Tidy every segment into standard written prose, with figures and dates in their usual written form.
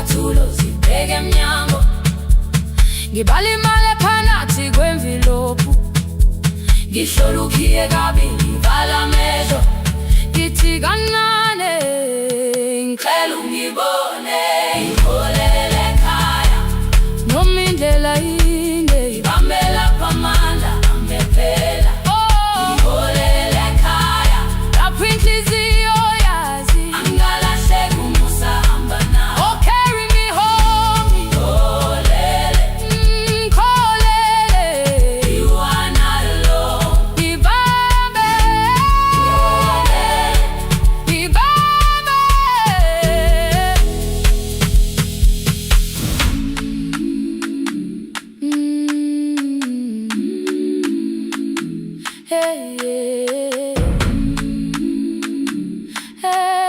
izicathulo zibheke emnyango. Ngibala imali phakathi kwemvilophu, ngihlola ukhiye kabili, ngivala amehlo, ngithi kancane ngicela ungibone, ngiholele ekhaya noma indlela inde, ngibambela phamandla ami phela. Ngiholele ekhaya lapho inhliziyo yazi angalahleki uma usahamba nawe. Oh, carry me home, ngiholele, ngiholele, you are not alone. Ngibambe, ngiholele, ngibambe. Hey, hey, hey,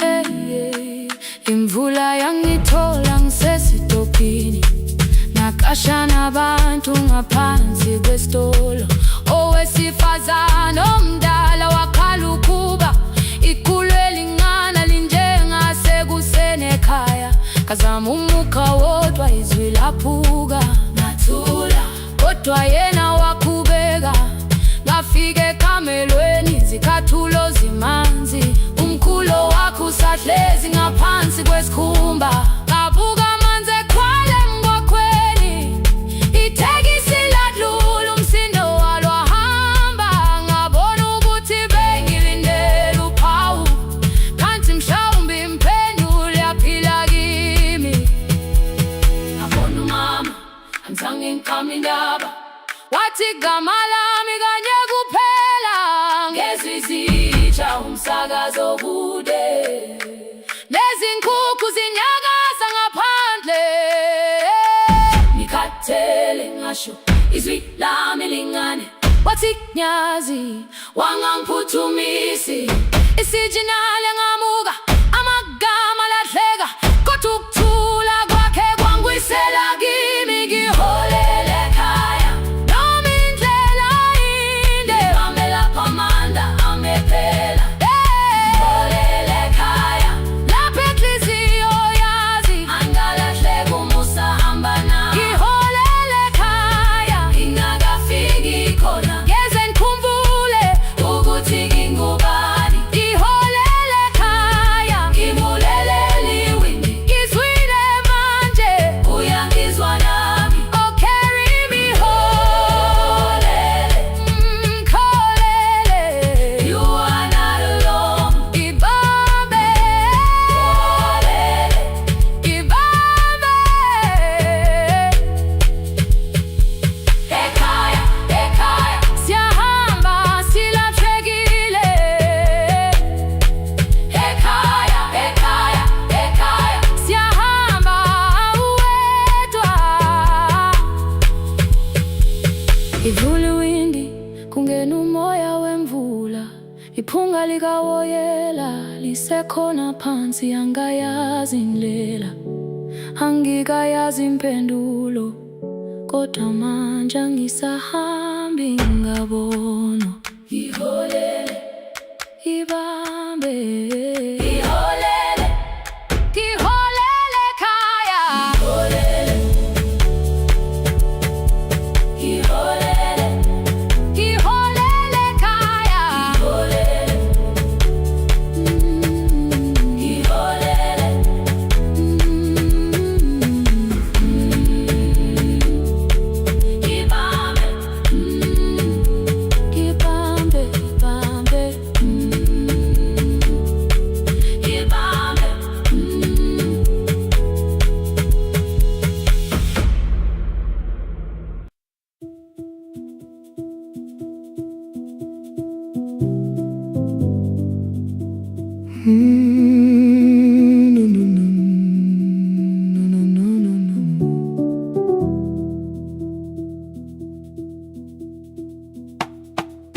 hey. Imvula yangithola ngisesitopini, nakasha nabantu ngaphansi kwesitolo. Owesifazane omdala wakhala ukuba ikhulu elincane linjengasekuseni ekhaya. Ngazama umukha wodwa izwi laphuka, ngathula kodwa yena waqhubeka. Ngafika ekamelweni izicathulo zimanzi, umkhulo wakhe usahlezi ngaphansi kwesikhumba. Ngabuka amanzi ekhwale emgwaqweni, itekisi ladlula umsindo walo wahamba. Ngabona ukuthi bengilindele uphawu, kanti mhlawumbe impendulo yaphila kimi. Ngabona umama angizange ngiqame indaba, wathi igama lami kanye kuphela. Ngezwi izitsha umsakazo kude, nezinkukhu zinyakaza ngaphandle. Ngikhathele ngasho izwi lami lingane, wathi nyazi wangangiphuthumisi. Isijinali ngamuka, amagama lahleka, kodwa ukuthula kwakhe kwangwisela kimi. Ngiholele ekhaya noma indlela inde, ngibambela phamandla ami phela. Ngiholele ekhaya lapho inhliziyo yazi angalahleki uma usahamba nawe. Ngiholele ekhaya ingakafiki khona, ngeze ngikhumbule ukuthi ngingubani. Ngiholele ekhaya ngibulelele iwindi, ngizwile manje uyangizwa nami. Oh, carry me home, ngiholele, you are not alone. Ngibambe, ngibambe. Ekhaya, ekhaya siyahamba silahlekile. Ekhaya, ekhaya, ekhaya siyahamba uwedwa. Ivule iwindi kungena umoya wemvula, iphunga likawoyela lisekhona phansi. Angayazi indlela, angikayazi impendulo, kodwa manje angisahambi ngabona. Ngiholele, ibambe, ngiholele, ngiholele ekhaya. Ngiholele, ngiholele, ngiholele ekhaya. Ngiholele, ngiholele, ngibambe, ngibambe, ngibambe, ngibambe.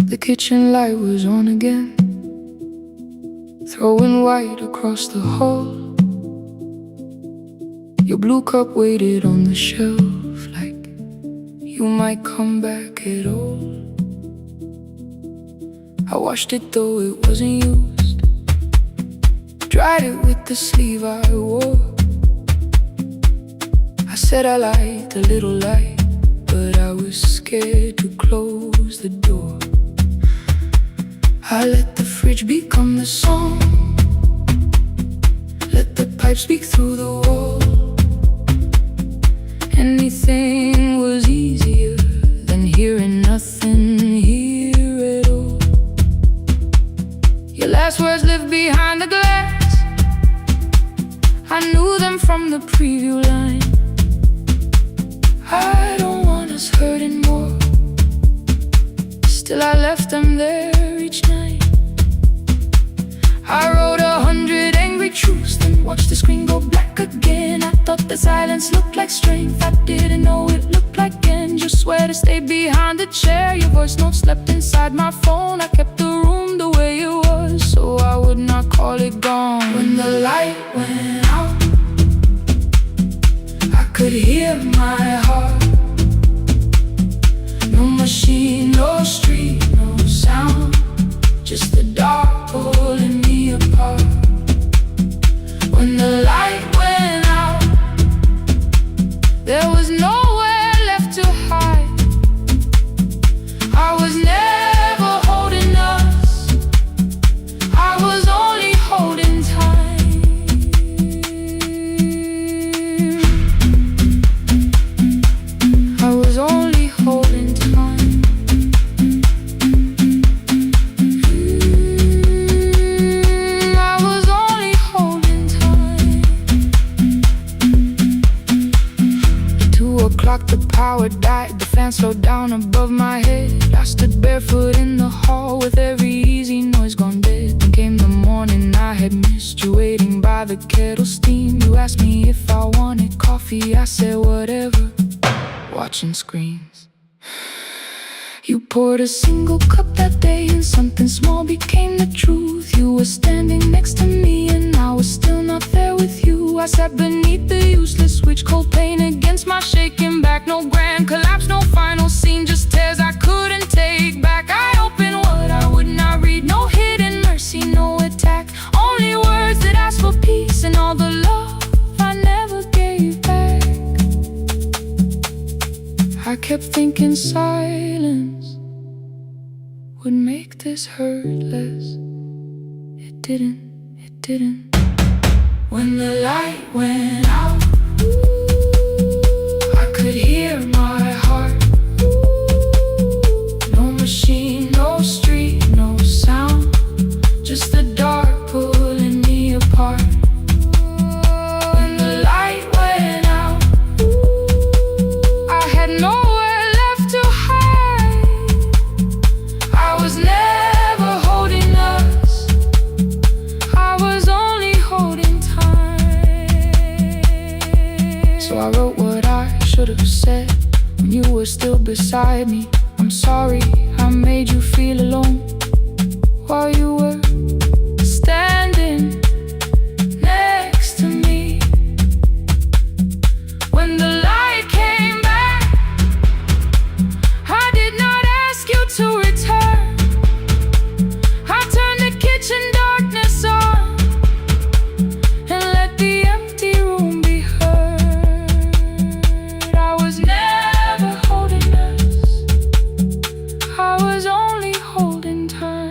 The kitchen light was on again, throwing white across the hall. Your blue cup waited on the shelf like you might come back at all. I washed it though it wasn't used, dried it with the sleeve I wore. I said I liked a little light, but I was scared to close the door. I let the fridge become the song, let the pipe speak through the wall. Anything was easier than hearing nothing here at all. Your last words lived behind the glass, I knew them from the preview line. I don't want us hurting more, still I left them there each night. I wrote 100 angry truths, then watched the screen go black again. I thought the silence looked like strength, I didn't know it looked like end. You swear to stay behind the chair, your voice note slept inside my phone. I kept the room the way it was, so I would not call it gone. When the light went out, I could hear my heart. No machine, no street, no sound, just the dark pulling me apart. When the light went out, there was nowhere left to hide. I was never holding us, I was only holding time. I was only holding time. I was only holding time. At 2 o'clock the power died, the fan slowed down above my head. I stood barefoot in the hall with every easy noise gone dead. Then came the morning I had missed, you waiting by the kettle steam. You asked me if I wanted coffee, I said whatever, watching screens. You poured a single cup that day and something small became the truth. You were standing next to me and I was still not there with you. I sat beneath the useless switch, cold pain against my shaking back. No grand collapse, no final scene, just tears I couldn't take back. I opened what I would not read, no hidden mercy, no attack. Only words that asked for peace and all the love I never gave back. I kept thinking silence would make this hurt less. It didn't. When the light went out, I could hear my heart. No machine, no street, no sound, just the dark pulling me apart. When the light went out, I had nowhere left to hide. I was never holding us, I was only holding time. So I wrote what I should have said when you were still beside me. I'm sorry I made you feel alone while you were standing next to me. When the light came back, I did not ask you to return. I turned the kitchen darkness on and let the empty room be heard. I was never holding us, I was only holding time.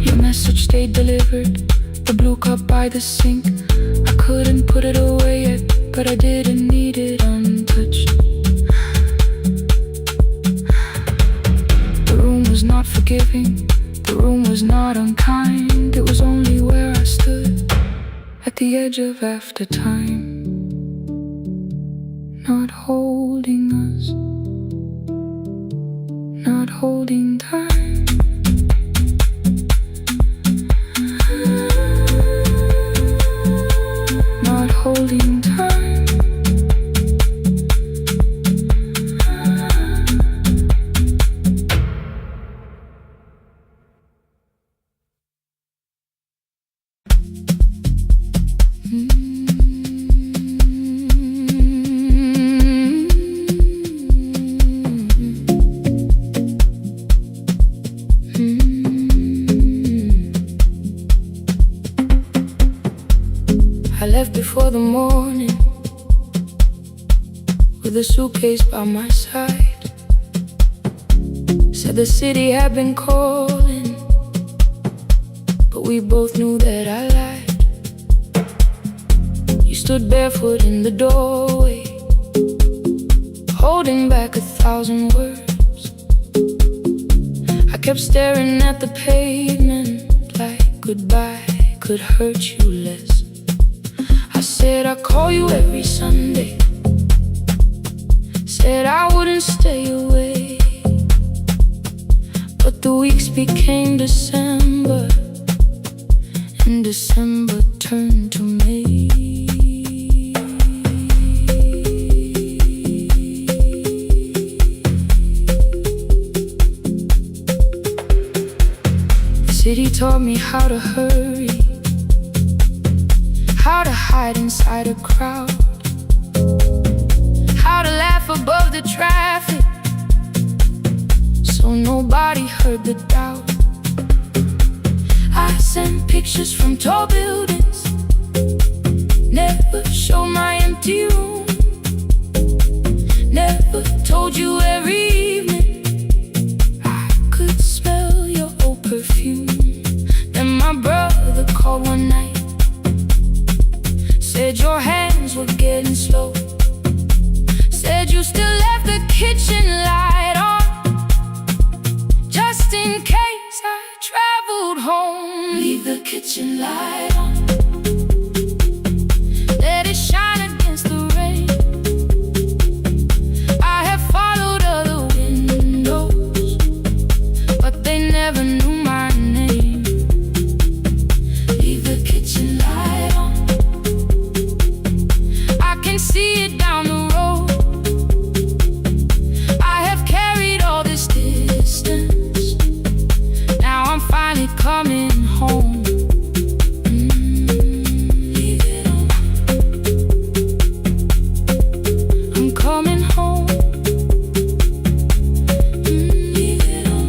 Your message stayed delivered, the blue cup by the sink. I couldn't put it away yet, but I didn't need it untouched. The room was not forgiving, the room was not unkind. It was only where I stood at the edge of after time, not holding us, not holding time. Not holding time. left before the morning, with a suitcase by my side. Said the city had been calling, but we both knew that I lied. You stood barefoot in the doorway, holding back 1,000 words. I kept staring at the pavement like goodbye could hurt you less. I said I'd call you every Sunday, said I wouldn't stay away. But the weeks became December, and December turned to May. The city taught me how to hurry, how to hide inside a crowd, how to laugh above the traffic so nobody heard the doubt. I sent pictures from tall buildings, never showed my empty room, never told you every evening I could smell your old perfume. Then my brother called one night, said your hands were getting slow, said you still left the kitchen light on, just in case I traveled home. Leave the kitchen light on, let it shine against the rain. I have followed other windows, but they never knew my name. Leave the kitchen light on, I can see it down the road. I have carried all this distance, now I'm finally coming home. Leave it on, I'm coming home. Leave it on,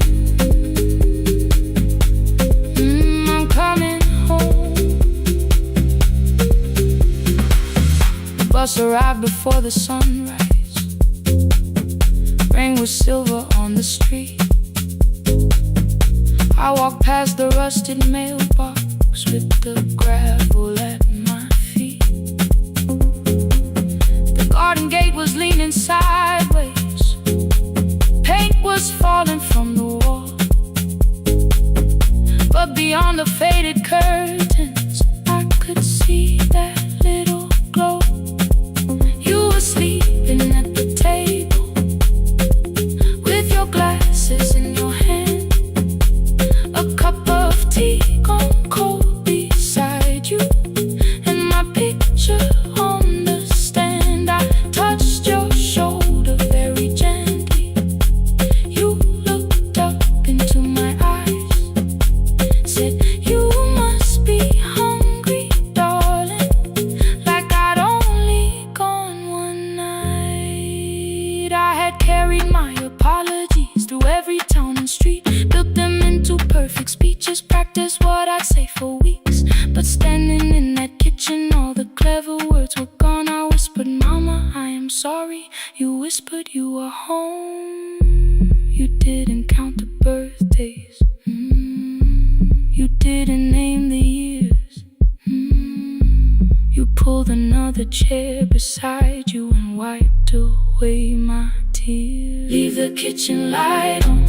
I'm coming home. The bus arrived before the sunrise, rain was silver on the street. I walked past the rusted mailbox with the gravel at my feet. The garden gate was leaning sideways, paint was falling from the wall, but beyond the faded curtains I could see that little glow. You were sleeping at the table with your glasses in your hand, a cup of tea gone cold beside you, and my picture on the stand. I touched your shoulder very gently. You looked up into my eyes, said you must be hungry, darling, like I'd only gone one night. I had carried my apologies through every town and street, built them into perfect speeches, practiced what I'd say for weeks. But standing in that kitchen, all the clever words were gone. I whispered, Mama, I am sorry. You whispered you were home. You didn't count the birthdays, you didn't name the years. You pulled another chair beside you and wiped away my tears. Leave the kitchen light on,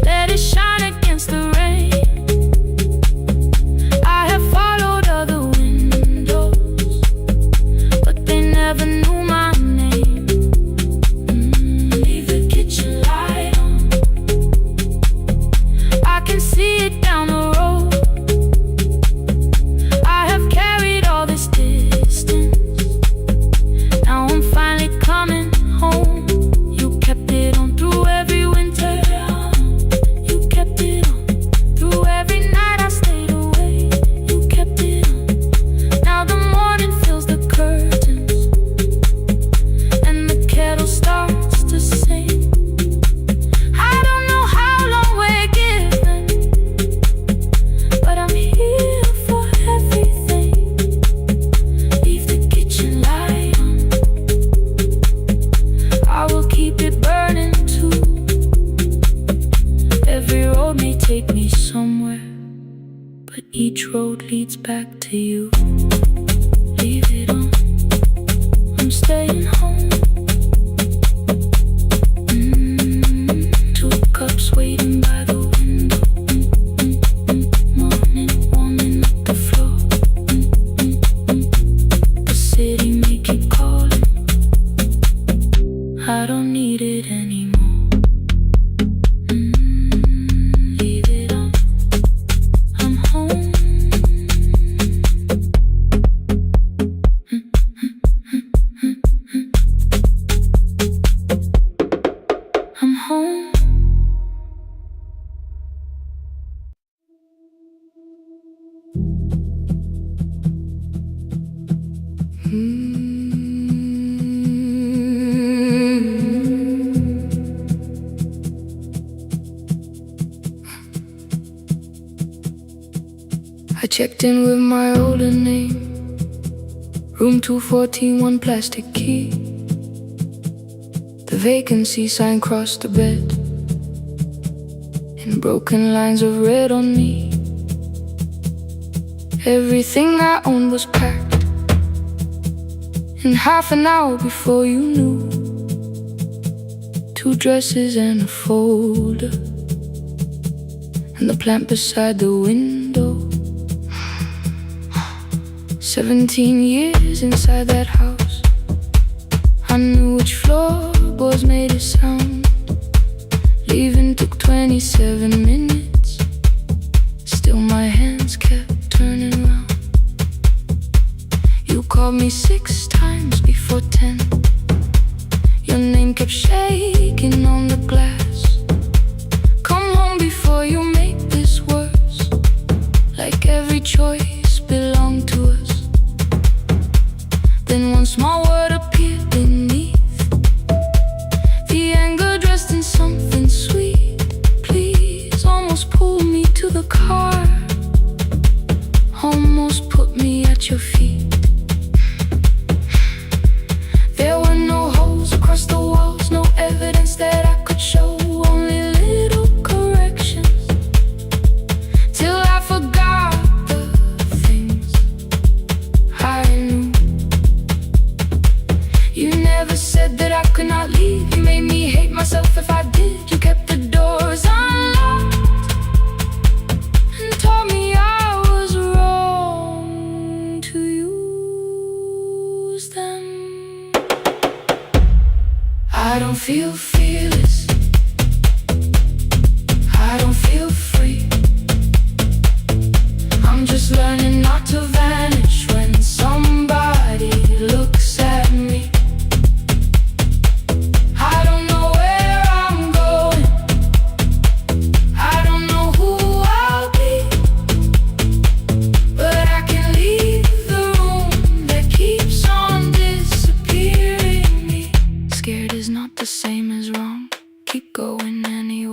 let it shine against the rain. I have followed other windows, but they never knew my name. Leave the kitchen light on, I can see it down the road. I have carried all this distance, now I'm finally coming home. You kept it on through take me somewhere, but each road leads back to you. Leave it on, I'm staying home. Two cups waiting by the window. Morning warming up the floor. The city may keep calling, I don't need it anymore. Leave it on, I'm home. I'm home. I checked in with my older name, room 214, one plastic key. The vacancy sign crossed the bed, and broken lines of red on me. Everything I owned was packed in half an hour before you knew. 2 dresses and a folder, and the plant beside the window. 17 years inside that house, I knew which floorboards made a sound. Leaving took 27 minutes, still my hands kept turning round. You called me 6 times before 10. Your name kept shaking on the glass. Come home before you make this worse, like every choice belonged to us. Then one small word appeared beneath, the anger dressed in something sweet. Please, almost pulled me to the car, almost put me at your feet. There were no holes across the walls, no evidence that I could show, only little corrections, till I forgot the things I knew. You never said that I could not leave. You made me hate myself if I did. You kept the doors unlocked and told me I was wrong to use them. I don't feel fearless, I don't feel free. I'm just learning not to vanish when somebody looks at me. I don't know where I'm going, I don't know who I'll be, but I can leave the room that keeps on disappearing me. Scared is not the same as wrong, keep going anyway.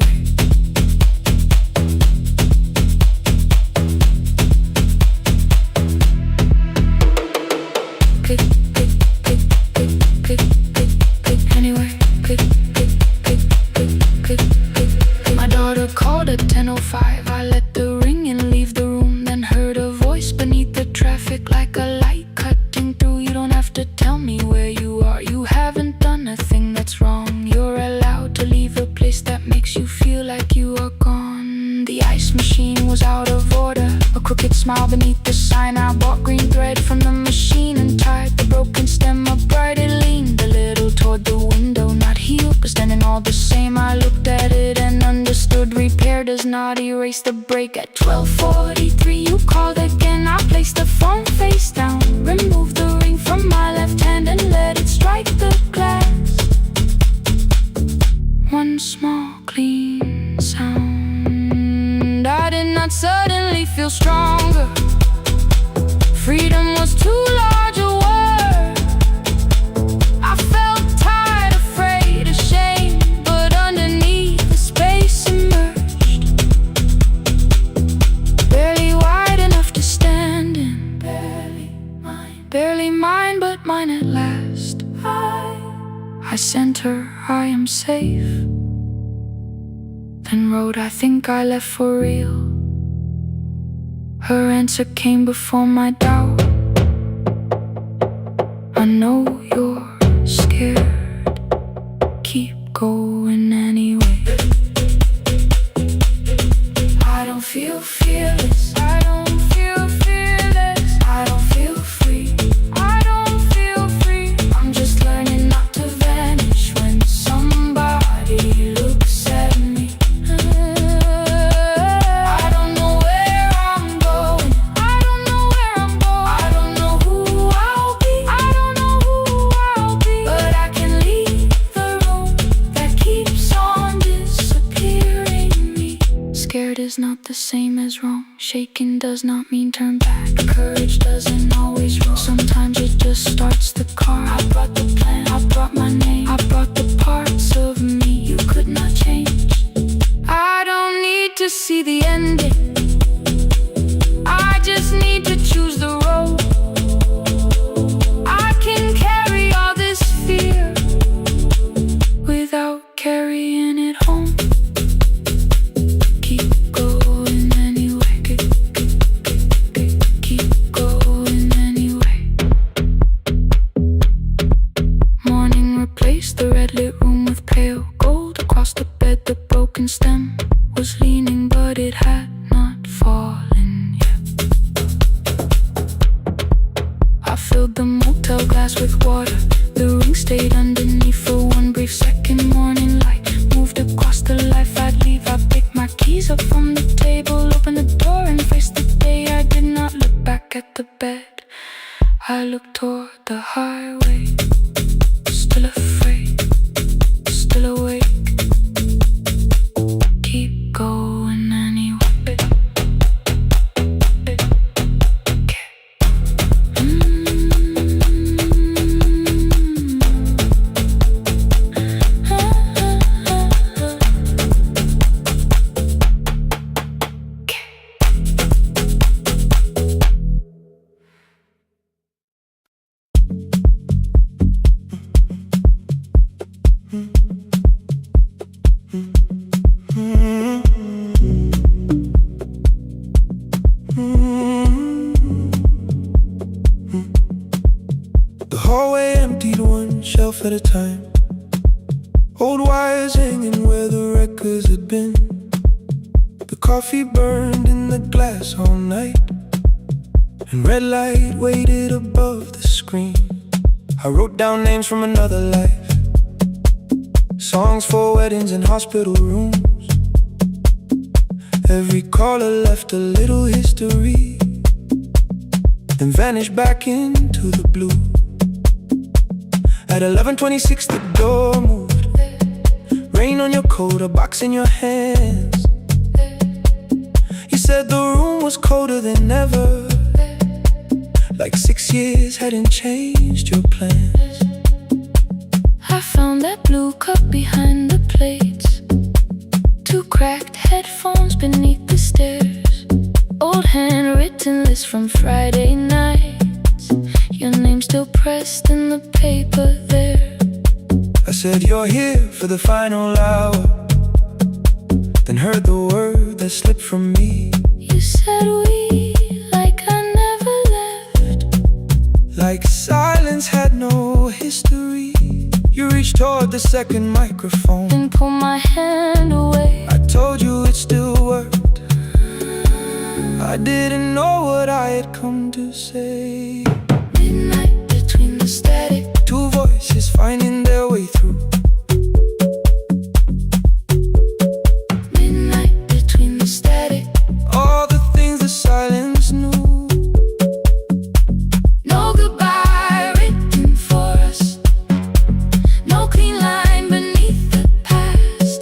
Click, click, click, click, click, click, click, anyway. Click, click, click, click, click, click. My daughter called at 10:05. I let the ring and leave the room, then heard a voice beneath the traffic like a light cutting through. You don't have to tell me where you are, you haven't done a thing that's wrong. You're allowed to leave a place that makes you feel like you are gone. The ice machine was out of order, a crooked smile beneath the sign. I bought green thread from the machine and tied the broken stem upright. It leaned a little toward the window, not healed but standing all the same. I looked at it and understood, repair does not erase the break. At 12:43 you called again. I placed the phone face down, removed the ring from my left hand and let it strike the glass. One small clean sound. I did not suddenly feel stronger. Freedom was too large a word. I felt tired, afraid, ashamed, but underneath the space emerged, barely wide enough to stand in. Barely mine, but mine at last. I sent her, I am safe. then wrote, I think I left for real. Her answer came before my doubt. I know you're scared, keep going anyway. I don't feel fearless, I don't feel fearless, I don't feel free, I don't feel free. I'm just learning not to vanish when somebody looks at me. I don't know where I'm going, I don't know where I'm going, I don't know who I'll be, I don't know who I'll be. But I can leave the room that keeps on disappearing me. Scared is not the same as wrong. Shaken does not mean turn back. Courage doesn't always roll. Sometimes it just starts the car. I brought the plan, I brought my name, I brought the parts of me you could not change. I don't need to see the ending, I just need to choose the road. I can carry all this fear without carrying it home. Keep going anyway, keep going anyway. Morning replaced the red lit room with pale gold. Across the bed the broken stem was leaning, but it had not fallen yet. I filled the motel glass with water. The ring stayed underneath for one brief second. Morning light moved across the life I'd leave. I picked my keys up from the table, opened the door and faced the day. I did not look back at the bed, I looked toward the highway. Still afraid, still awake, keep going anyway. The hallway emptied one shelf at a time. Old wires hanging where the records had been. The coffee burned in the glass all night, and red light waited above the screen. I wrote down names from another life, songs for weddings and hospital rooms. Every caller left a little history, then vanished back into the blue. At 11:26 the door moved. Rain on your coat, a box in your hands. You said the room was colder than ever, like 6 years hadn't changed your plans. I found that blue cup behind the plates, 2 cracked headphones beneath the stairs, old handwritten list from Friday nights, your name still pressed in the paper there. I said you're here for the final hour, then heard the word that slipped from me. You said we, like I never left, like silence had no history. You reached toward the second microphone, then pulled my hand away. I told you it still worked. I didn't know what I had come to say. Midnight between the static, 2 voices finding their way through. midnight between the static. All the things the silence knew. No goodbye written for us, no clean line beneath the past,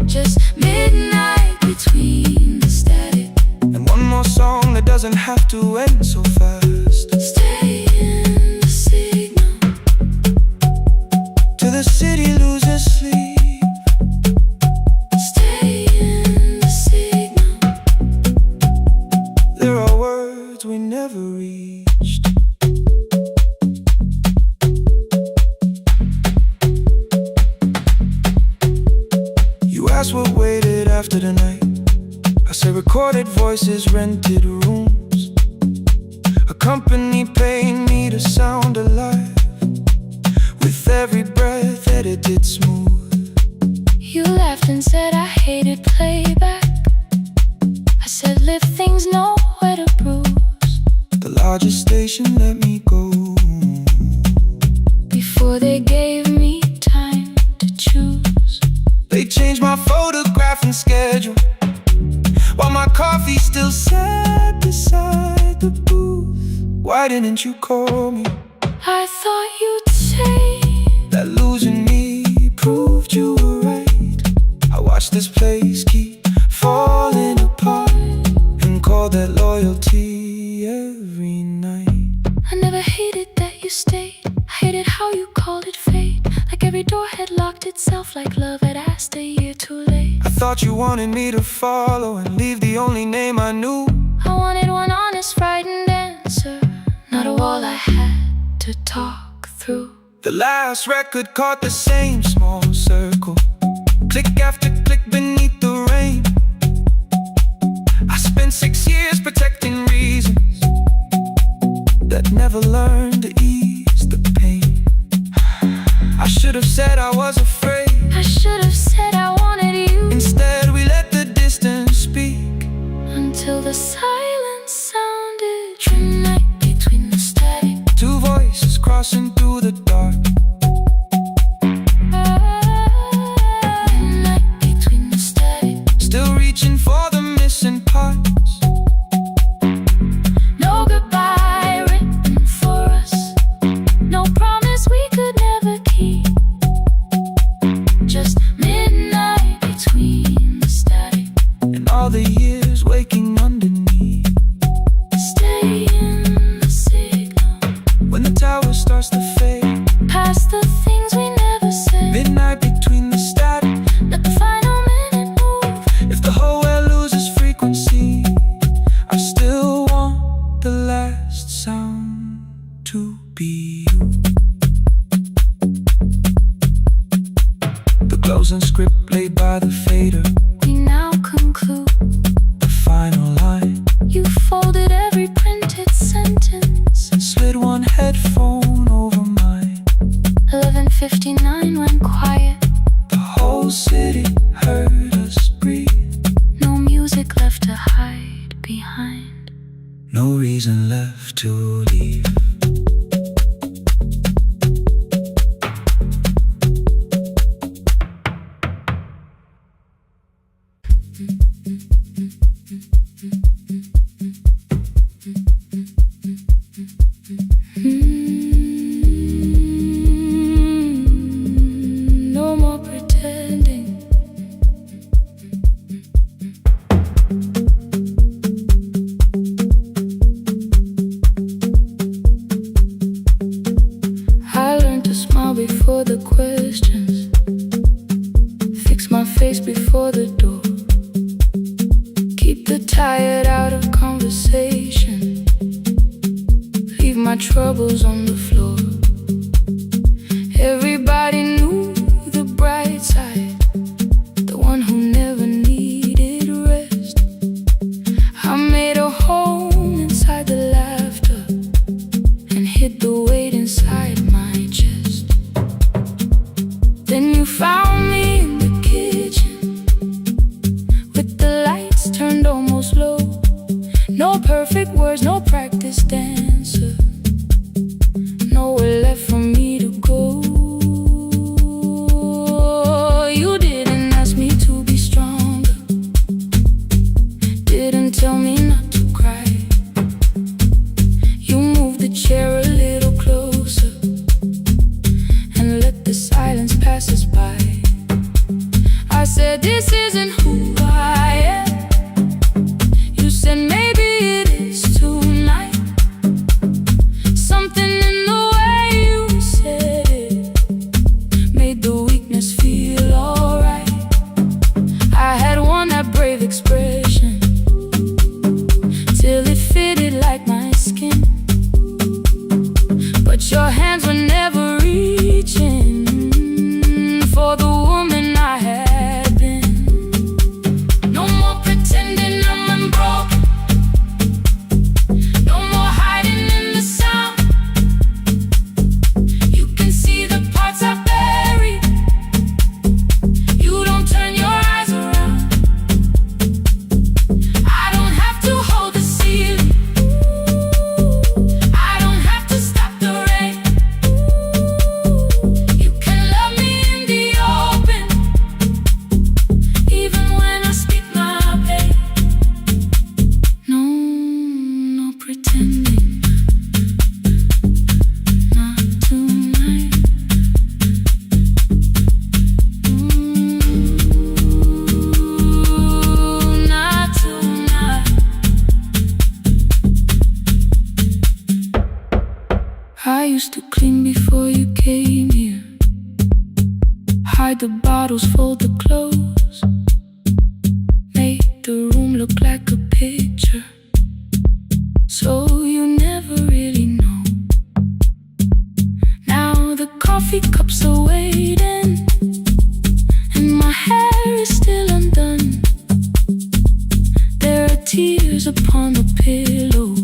just midnight between the static. And one more song that doesn't have to end so fast. it after the night. I said recorded voices, rented rooms, a company paying me to sound alive, with every breath edited smooth. You laughed and said I hated playback. I said live things nowhere to bruise. The largest station let me go before they gave me time to choose. They changed my photograph and schedule, while my coffee still sat beside the booth. Why didn't you call me? I thought you'd say that losing me proved you were right. I watched this place keep falling apart and call that loyalty every night. I never hated that you stayed. I hated how you called it fate, like every door had locked itself, like love had asked a year too late. I thought you wanted me to follow and leave the only name I knew. I wanted one honest, frightened answer, not a wall I had to talk through. The last record caught the same small circle, click after click beneath the rain. I spent 6 years protecting reasons that never learned to ease the pain. I should have said I was afraid. I should have said I wanted you. Instead we let the distance speak, until the silence sounded midnight between the static. Two voices crossing through the dark. Midnight between the static. Still reaching for the missing parts. No goodbye written for us, no promise we could never keep. Just midnight between the static and all the years waking underneath. Stay in the signal when the tower starts to fade, past the things we never said. Midnight between the static, let the final minute move. if the whole world loses frequency, I still want the last sound to be you. The closing script laid by the fader, We now conclude the final line. You folded every printed sentence And slid one headphone over mine. 11:59 went quiet. The whole city heard us breathe. No music left to hide behind. No reason left to leave. No more pretending. I learned to smile before the questions, fix my face before the door, keep the tired out of conversation, leave my troubles on the floor. Everybody knew the bright side, the one who never needed rest. I made a home inside the laughter and hid the weight inside my chest. Then you found me in the kitchen with the lights turned almost low. No perfect words, no practice dancer, nowhere left for me to go. You didn't ask me to be stronger, didn't tell me not to cry. You moved the chair a little closer and let the silence pass us by. I said, this isn't who I am. You said, maybe it is tonight. used to clean before you came here. Hide the bottles, fold the clothes, make the room look like a picture, so you never really know. Now the coffee cups are waiting, and my hair is still undone. There are tears upon the pillow,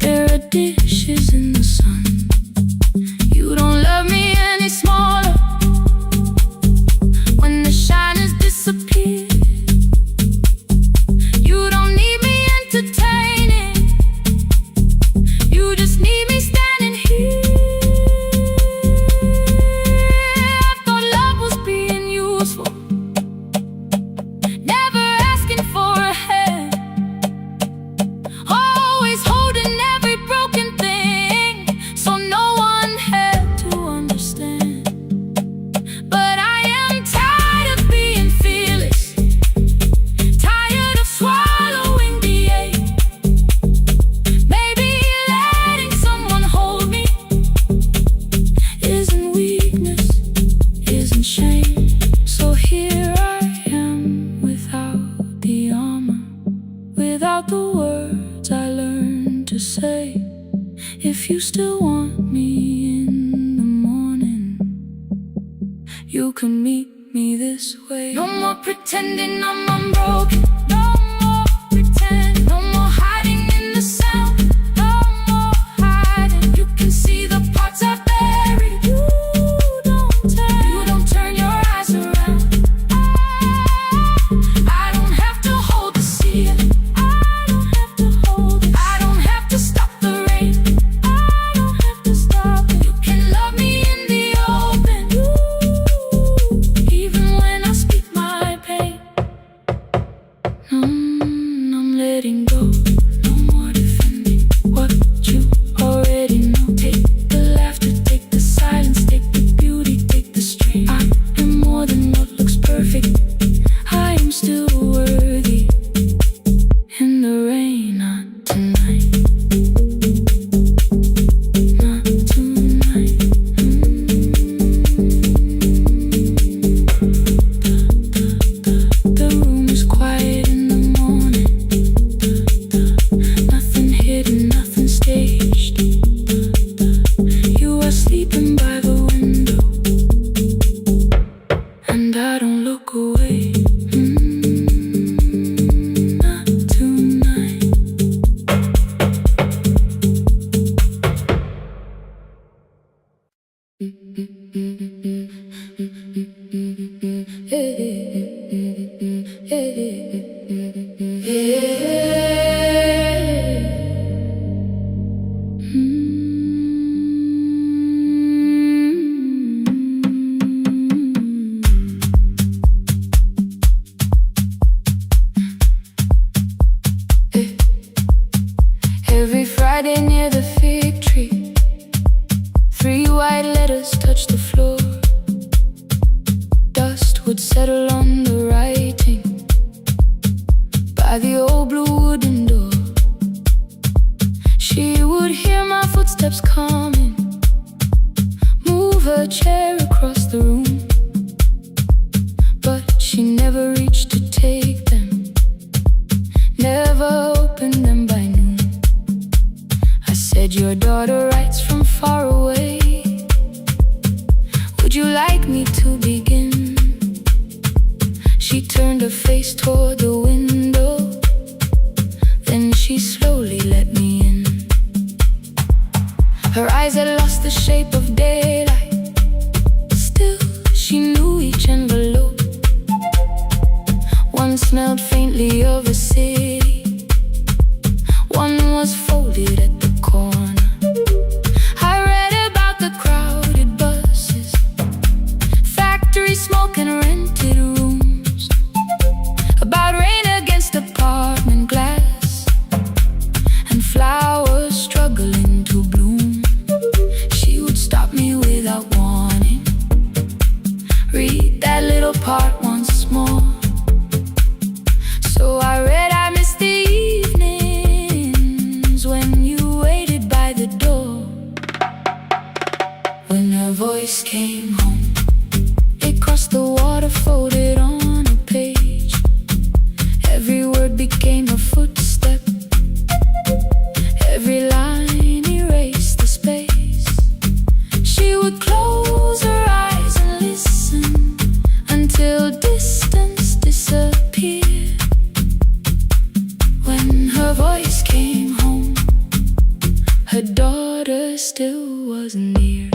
there are dishes in the sun. You don't love me any smaller when the shine has disappeared. You don't need me entertaining, you just need me standing here. I thought love was being useful, never asking for a hand, always holding every broken thing, so no one had to understand. But I am tired of being fearless, tired of swallowing the ache. Maybe letting someone hold me isn't weakness, isn't shame. So here I am without the armor, without the words I learned to say. If you still want me in the morning, you can meet me this way. No more pretending I'm unbroken, no more pretend, no more hiding in the sound, no more hiding. You can see the parts I buried. You don't turn your eyes around. I don't have to hold the ceiling, I don't have to hold it, I don't have to stop the rain, I don't have to stop it. You can love me in the open, even when I speak my pain. I'm letting go, no more defending what you already know. Take the laughter, take the silence, take the beauty, take the strain. I am more than what looks perfect, I am still worthy. In the rain, not tonight, not tonight. The room is quiet in the morning, nothing hidden, nothing staged. You are sleeping by the window, and I don't look away. Not tonight. Every Friday near the fig tree, 3 white letters touch the floor. Dust would settle on the writing by the old blue wooden door. She would hear my footsteps coming, move her chair across the room, but she never reached to take them, never opened them by noon. I said, your daughter writes from far away, would you like me to begin? She turned her face toward the window, then she slowly let me in. Her eyes had lost the shape of daylight, still she knew each envelope. One smelled faintly of a city, one was folded at the corner. I read about the crowded buses, factory smoke and rented rooms, about rain against apartment glass, and flowers struggling to bloom. She would stop me without warning, read that little part once more. So I read, I miss the evenings when you her daughter still wasn't near.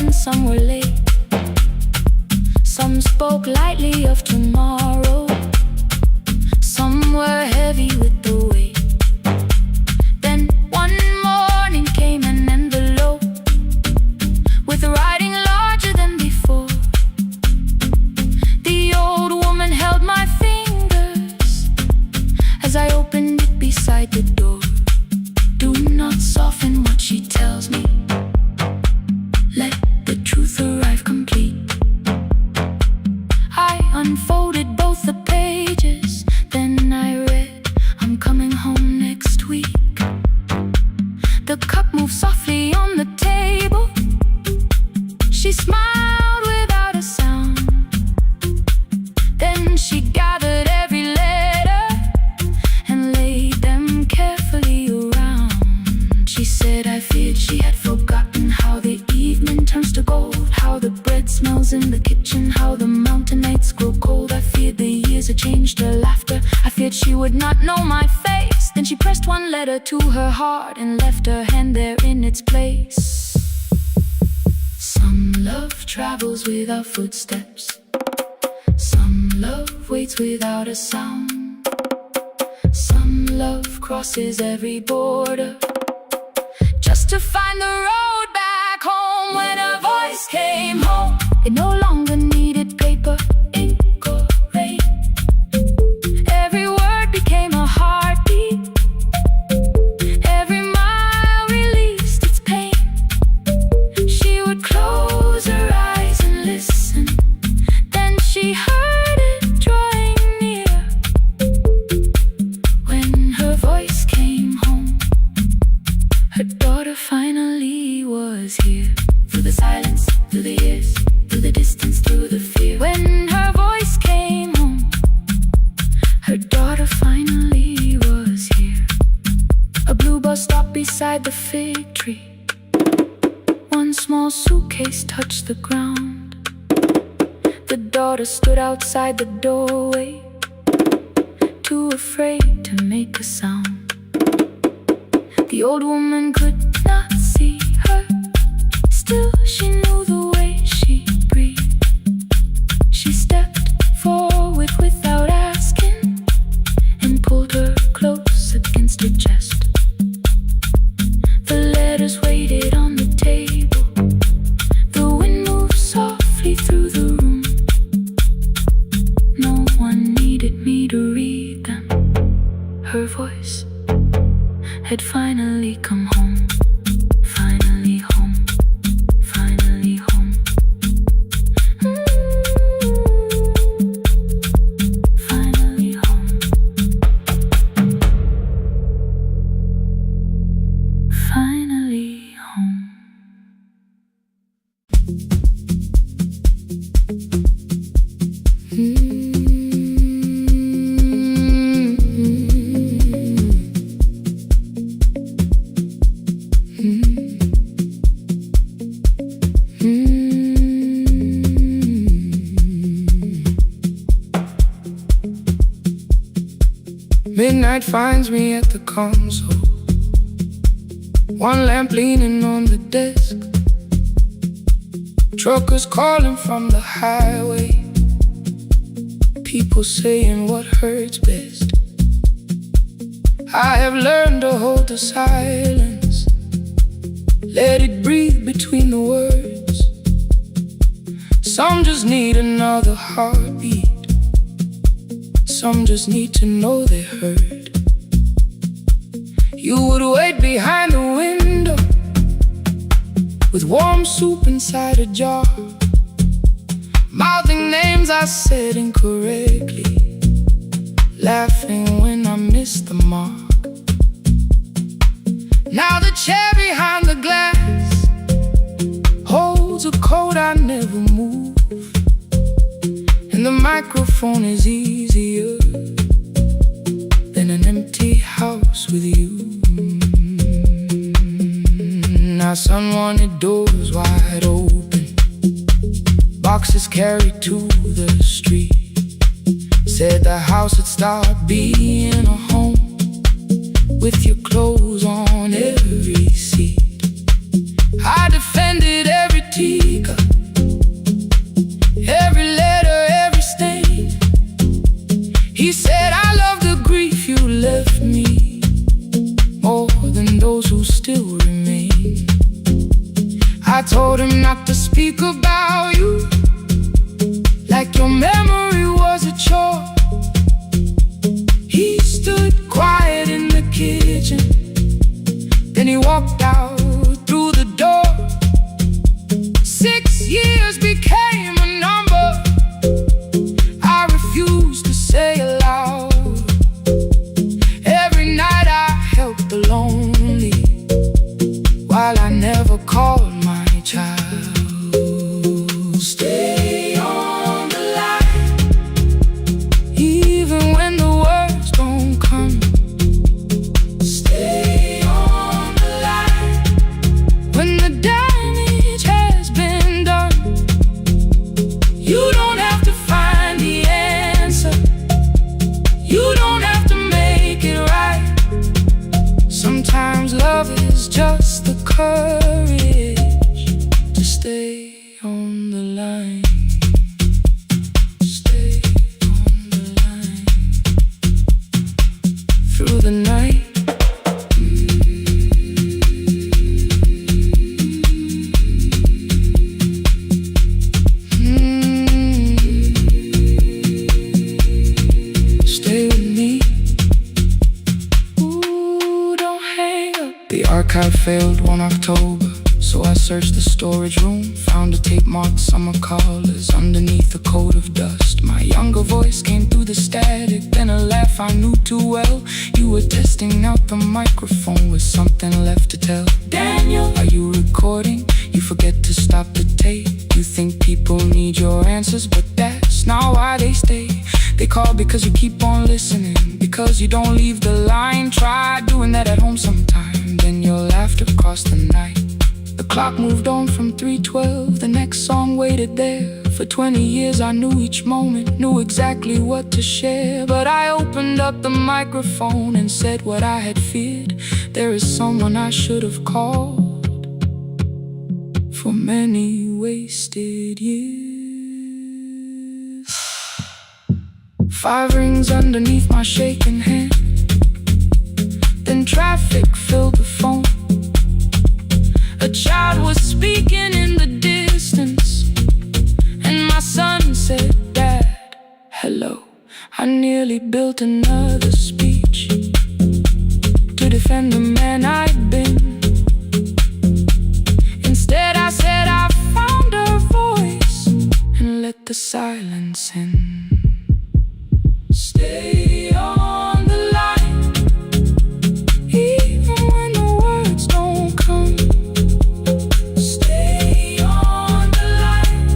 Some were late, some spoke lightly of tomorrow, some were heavy with the weight. Then one morning came an envelope with writing larger than before. The old woman held my fingers as I opened it beside the door. Do not soften what she tells me, let the truth arrive complete. I unfolded both the pages, then I read, I'm coming home next week. The cup moved softly on the table. She smiled without a sound. Then she gathered every letter and laid them carefully around. She said I feared she had forgotten how the evening turns to gold, how the bread smells in the kitchen, how the mountain nights grow cold. I feared the years had changed her laughter. I feared she would not know my face. Then she pressed one letter to her heart and left her hand there in its place. Some love travels without footsteps, some love waits without a sound, some love crosses every border just to find the road back home. When her voice came home, it no longer needed paper, ink or rain. Every word became a heartbeat, every mile released its pain. She would close her eyes and listen, then she heard it drawing near. When her voice came home, her daughter finally was here. Through the silence, through the years, through the distance, through the fear. When her voice came home, her daughter finally was here. A blue bus stopped beside the fig tree. One small suitcase touched the ground. The daughter stood outside the doorway, too afraid to make a sound. The old woman could not see her, still she knew the way she breathed. She stepped forward without asking and pulled her close against her chest. The letters waited on the table. The wind moved softly through the room. No one needed me to read them. Her voice had finally come home. Finally home. Finally home. Finally home. Finally home. Midnight finds me at the console, one lamp leaning on the desk. Truckers calling from the highway, people saying what hurts best. I have learned to hold the silence, let it breathe between the words. Some just need another heartbeat, some just need to know they heard. You would wait behind the window with warm soup inside a jar, mouthing names I said incorrectly, laughing when I missed the mark. Now the chair behind the glass holds a coat I never move, and the microphone is easier than an empty house with you. Now son wanted doors wide open, boxes carried to the street. Said the house would start being a home with your clothes on every seat. I defended every teacup, every letter, every stain. He said I love the grief you left me more than those who still remain. I told him not to speak about you like your memory was a chore. He stood quiet in the kitchen, then he walked out through the door. 6 years became a number I refused to say aloud. Every night I helped the lonely while I never called my child. Stay on the line, even when the words don't come. Stay on the line when the damage has been done. You don't have to find the answer, you don't have to make it right. Sometimes love is just the courage to stay on the line. Stay on the line through the night. Stay with me. Ooh, don't hang up. The archive failed one October, so I searched the storage room, found a tape marked summer callers underneath a coat of dust. My younger voice came through the static, then a laugh I knew too well. You were testing out the microphone with something left to tell. Daniel, are you recording? You forget to stop the tape. You think people need your answers, but that's not why they stay. They call because you keep on listening, because you don't leave the line. Try doing that at home sometime, then you'll laugh across the night. The clock moved on from 3:12, the next song waited there. For 20 years I knew each moment, knew exactly what to share. But I opened up the microphone and said what I had feared. There is someone I should have called for many wasted years. 5 rings underneath my shaking hand, then traffic filled the phone. A child was speaking in the distance, and my son said, "Dad, hello." I nearly built another speech to defend the man I'd been. Instead I said I found a voice and let the silence in. Stay on the line, even when the words don't come. Stay on the line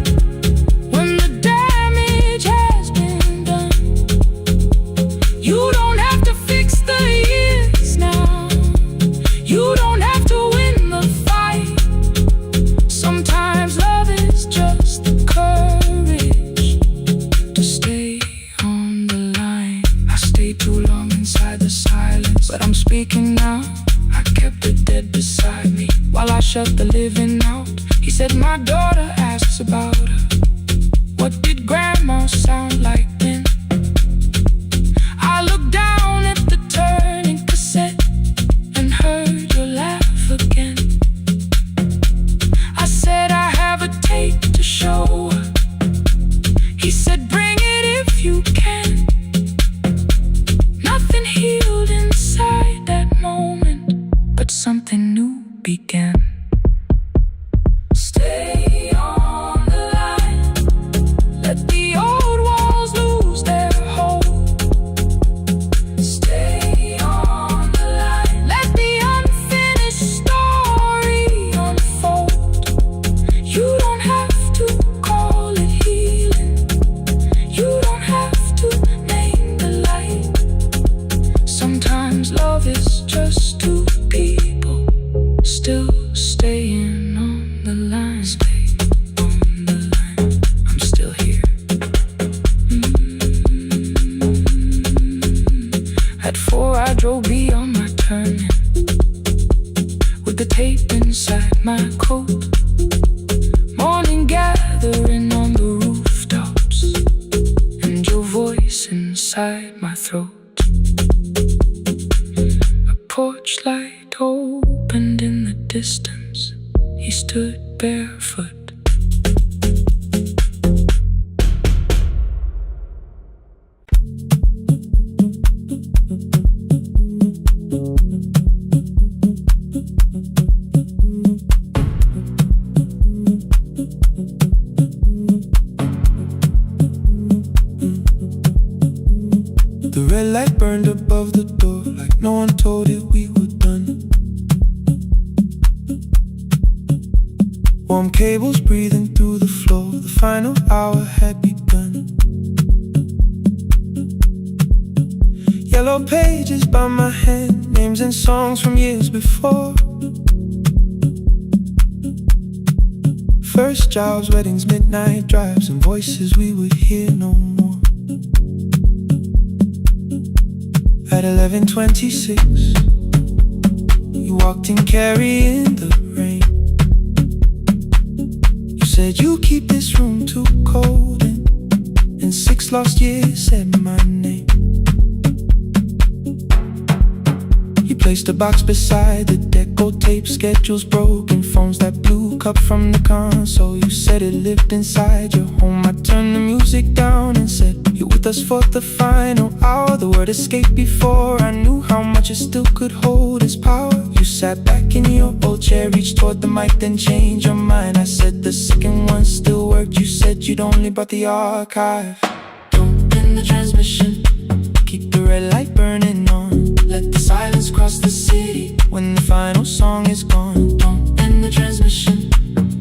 when the damage has been done. You don't have to fix the years now, you don't have to win the fight. Sometimes love is just the courage to stay on the line. I stay drove beyond my turning, with the tape inside my coat. Morning gathering on the rooftops, and your voice inside my throat. A porch light opened in the distance. He stood barefoot. The red light burned above the door, like no one told it we were done. Warm cables breathing through the floor, the final hour had begun. Yellow pages by my hand, names and songs from years before. First jobs, weddings, midnight drives, and voices we would hear no more. At 11:26, you walked in carrying the rain. You said you keep this room too cold, and in 6 lost years said my name. You placed a box beside the deco tape, schedules broken, phones that blew, cup from the console. You said it lived inside your home. I turned the music down and said, you're with us for the final hour. The word escaped before I knew how much it still could hold its power. You sat back in your old chair, reached toward the mic, then changed your mind. I said the second one still worked. You said you'd only brought the archive. Don't end the transmission, keep the red light burning on. Let the silence cross the city when the final song is gone. Don't end the transmission,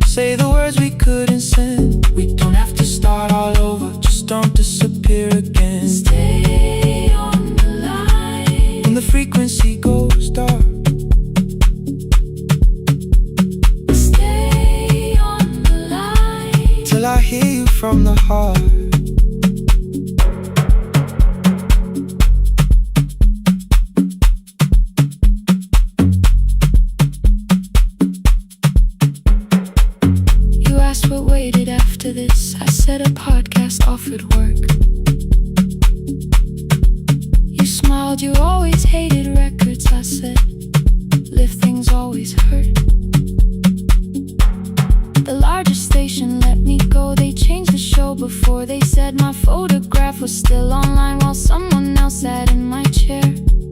say the words we couldn't send. We don't have to start all over, just don't disappear again. Stay on the line when the frequency goes dark. Stay on the line till I hear you from the heart. What waited after this? I said a podcast offered work. You smiled, you always hated records. I said, live things always hurt. The largest station let me go. They changed the show before they said my photograph was still online while someone else sat in my chair.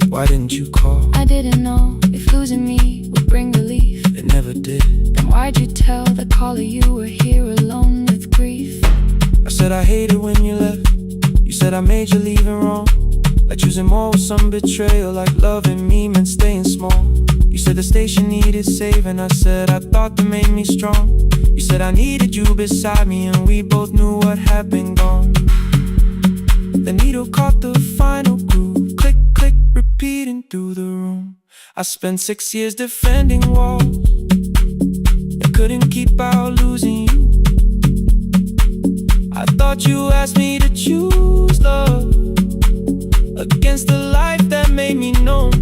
Why didn't you call? I didn't know if losing me would bring relief. It never did. Then why'd you tell the caller you were here alone with grief? I said I hated when you left. You said I made you leaving wrong, like choosing more with some betrayal, like loving me meant staying small. You said the station needed saving. I said I thought that made me strong. You said I needed you beside me, and we both knew what had been gone. The needle caught the final groove, click, click, repeating through the room. I spent 6 years defending walls and couldn't keep out losing you. I thought you asked me to choose love against the life that made me numb.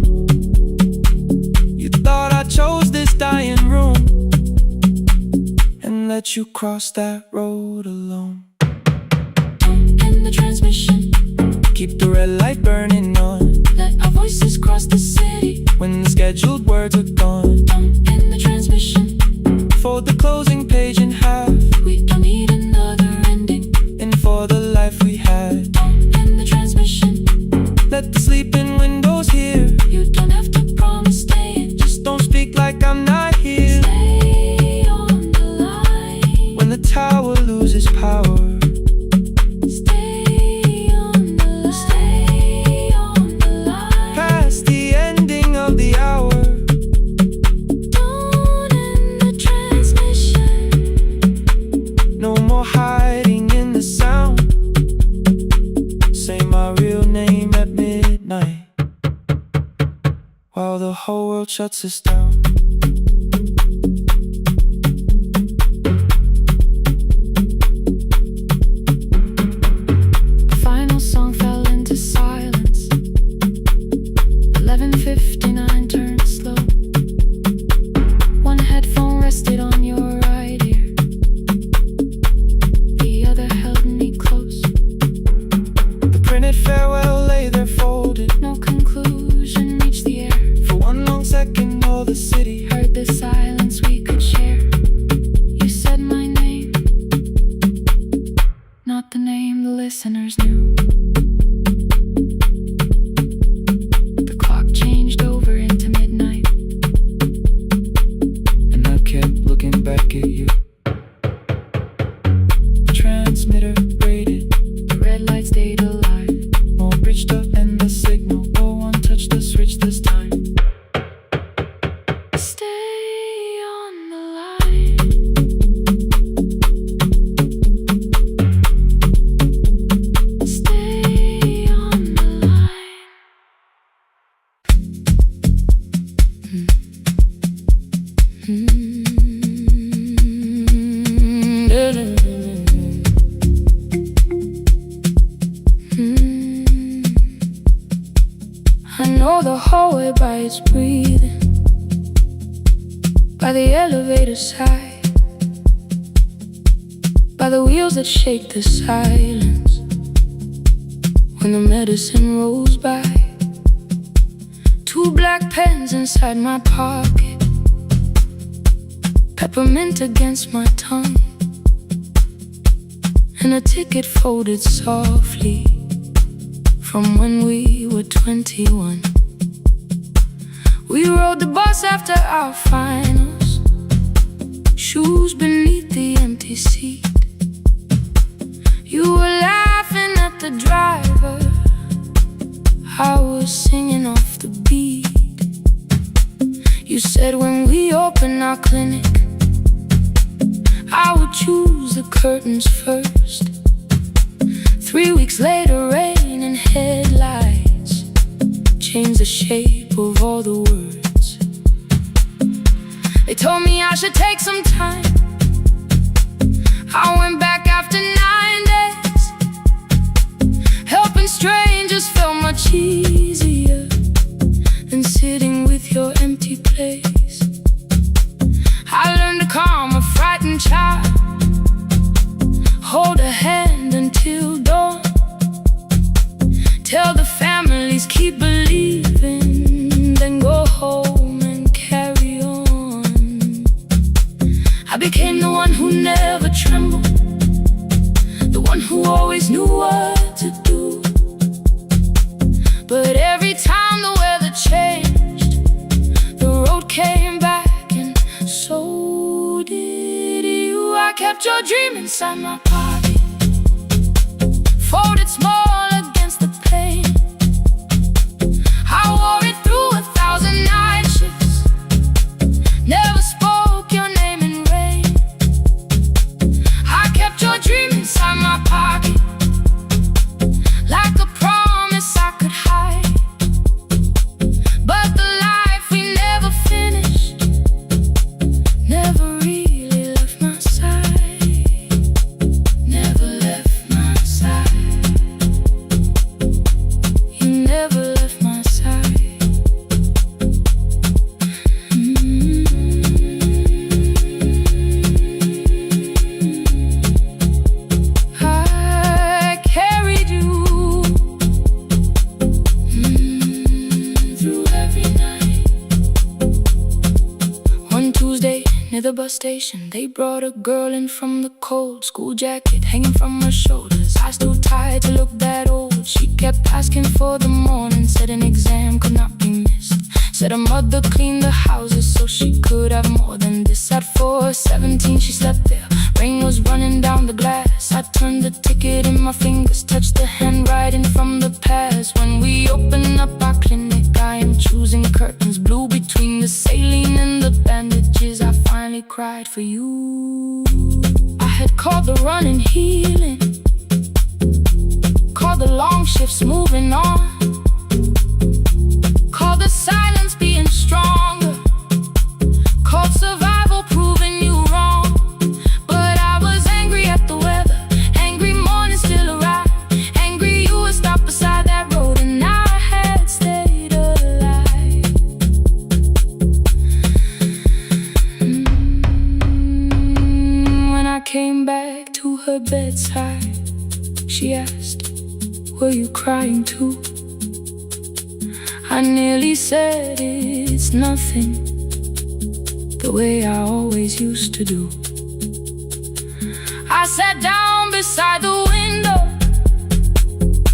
You thought I chose this dying room and let you cross that road alone. Don't end the transmission, keep the red light burning on. Let our voices cross the city when the scheduled words are gone. Don't end the transmission, fold the closing page in half. We don't need another ending, and for the life we had. Don't end the transmission, let the sleeping windows hear. You don't have to promise staying, just don't speak like I'm not here. Stay on the line when the tower loses power. While the whole world shuts us down. The final song fell into silence. hallway by its breathing, by the elevator side, by the wheels that shake the silence when the medicine rolls by. Two black pens inside my pocket, peppermint against my tongue, and a ticket folded softly from when we were 21. We rode the bus after our finals, shoes beneath the empty seat. You were laughing at the driver, I was singing off the beat. You said when we open our clinic, I would choose the curtains first. 3 weeks later, rain and headlights changed the shape of all the words. They told me I should take some time. I went back after 9 days. Helping strangers felt much easier than sitting with your empty place. I learned to calm a frightened child, hold a hand until dawn, tell the families keep believing, then go home and carry on. I became the one who never trembled, the one who always knew what to do. But every time the weather changed, the road came back, and so did you. I kept your dream inside my pocket, folded small against the pain. I wore it through 1,000 night shifts, never spoke your name in rain. I kept your dream inside my pocket, like a promise I could hide. But the life we never finished never really left my side, never left my side. You never left my side. I carried you through every night. One Tuesday near the bus station, they brought a girl in from the cold, school jacket hanging from her shoulders, eyes too tired to look that old. She kept asking for the morning, said an exam could not be missed, said her mother cleaned the houses so she could have more than this. At 4:17 she slept there, rain was running down the glass. I turned the ticket in my fingers, touched the handwriting from the past. When we open up our clinic, I am choosing curtains blue between the saline and the bandages. I finally cried for you. I had called the running healing, called the long shifts moving on, called the silence being stronger, called survival proving you wrong. But I was angry at the weather, angry morning still arrived, angry you would stop beside that road and I had stayed alive. When I came back to her bedside, she asked, were you crying too? I nearly said it's nothing, the way I always used to do. I sat down beside the window,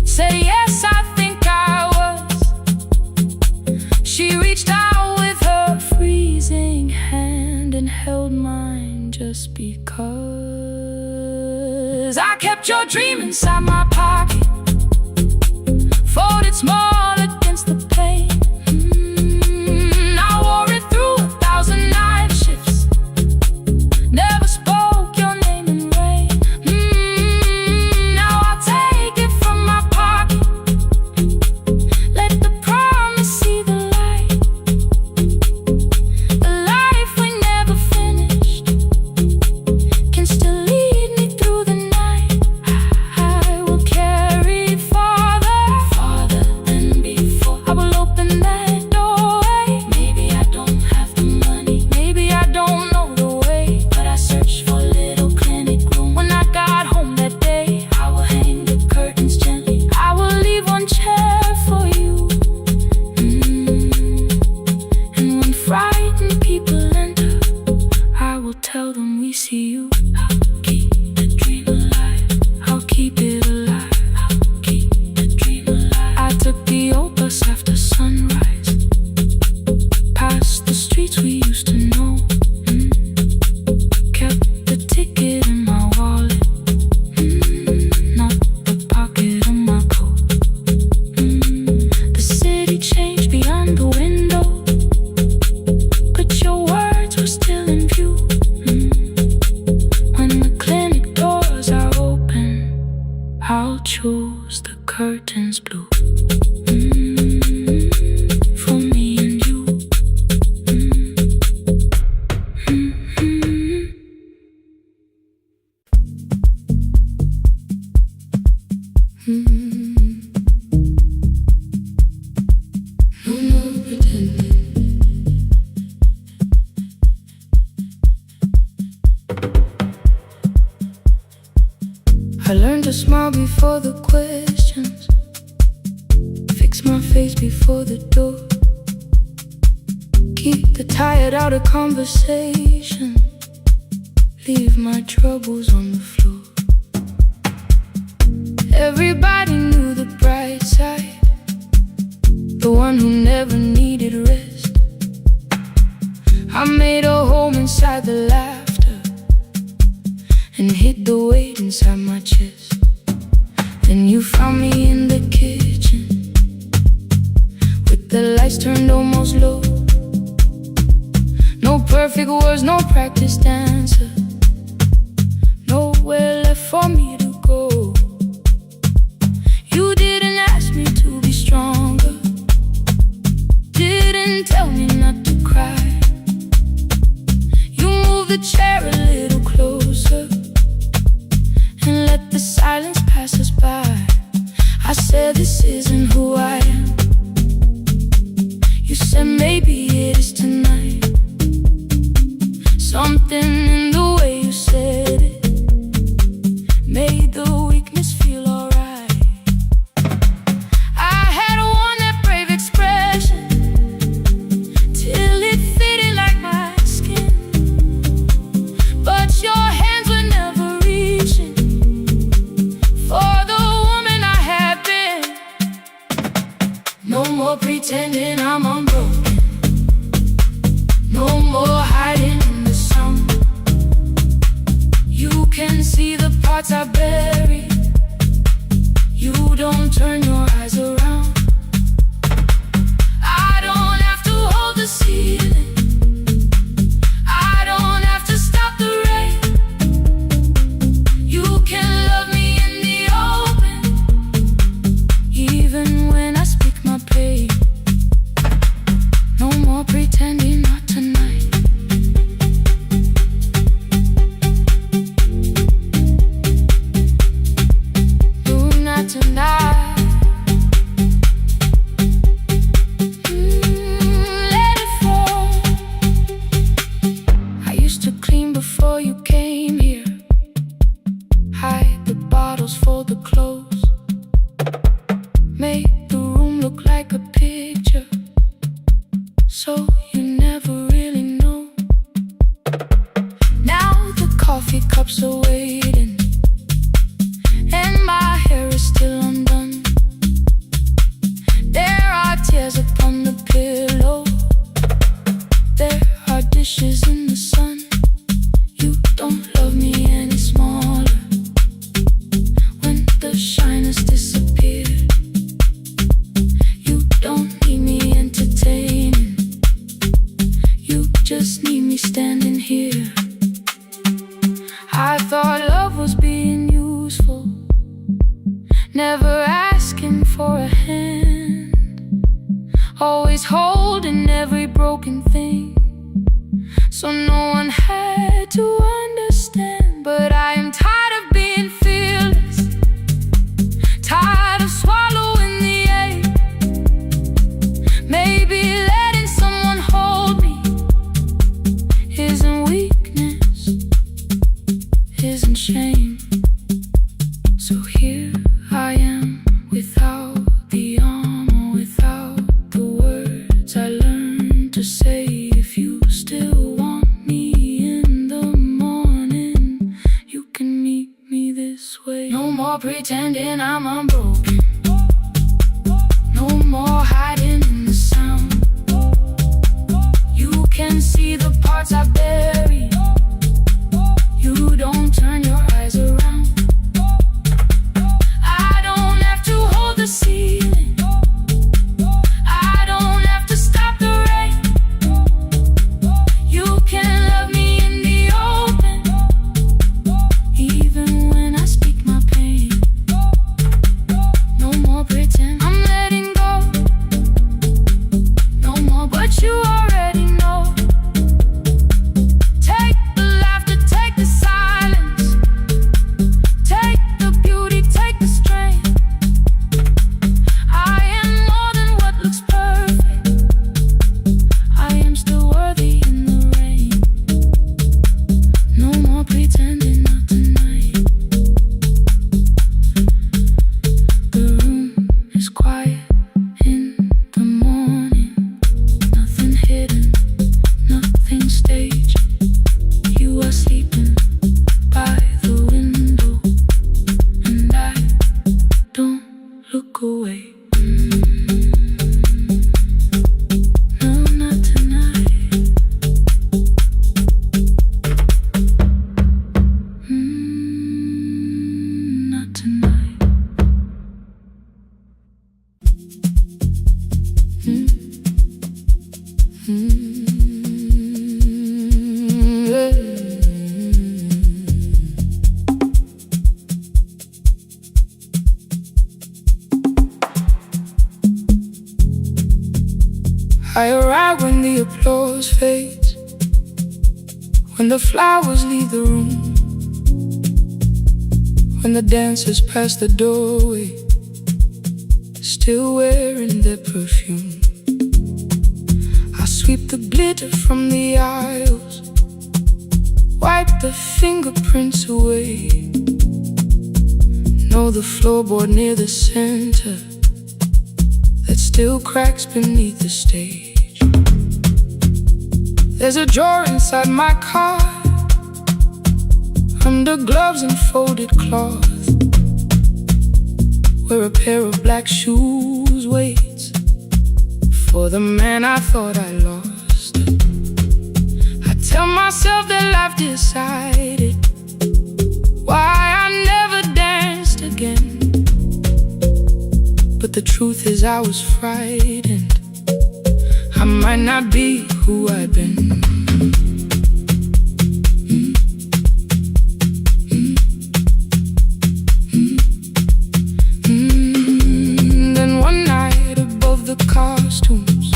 said yes, I think I was. She reached out with her freezing hand and held mine just because. I kept your dream inside my pocket, folded small against the pain. I wore it through 1,000 night shifts, never spoke your name in rain. Now I'll take it from my pocket, let the promise see the light, the life we never finished can still lead me through the night. I will carry farther, farther than curtains blue. For me and you. No more pretending. I learned to smile before the questions, fix my face before the door, keep the tired out of conversation, leave my troubles on the floor. Everybody knew the bright side, the one who never needed rest. I made a home inside the laughter and hid the weight inside my chest. Then you found me in the kitchen with the lights turned almost low. No perfect words, no practice dancer, nowhere left for me to go. You didn't ask me to be stronger, didn't tell me not to cry. You moved the chair a little closer and let the silence pass us by. I said this isn't who I am. You said maybe it is tonight. Something in the way you said it made the weakness feel alright. I had worn that brave expression till it fitted like my skin, but your hands were never reaching for the woman I have been. No more pretending I'm unbroken, no more hiding in the sun. You can see the parts I bury, you don't turn your eyes around. I don't have to hold the ceiling, I don't have to stop the rain. You can love me in the open, even when I speak my pain. No more pretending, not tonight. No, not tonight. Let it fall. I used to clean before you came here, hide the bottles, fold the clothes, make the room look like a picture, so you never really know. Now the coffee cups are waiting and my hair is still undone. There are tears upon the pillow, there are dishes in the sun. You don't love me any smaller when the shine has disappeared. You don't need me entertaining, you just need me standing here. I thought love was being useful, never asking for a hand, always holding every broken thing, so no one had to understand. But I am tired of being fearless, tired of swallowing the ache. Maybe letting someone hold me isn't weakness, isn't shame. So here I am, without the armor, without the words I learned to say. If you still want me in the morning, you can meet me this way. No more pretending I'm unbroken, no more hiding in the sound. You can see the parts I bury, you don't turn your eyes around. I don't have to hold the ceiling, I don't have to stop the rain. You can love me in the open, even when I speak my pain. tonight. I arrive when the applause fades, when the flowers leave the room, when the dancers pass the doorway, still wearing their perfume. I sweep the glitter from the aisles, wipe the fingerprints away. Know the floorboard near the center that still cracks beneath the stage. There's a drawer inside my car, under gloves and folded cloth, where a pair of black shoes waits for the man I thought I lost. I tell myself that life decided why I never danced again, but the truth is I was frightened. I might not be who I've been. Then one night above the costumes,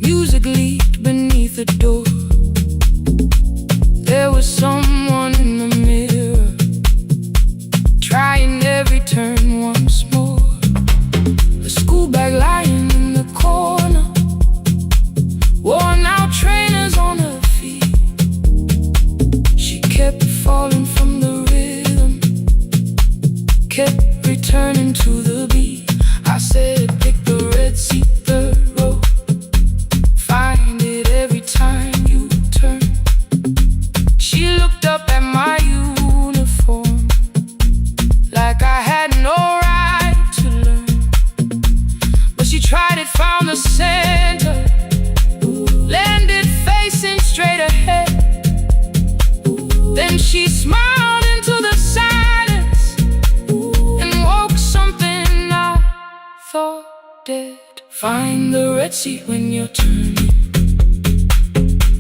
music leaked beneath the door. There was someone in the mirror, trying every turn once more. A school bag lying in the corner, worn out trainers on her feet. She kept falling from the rhythm, kept returning to the beat. I said, pick the red seat, third row, find it every time you turn. She looked up at my uniform like I had no right to learn, but she tried it, found the center, landed facing straight ahead. Then she smiled into the silence and woke something I thought dead. Find the red seat when you're turning,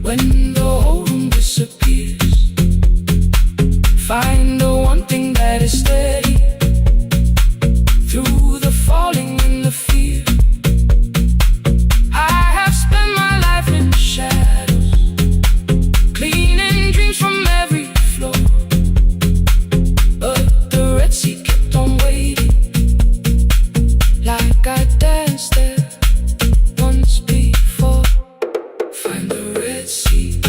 when the whole room disappears. Find the one thing that is steady through the falling and the fear. I have spent my life in shadows, cleaning dreams from every floor, but the red seat kept on waiting, like I danced there once before. Find the red seat,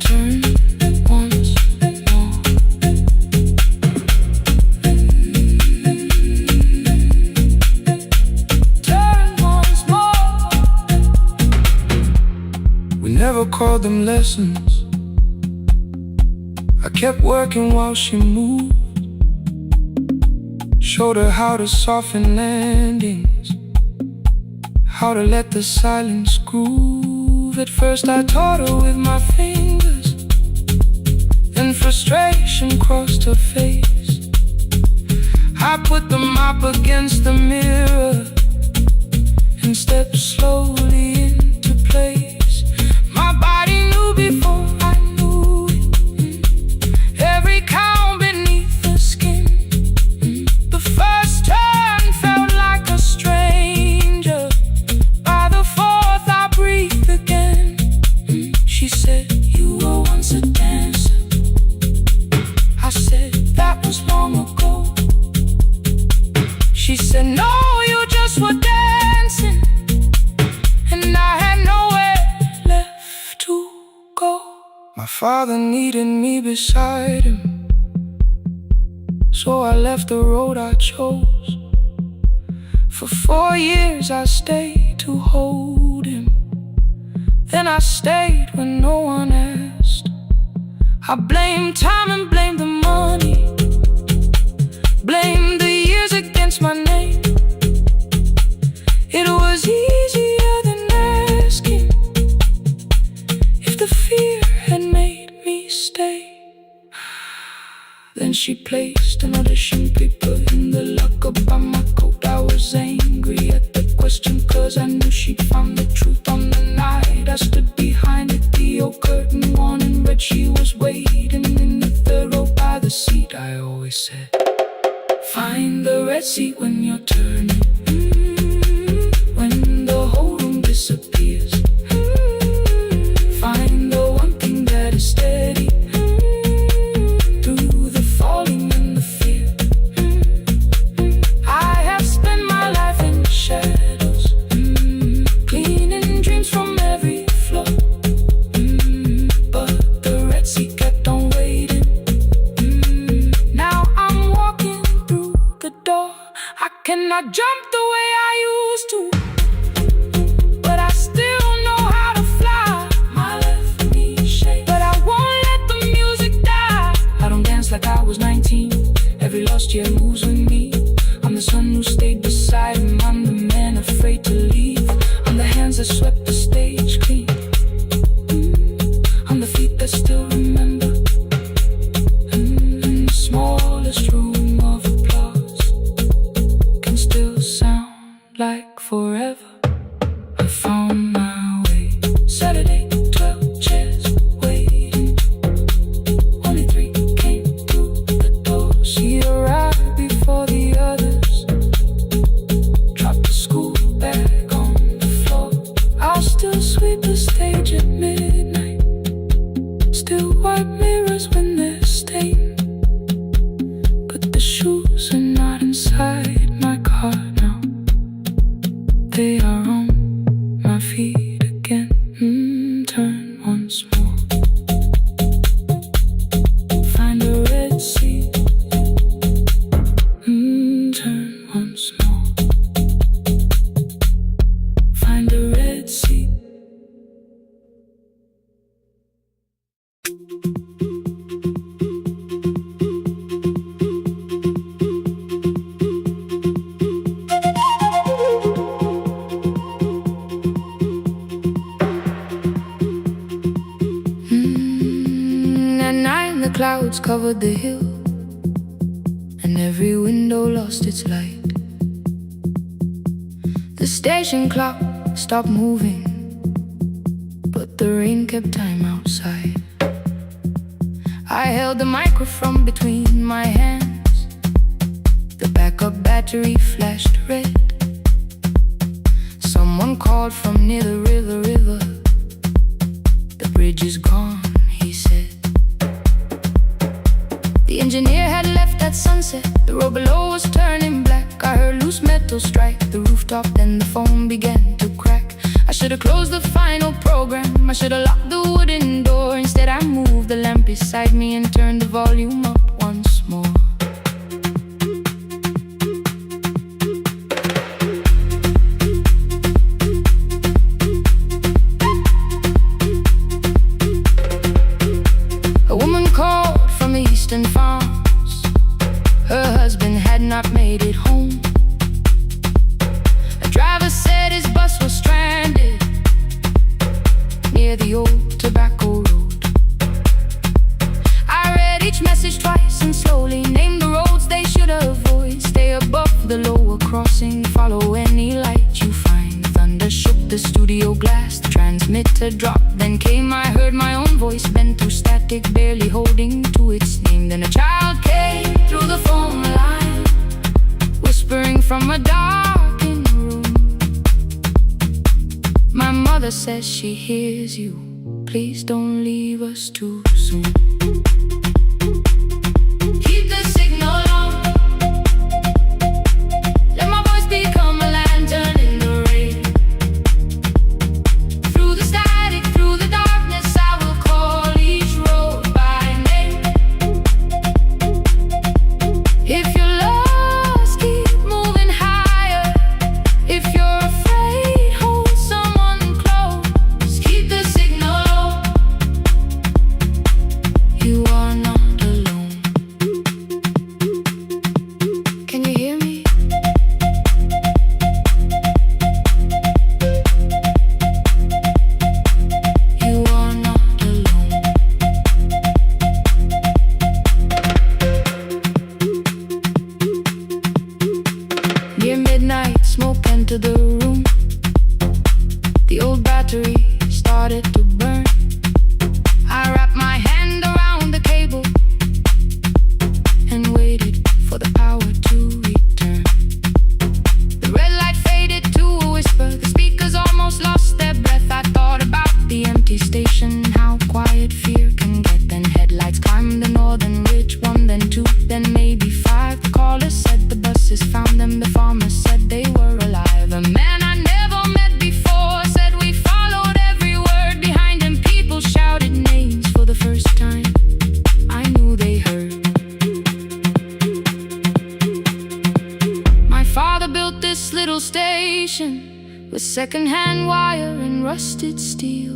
turn once more. Turn once more. We never called them lessons. I kept working while she moved, showed her how to soften landings, how to let the silence groove. At first I taught her with my fingers, then frustration crossed her face. I put the mop against the mirror and stepped slowly into place. My body knew before I knew it, every count beneath the skin. The first turn felt like a stranger, by the fourth I breathed again. She said, you were once a dancer. I said, that was long ago. She said, no, you just were dancing, and I had nowhere left to go. My father needed me beside him, so I left the road I chose. For 4 years I stayed to hold him, then I stayed when no one asked. I blamed time and blamed the money, blamed the years against my name. It was easier than asking if the fear had made me stay. Then she placed an audition paper in the locker by my coat. I was angry at the question, cause I knew she'd found the truth on the night I stood behind it. The old curtain worn in red, she was waiting in the third row by the seat. I always said, find the red seat when you're turning. When the whole room disappears. Find the one thing that is steady. Through the falling and the fear. I have spent my life in the shadows. Cleaning dreams from every floor. But the red seat kept on waiting. Now I'm walking through the door. I cannot jump the way I used to, but I still know how to fly. My left knee shakes, but I won't let the music die. I don't dance like I was 19. Every lost year moves with me. I'm the son who stayed beside him. I'm the man afraid to leave. I'm the hands that swept the stage clean. I'm the feet that still remember. In the smallest room of applause can still sound like forever. I found my way. Saturday, 12 chairs waiting. Only 3 came through the door. She arrived before the others. Dropped the school bag on the floor. I'll still sweep the stage at midnight. Still wipe mirrors when they're stained. But the shoes are not inside my car now. They are on my feet again. Turn once more. Find a red seat. Turn once more. Find a red seat. At night the clouds covered the hill, and every window lost its light. The station clock stopped moving, but the rain kept time outside. I held the microphone between my hands. The backup battery flashed red. Someone called from near the river. The bridge is gone, he said. The engineer had left at sunset. The road below was turning black. I heard loose metal strike the rooftop, then the phone began to crack. I should have closed the final program. I should have locked the wooden door. Instead I moved the lamp beside me and turned the volume up once more. A woman called from the eastern farms. Her husband had not made it home. A driver said his bus was stranded near the old tobacco road. I read each message twice and slowly named the roads they should avoid. Stay above the lower crossing, follow any light you find. Thunder shook the studio glass, the transmitter dropped. Then came, I heard my own voice bent through static, barely holding to its name. Then a child came through the phone line, whispering from a darkened room. My mother says she hears you. Please don't leave us too soon. Keep the signal on. Let my voice become a lantern in the rain. Through the static, through the darkness, I will call each road by name. If you're lost, keep moving higher. If you're afraid, hold someone close. Keep the signal low. You with secondhand wire and rusted steel.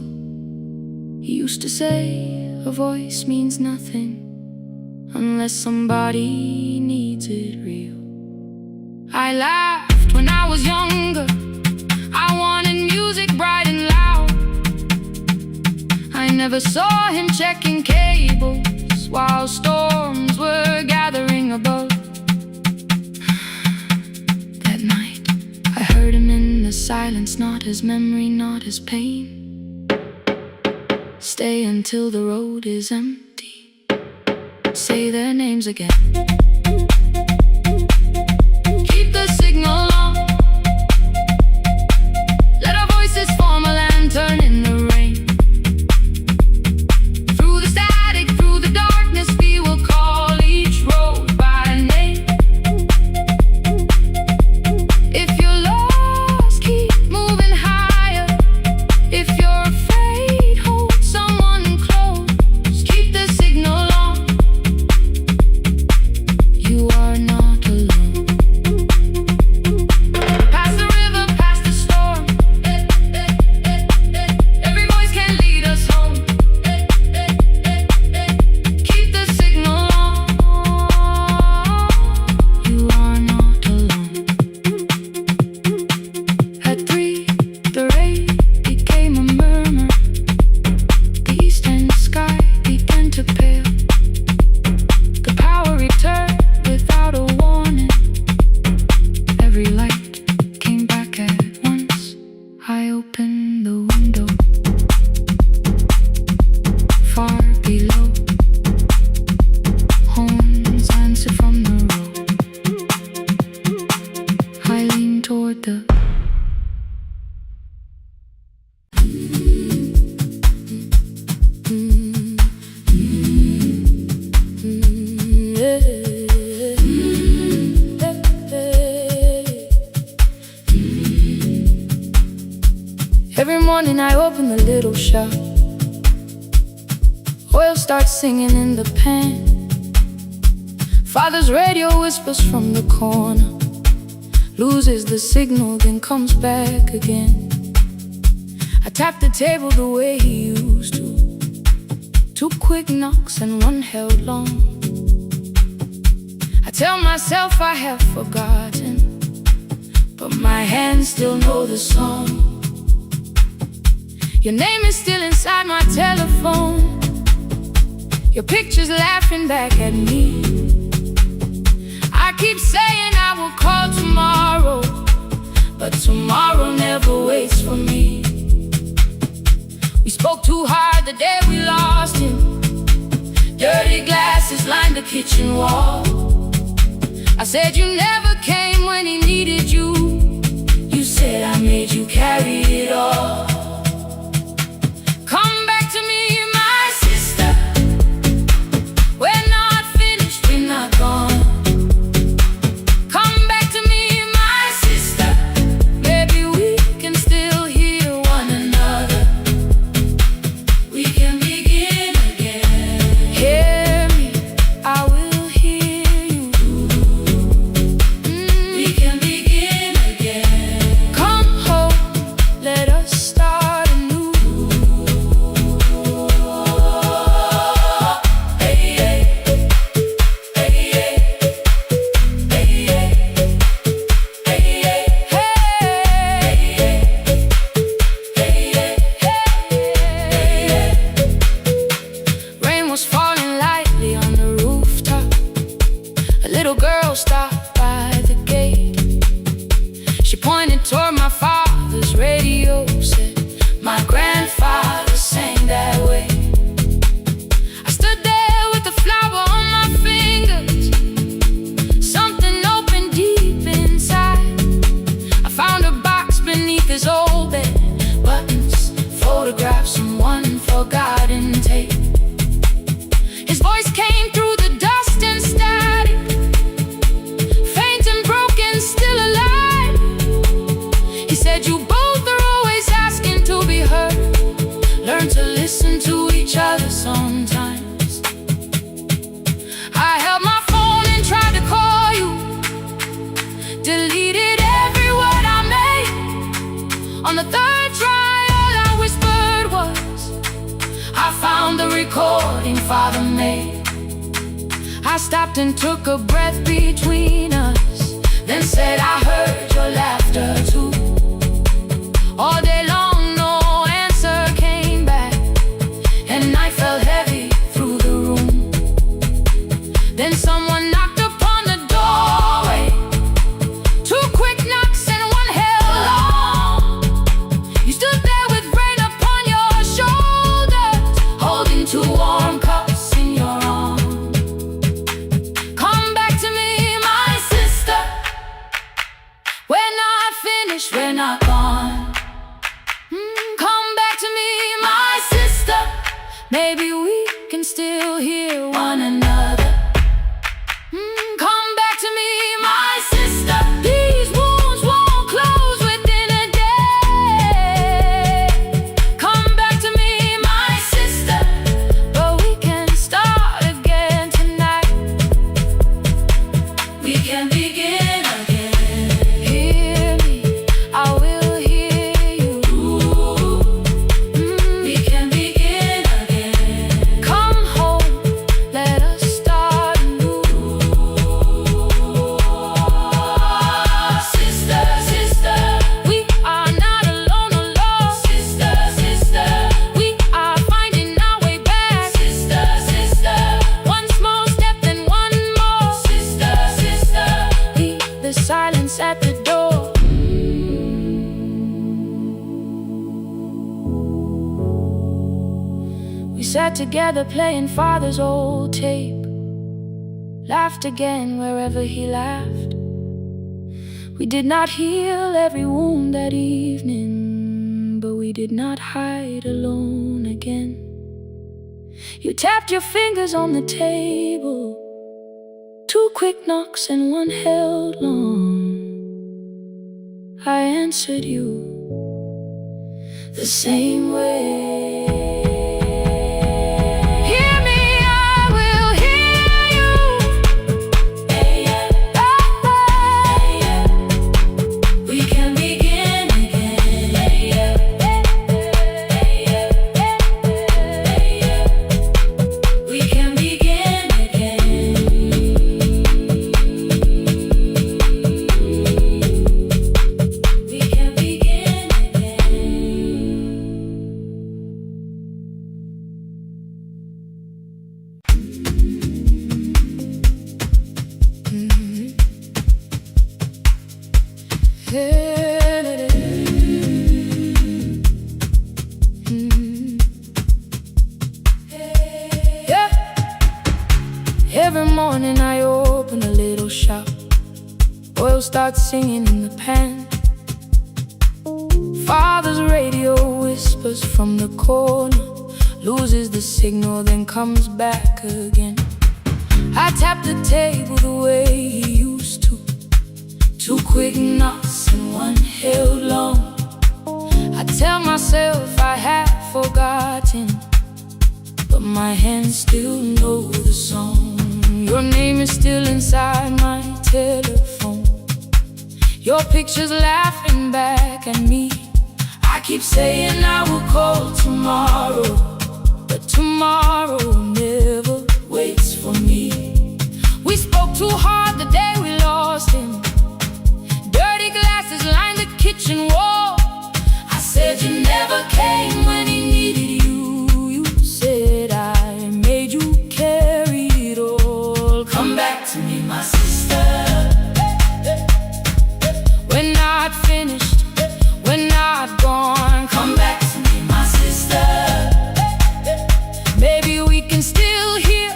He used to say a voice means nothing unless somebody needs it real. I laughed when I was younger. I wanted music bright and loud. I never saw him checking cables while storms were gathering above. That night I heard him in the silence, not his memory, not his pain. Stay until the road is empty. Say their names again. Keep the signal on. Let our voices form a lantern in the rain. Through the static, through the darkness, we will call each road by name. If you're lost, keep moving higher. If you're afraid, hold someone close. Keep the signal on. You are not alone. Past the river, past the storm. Every voice can lead us home. Keep the signal on. You are not alone. At 3, the ray became a murmur. The eastern sky began to pale. The power returned without a warning. Every light came back at once. I opened the window. Far below, horns answered from the road. I leaned toward the Every morning I open the little shop. Oil starts singing in the pan. Father's radio whispers from the corner, loses the signal, then comes back again. I tap the table the way he used to. 2 quick knocks and 1 held long. I tell myself I have forgotten, but my hands still know the song. Your name is still inside my telephone. Your picture's laughing back at me. I keep saying I will call tomorrow, but tomorrow never waits for me. We spoke too hard the day we lost him. Dirty glasses lined the kitchen wall. I said you never came when he needed you. You said I made you carry it all. Come back to me, my sister. We're not finished, we're not gone. Come back to me, my sister. Maybe we can still hear one another. We can begin again. Hear me, I will hear you. We can begin again. Come home, let us start anew. Rain was falling lightly on the rooftop. A little girl stopped by the gate. She pointed toward my father's radio, said, my grandfather sang that way. I stood there with a flower on my fingers. Something opened deep inside. I found a box beneath his old bed. Buttons, photographs, and 1 forgotten tape. His voice came through the dust and static. father made. I stopped and took a breath between us, then said I heard your laughter too. All day long no answer came back, and night fell heavy through the room. Then someone knocked upon the doorway. Two quick knocks and one held long. You stood there with rain upon your shoulders, holding two warm cups in your arms. Come back to me, my sister. We're not finished, we're not gone. Come back to me, my sister. Maybe we can still hear one another. Come back to me, my sister. These wounds won't close within a day. Come back to me, my sister. But we can start again tonight. We can begin again. Hear me, I will hear you. We can begin again. Come home, let us start anew. Sister, sister, we are not alone, alone. Sister, sister, we are finding our way back. Sister, sister, one small step then one more. Sister, sister, leave the silence at the door. We sat together playing father's old tape, laughed again wherever he laughed. We did not heal every wound that evening, but we did not hide alone again. You tapped your fingers on the table, two quick knocks and one held long. I answered you the same way. Hear me, I will hear you. We can begin again. We can begin again. We can begin Yeah. Every morning I open a little shop. Oil starts singing in the pan. Father's radio whispers from the corner, loses the signal, then comes back again. I tap the table the way he used to, two quick knocks and one held long. I tell myself I have forgotten, but my hands still know the song. Your name is still inside my telephone, your picture's laughing back at me. I keep saying I will call tomorrow, but tomorrow never waits for me. We spoke too hard the day we lost him. Dirty glasses line the kitchen wall. I said you never came when he needed you. You said I made you carry it all. Come back to me, my sister. We're not finished, we're not gone. Come back to me, my sister. Maybe we can still hear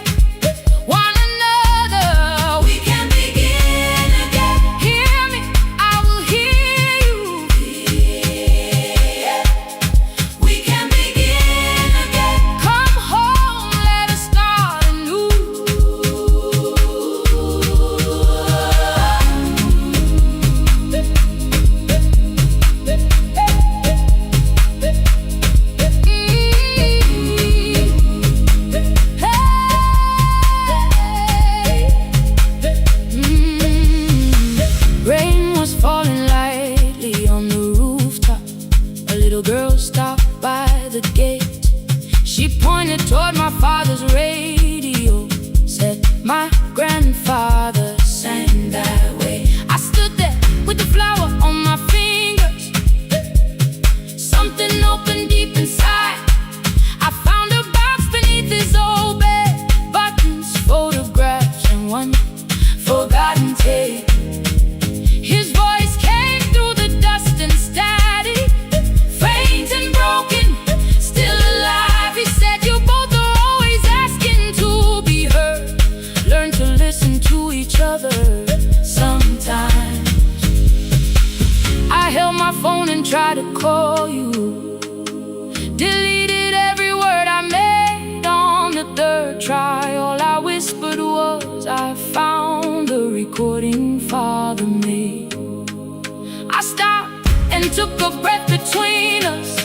took a breath between us,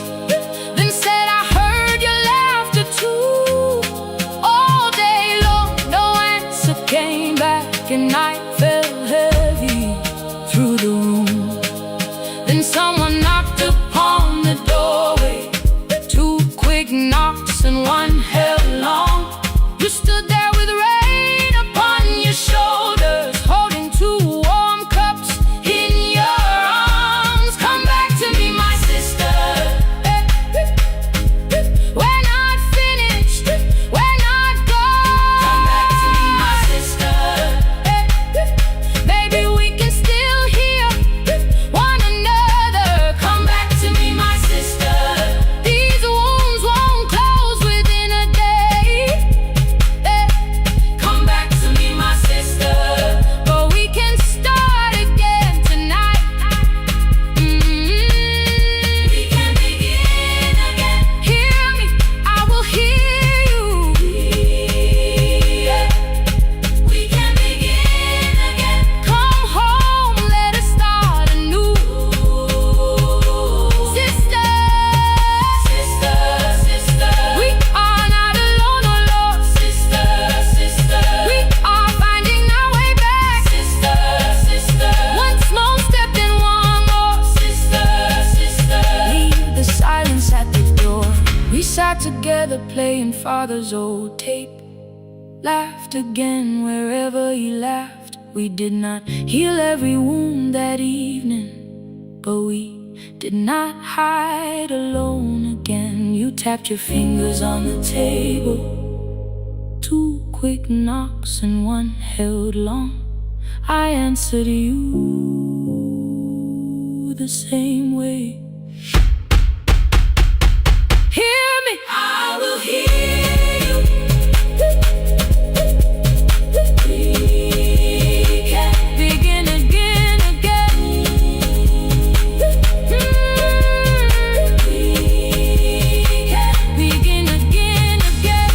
then said, I heard your laughter too. All day long, no answer came back, and night fell heavy through the room. Then someone knocked upon the doorway, 2 quick knocks and 1 held long. You stood there with rain upon your shoulders, holding 2 warm cups in your arms. Come back to me, my sister. We're not finished, we're not gone. Come back to me, my sister. Baby, we can still hear one another. Come back to me, my sister. These wounds won't close within a day. Come back to me, my sister. But we can start again tonight. We can begin again. Hear me, I will hear you. We can begin again. Come home, let us start anew. Sister, sister, sister, we are not alone, oh Lord. Sister, sister, we are finding our way back. Sister, sister, 1 small step and 1 more. Sister, sister, leave the silence at the door. We sat together playing father's old tape, laughed again wherever he laughed. We did not heal every wound that evening, but we did not hide alone again. You tapped your fingers on the table, 2 quick knocks and 1 held long. I answered you the same way. Hear me, I will hear you. We can begin again, again. We can begin again, again.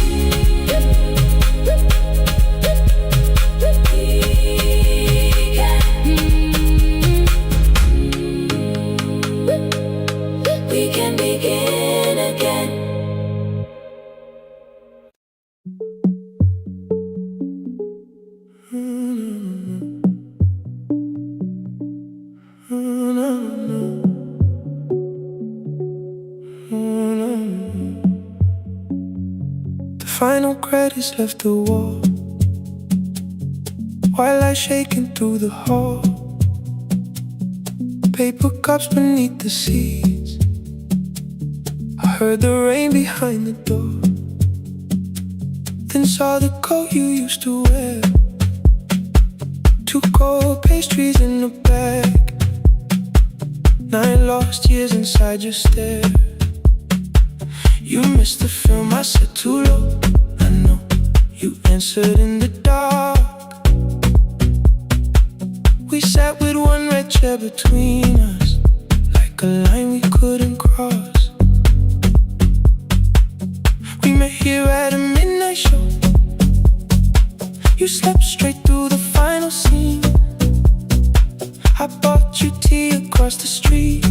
We can begin again. The final credits left the wall, white light shaking through the hall. Paper cups beneath the seats. I heard the rain behind the door, then saw the coat you used to wear. 2 cold pastries in a bag, 9 lost years inside your stare. You missed the film, I said too low. I know you answered in the dark. We sat with 1 red chair between us, like a line we couldn't cross. We met here at a midnight show. You slept straight through the final scene. I bought you tea across the street.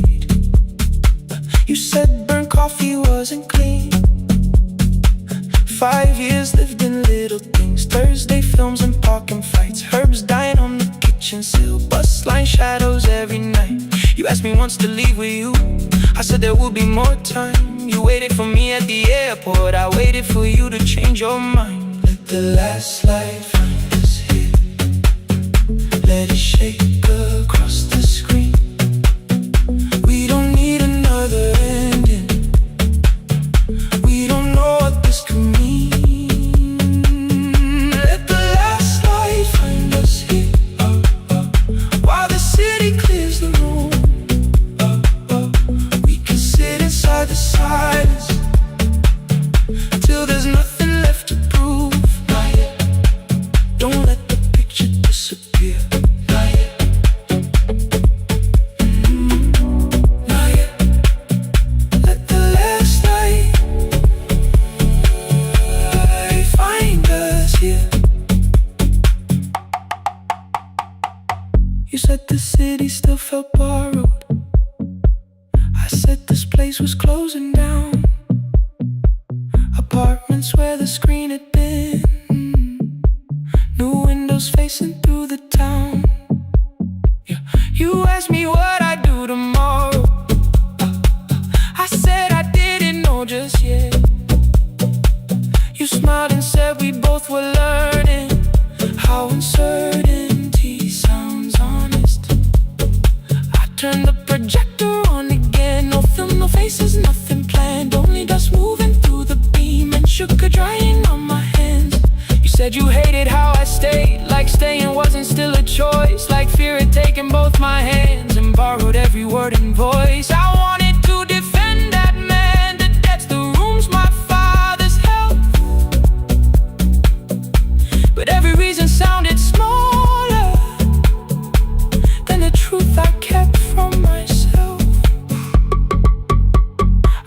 You said burnt coffee wasn't clean. 5 years lived in little things, Thursday films and parking fights, herbs dying on the kitchen sill, bus line shadows every night. You asked me once to leave with you, I said there would be more time. You waited for me at the airport, I waited for you to change your mind. Let the last light find us here, let it shake across the screen. We don't need another ending, we don't know what this could mean. Let the last light find us here, while the city clears the room. We can sit inside the silence till there's nothing left to prove. Not yet. Don't let the picture disappear. Not yet. Not yet. Let the last light find us here. You said the city still felt borrowed, place was closing down. Apartments where the screen had been. New windows facing through the town. Yeah. You asked me what I'd do tomorrow. I said I didn't know just yet. You smiled and said we both were learning how uncertainty sounds honest. I turned the projector on again. No film, no faces, nothing planned. Only dust moving through the beam and sugar drying on my hands. You said you hated how I stayed, like staying wasn't still a choice, like fear had taken both my hands and borrowed every word and voice. I wanted to defend that man, the debts, the rooms, my father's health, but every reason sounded smaller than the truth I kept from myself.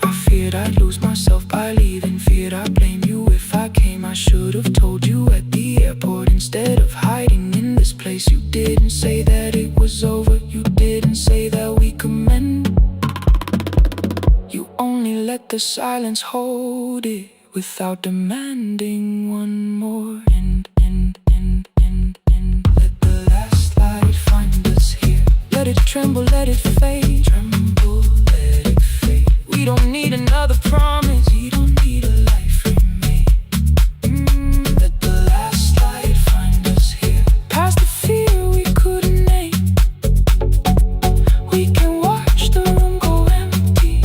I feared I'd lose myself by leaving, feared I'd blame you if I came. I should have told you at the airport instead of hiding in this place. You didn't say that it was over, you didn't say that we could mend. You only let the silence hold it without demanding one more. Let the last light find us here. Let it tremble, let it fade. Tremble, let it fade. We don't need another promise. We don't need a life remade. Let the last light find us here. Past the fear we couldn't name. We can watch the room go empty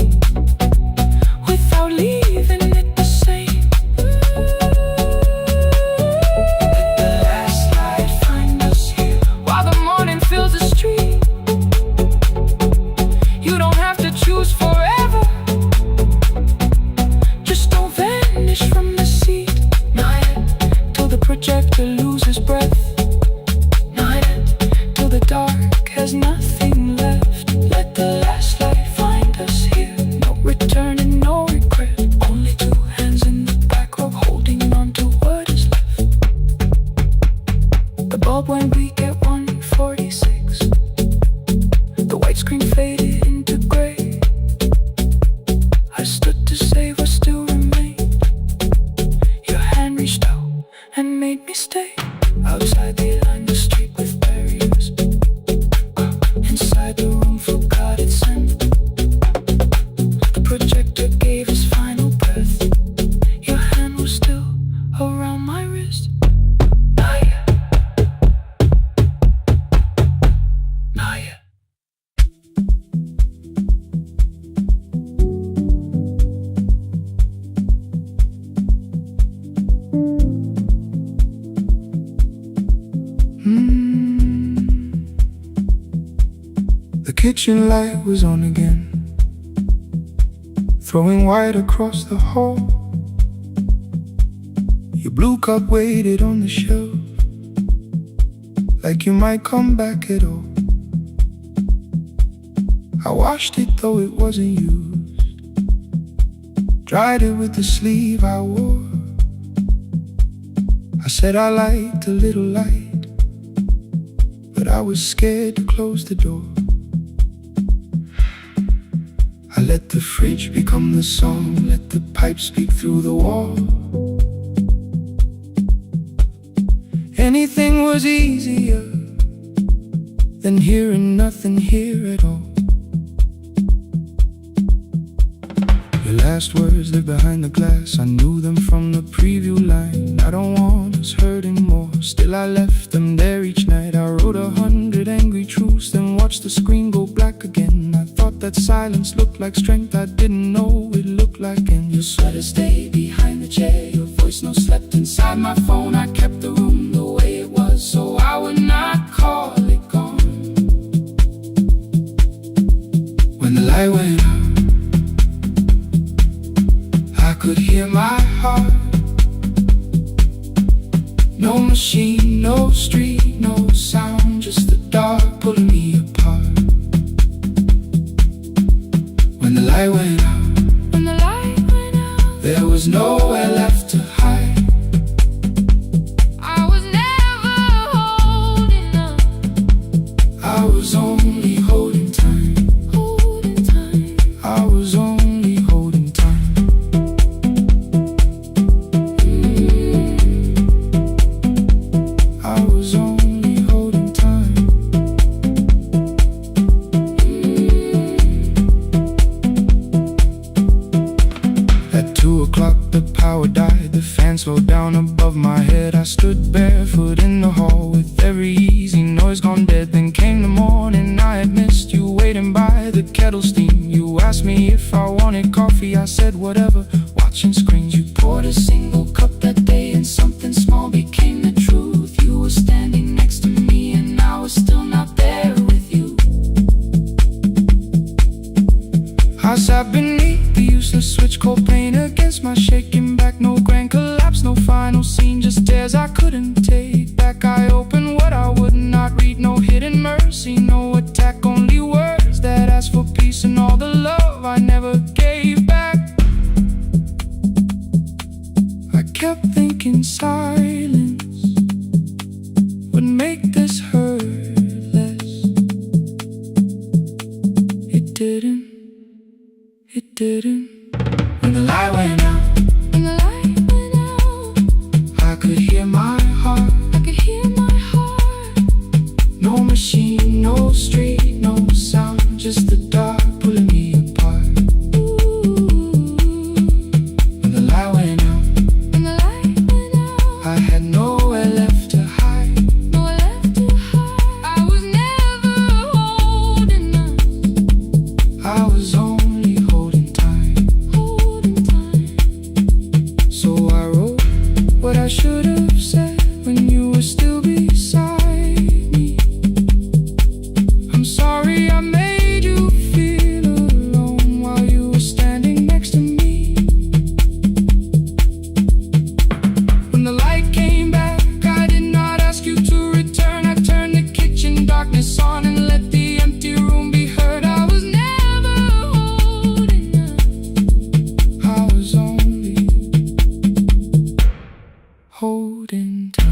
without leaving it the same. Let the last light find us here. While the morning fills the street, you don't have to choose forever. Just don't vanish from the seat. Not yet, till the projector loses breath. Not yet, till the dark has nothing left. Let the last light find us here. No return and no regret. Only two hands in the back row holding on to what is left. The bulb went weak at 1:46. The white screen faded into gray. I stood to save what still remained. Your hand reached out and made me stay. Outside they lined the street with barriers. Inside the room forgot its scent. The projector gave its final breath. Your hand was still around my wrist. Not yet. Not yet. The kitchen light was on again, throwing white across the hall. Your blue cup waited on the shelf, like you might come back at all. I washed it though it wasn't used, dried it with the sleeve I wore. I said I liked a little light, but I was scared to close the door. I let the fridge become the song, let the pipe speak through the wall. Anything was easier than hearing nothing here at all. Your last words live behind the glass, I knew them from the preview line. I don't want us hurting more, still I left them there each night. I wrote 100 angry truths, then watched the screen go black again. I thought that silence looked like strength, I didn't know it looked like. And your sweater stayed behind the chair, your voice no slept inside my phone. I kept the room the way it was, so I would not call it gone. When the light went out, I could hear my heart. No machine, no street, no sound, just the dark pulling me apart. When the light went out, there was nowhere left to hide. I was never holding up, I was only holding time. holding time. I was only stood barefoot in the hall with every easy noise gone dead. Then came the morning, I had missed you waiting by the kettle steam. You asked me if I wanted coffee, I said whatever, watching screens. You poured a single cup that day and something small became the truth. You were standing next to me and I was still not there with you. I sat beneath the useless switch, cold pain against my shaking back. No grand collapse, no final scene, just tears I couldn't take back. I opened what I would not read, no hidden mercy, no attack, only words that ask for peace and all the love I never gave back. I kept thinking silence would make this hurt less. It didn't. It didn't. When the light went out, when the light went out, I could hear my heart, I could hear my heart. No machine, no street, no sound, just the dark pulling me apart. Ooh. When the light went out, when the light went out, I had nowhere left to hide, nowhere left to hide. I was never holding us, I was only holding tight, holding tight. So I wrote what I should have said when you were still beside me. I'm sorry I made you feel alone while you were standing next to me. When the light came back, I did not ask you to return. I turned the kitchen darkness on and let the empty room be heard. I was never holding us, I was only holding tight.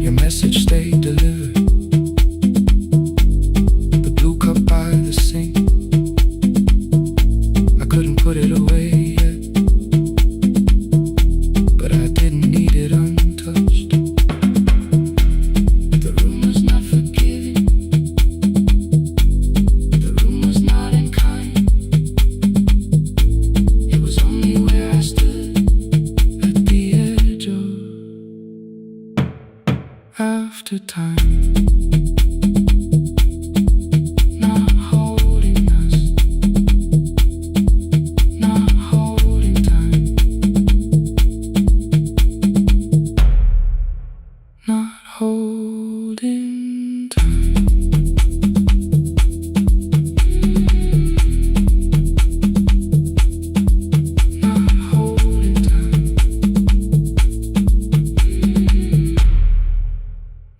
Your message stayed delivered, the blue cup by the sink. I couldn't put it away yet, but I didn't need it untouched. The room was not forgiving, the room was not unkind. It was only where I stood at the edge of after time. Not holding us, not holding time, not holding time. Not holding time,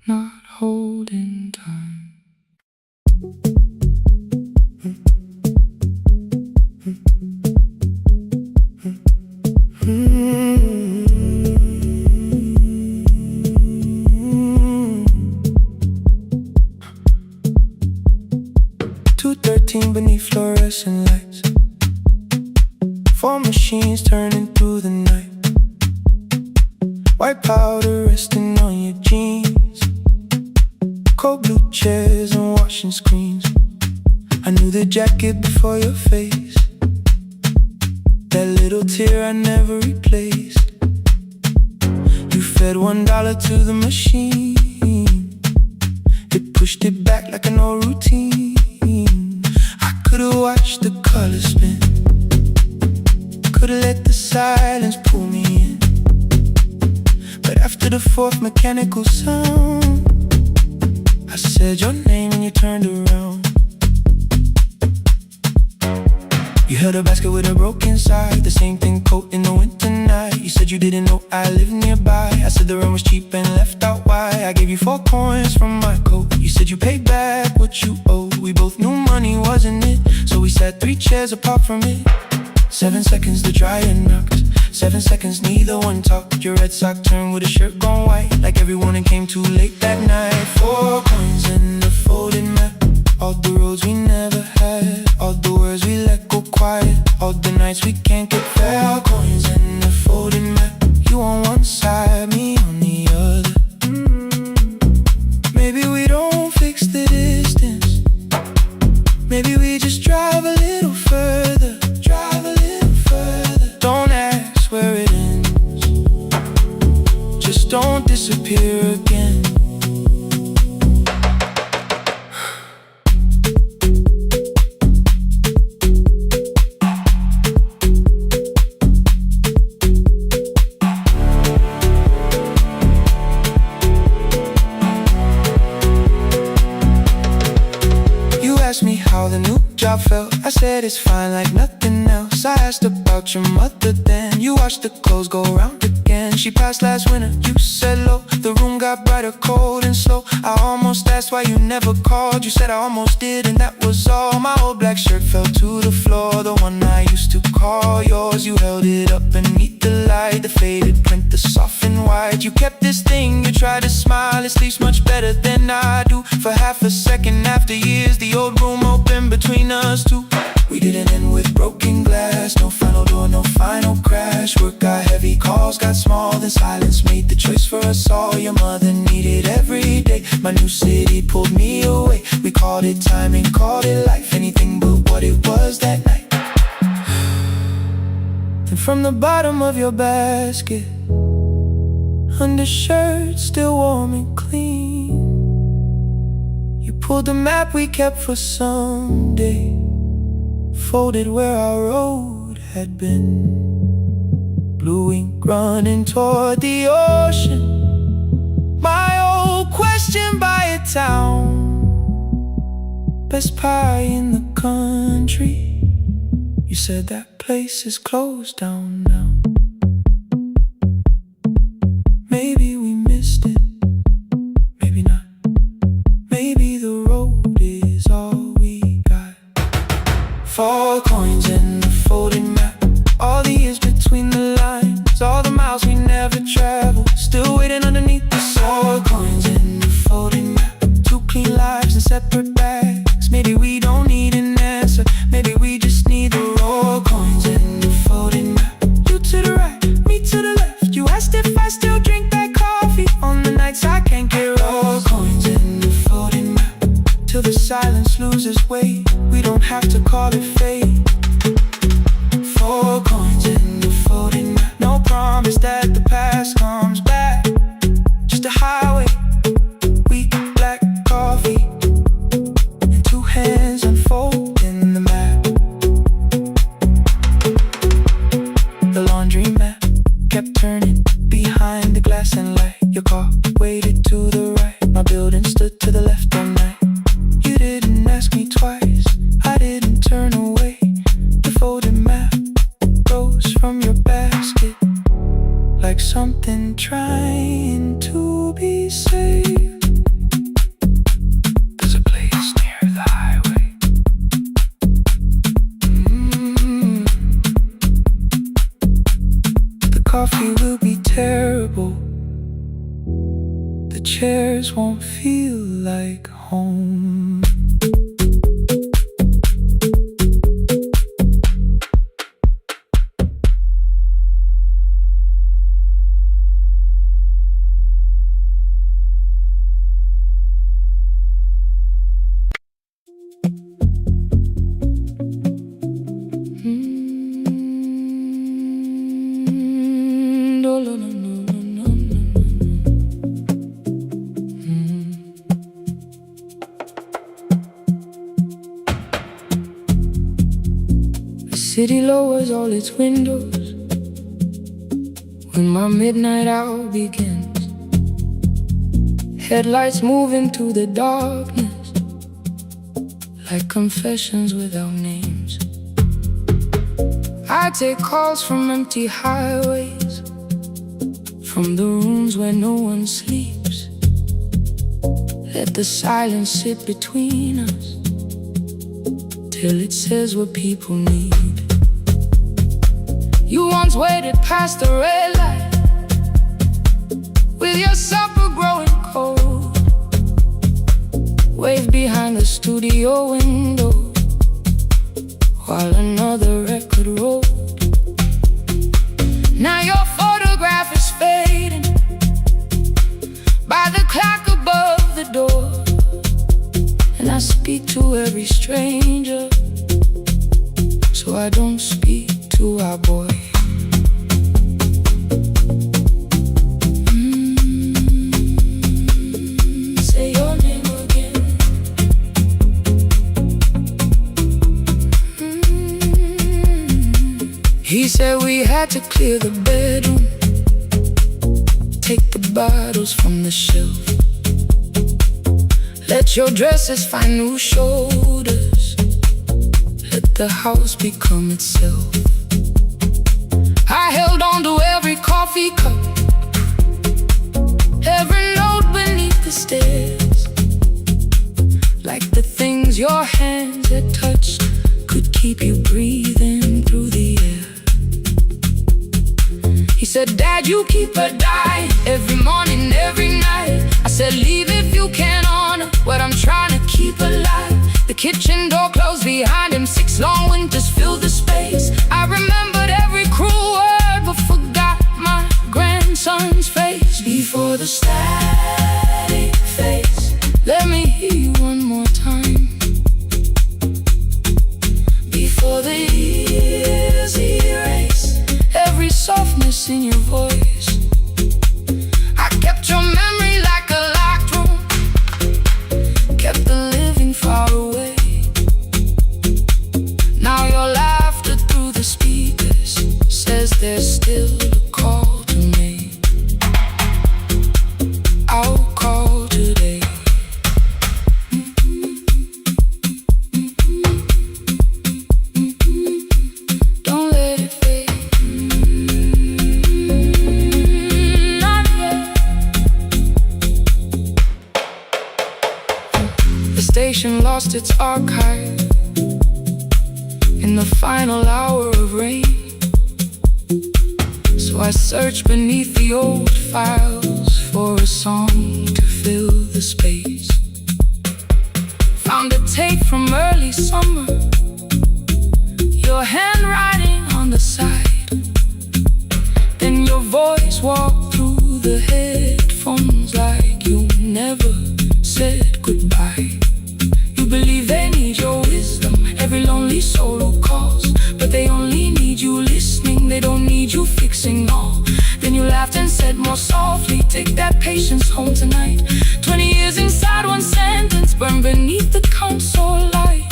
not holding time. Beneath fluorescent lights, 4 machines turning through the night. White powder resting on your jeans, cold blue chairs and washing screens. I knew the jacket before your face, that little tear I never replaced. You fed $1 to the machine, it pushed it back like an old routine. Could've watched the colors spin, could've let the silence pull me in. But after the 4th mechanical sound, I said your name and you turned around. You held a basket with a broken side, the same thing coat in the winter night. You said you didn't know I lived nearby. I said the rent was cheap and left out why. I gave you 4 coins from my coat. You said you paid back what you owed. We both knew money wasn't it, so we sat 3 chairs apart from it. 7 seconds the dryer knocked, 7 seconds neither one talked. Your red sock turned with a shirt gone white, like everyone and came too late that night. 4 coins and a folded map, all the roads we never had, all the words we let go quiet, all the nights we can't get fair. Coins and a folded map, you on one side, me on the other. Maybe we don't fix the distance, maybe we just drive a little I felt. I said it's fine like nothing else. I asked about your mother then. You watched the clothes go round again. She passed last winter, you said low. The room got brighter, cold and slow. I almost asked why you never called. You said I almost did and that was all. My old black shirt fell to the floor, the one I used to call yours. You held it up beneath the light, the faded print, the soft and white. You kept this thing, you tried to smile. It sleeps much better than I do. For half a second after years, the old room opened between us two. We didn't end with broken glass. No final door, no final crash. Work got heavy, calls got small. Then silence made the choice for us all. Your mother needed every day. My new city pulled me away. We called it timing, called it life. Anything but what it was that night. And from the bottom of your basket, undershirt still warm and clean, you pulled the map we kept for someday, folded where our road had been. Blue ink running toward the ocean. My old question by a town. Best pie in the country. You said that place is closed down now. Maybe we missed it, maybe not. Maybe the road is all we got. 4 coins in the folded map. All the years between the lines, all the miles we never traveled, still waiting underneath the 4 coins in the folded map. 2 clean lives in separate bags. Maybe we don't need an answer, maybe we just need the raw coins in the folded map. You to the right, me to the left. You asked if I still drink that coffee on the nights I can't get raw coins in the folded map. Till the silence loses weight, we don't have to call it fate. 4 coins in the folded map. No promise that the past comes back, just a highway, weak black coffee, and 2 hands unfolding the map. The laundry mat kept turning behind the glass and light. Your car waited to the right, my building stood to the left all night. You didn't ask me twice, I didn't turn away. The folded map rose from your basket, like something trying to be saved. There's a place near the highway. The coffee will be terrible, the chairs won't feel like home. The city lowers all its windows when my midnight hour begins. Headlights move into the darkness like confessions without names. I take calls from empty highways, from the rooms where no one sleeps. Let the silence sit between us till it says what people need. You once waited past the red light with your supper growing cold, waved behind the studio window while another record rolled. Now your photograph is fading by the clock above the door, and I speak to every stranger, so I don't speak to our boy. Say your name again. He said we had to clear the bedroom, take the bottles from the shelf, let your dresses find new shoulders, the house become itself. I held on to every coffee cup, every note beneath the stairs, like the things your hands had touched could keep you breathing through the air. He said, Dad, you keep her dying every morning, every night. I said, leave if you can honor what I'm trying to keep alive. The kitchen door closed behind him, 6 long winters filled the space. I remembered every cruel word, but forgot my grandson's face. Before the static fades, let me hear you one more time. Before the years erase every softness in your voice, I kept your memory like a locked room, kept the living far away. Now your laughter through the speakers says there's still a call to me. I'll call today. Don't let it fade. Not yet. The station lost its archive in the final hour of rain, so I searched beneath the old files for a song to fill the space. Found a tape from early summer, your handwriting on the side. Then your voice walked through the headphones like you never said goodbye. You believe they need your wisdom, every lonely soul who calls, but they only need you listening, they don't need you fixing all. Then you laughed and said more softly, take that patience home tonight. 20 years inside one sentence, burned beneath the console light.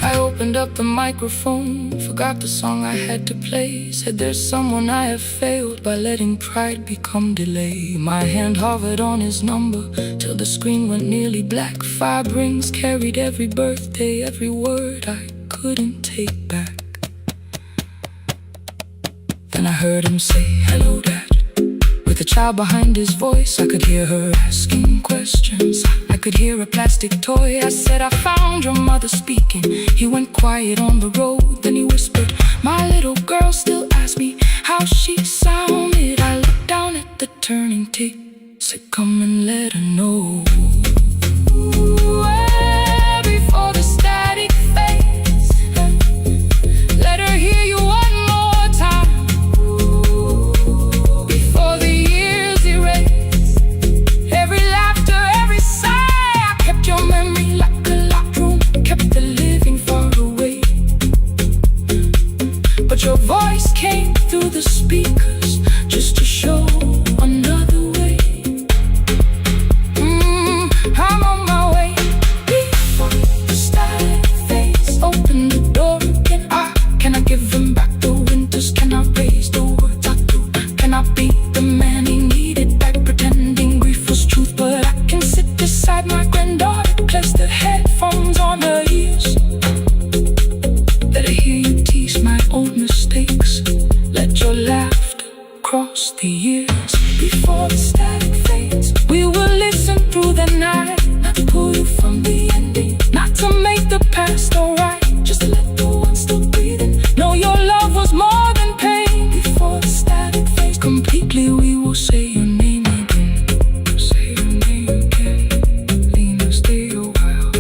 I opened up the microphone, forgot the song I had to play. Said there's someone I have failed by letting pride become delay. My hand hovered on his number till the screen went nearly black. 5 rings carried every birthday, every word I couldn't take back. Then I heard him say, hello, Dad. With a child behind his voice, I could hear her asking questions. I could hear a plastic toy. I said, I found your mother speaking. He went quiet on the road, then he whispered, my little girl still asks me how she sounded. I looked down at the turning tick, said, come and let her know. Before the static fades, let her hear you one more time. Before the years erase every laughter, every sigh, I kept your memory like a locked room, kept the living far away. But your voice came through the speakers just to show another way. I'm on my way. Before the static fades, open the door again. Can I give him back the winters? Can I raise the words I do? Can I be the man he needed back, pretending grief was truth? But I can sit beside my granddaughter, place the headphones on her ears. Let her hear you tease my old mistakes. Let your laughter cross the years. Before the static fades, we will listen through the night, not to pull you from the ending, not to make the past alright, just to let the one still breathing know your love was more than pain. Before the static fades completely, we will say your name again. Say your name again. Lena, stay a while.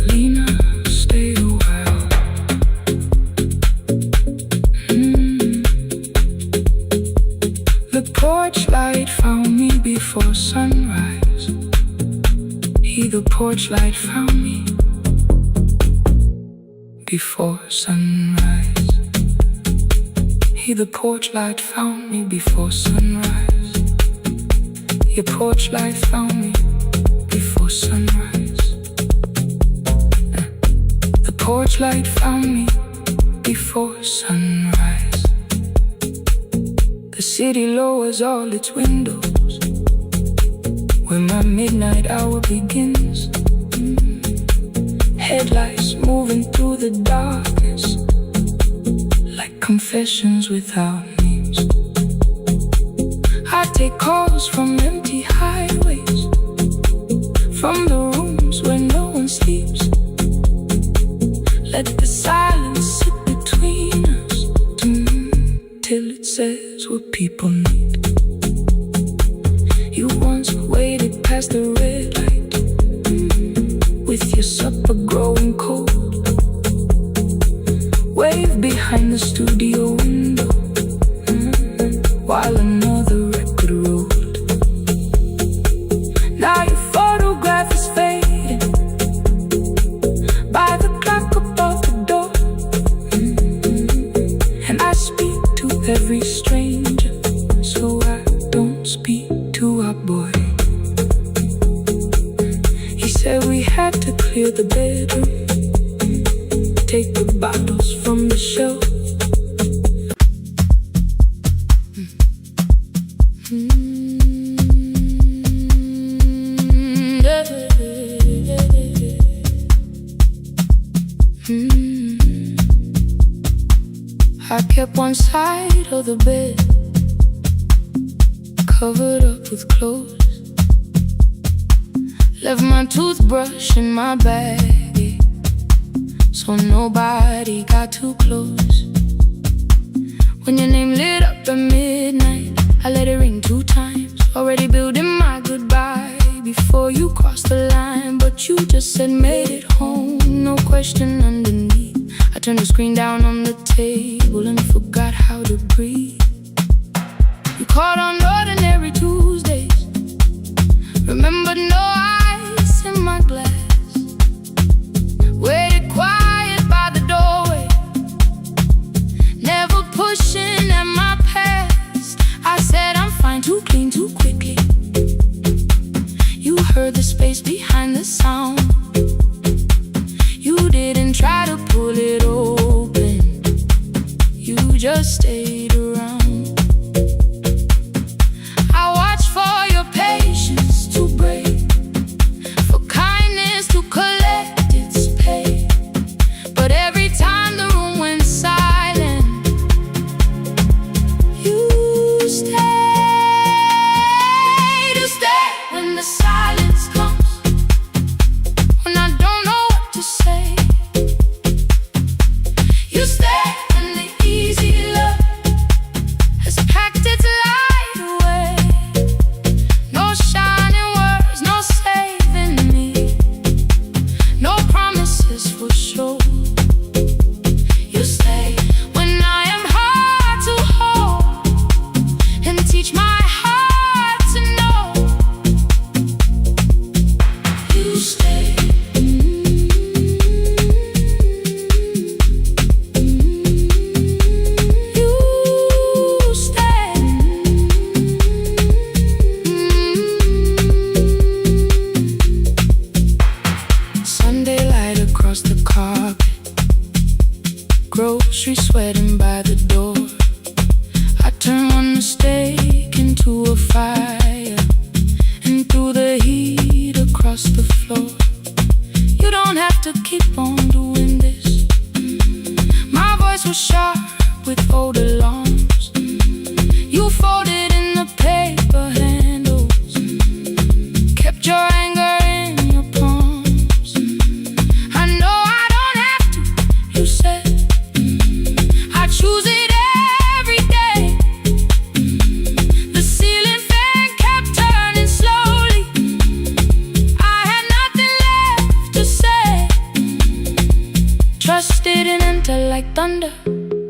Lena, stay a while. The porch light found me before sunrise. The porch light found me before sunrise. The porch light found me before sunrise. Your porch light found me before sunrise. The porch light found me before sunrise. The city lowers all its windows when my midnight hour begins. Headlights moving through the darkness like confessions without names. I take calls from empty highways, from the rooms where no one sleeps. Let the silence sit between us till it says what people need. You once waited past the red light with your supper growing cold. Wave behind the studio window while another record rolled. Now your photograph is fading by the clock above the door. And I speak to every stranger, so I don't speak to our boy. He said we had to clear the bedroom, take the bottles from the shelf. I kept one side of the bed covered up with clothes. Left my toothbrush in my bag so nobody got too close. When your name lit up at midnight, I let it ring 2 times. Already building my goodbye before you crossed the line, but you just said made it home, no question underneath. I turned the screen down on the table and forgot how to breathe. You called on ordinary Tuesdays, remember no ice in my glass. Waited quiet by the doorway, never pushing at my past. I said I'm fine, too clean, too quickly. You heard the space behind the sound. You didn't try to pull it open, you just stayed around. I watched for your patience to break, for kindness to collect its pay. But every time the room went silent, you stayed. You stay when the silence comes, when I don't know what to say. You stay when the easy love has packed its light away. No shining words, no saving me, no promises for sure. You stay when I am hard to hold and teach my heart to know. You stay. You stay. Sunday light across the carpet, grocery sweating by the door. I turn one mistake into a fire, and through the heat across the floor. You don't have to keep on doing this. My voice was sharp with old alarms. You folded in the paper handles, kept your anger in your palms. I know I don't have to, you said. I choose it every day. The ceiling fan kept turning slowly. I had nothing left to say. Trust didn't enter like thunder,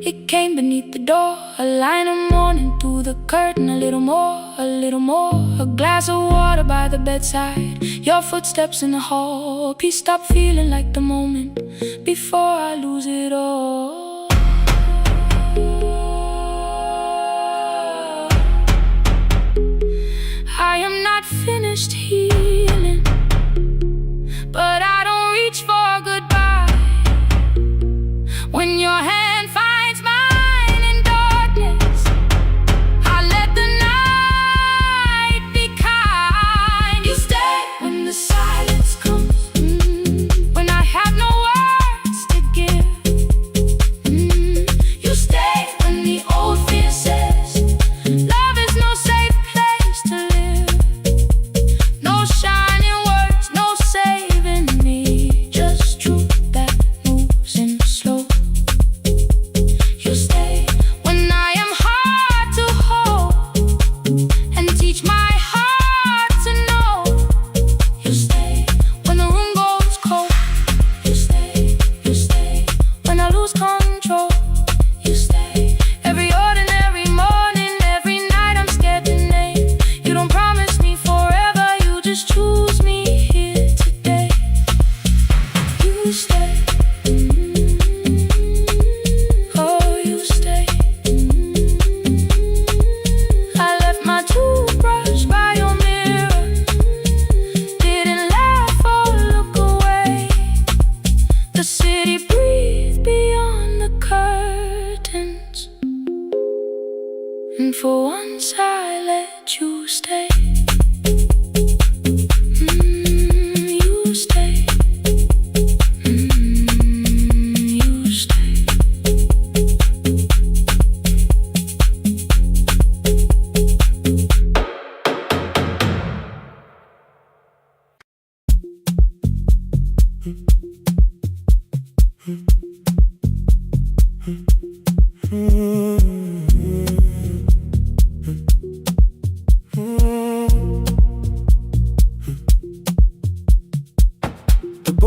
it came beneath the door. A line of morning through the curtain, a little more, a little more. A glass of water by the bedside, your footsteps in the hall. Peace stopped feeling like the moment before I lose it all. I am not finished healing, but I don't reach for a goodbye. When your hand finds mine in darkness, I let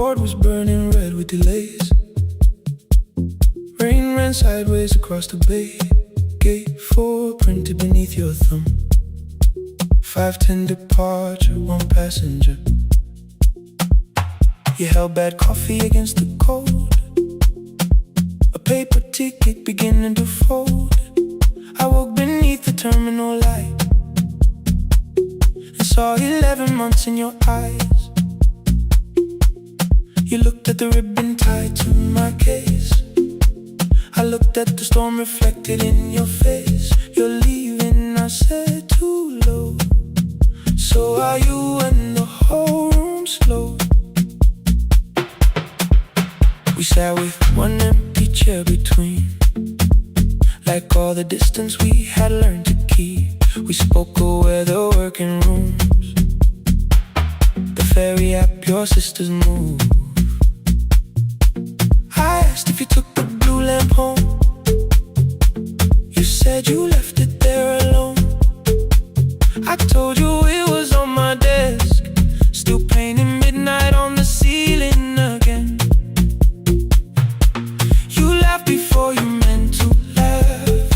board was burning red with delays. Rain ran sideways across the bay. Gate 4 printed beneath your thumb. 5:10 departure, 1 passenger. You held bad coffee against the cold. A paper ticket beginning to fold. I woke beneath the terminal light and saw 11 months in your eyes. You looked at the ribbon tied to my case. I looked at the storm reflected in your face. You're leaving, I said, too low. So are you, and the whole room slowed. We sat with one empty chair between, like all the distance we had learned to keep. We spoke of weather, working rooms, the ferry app, your sister's move. I asked if you took the blue lamp home. You said you left it there alone. I told you it was on my desk, still painting midnight on the ceiling again. You laughed before you meant to laugh.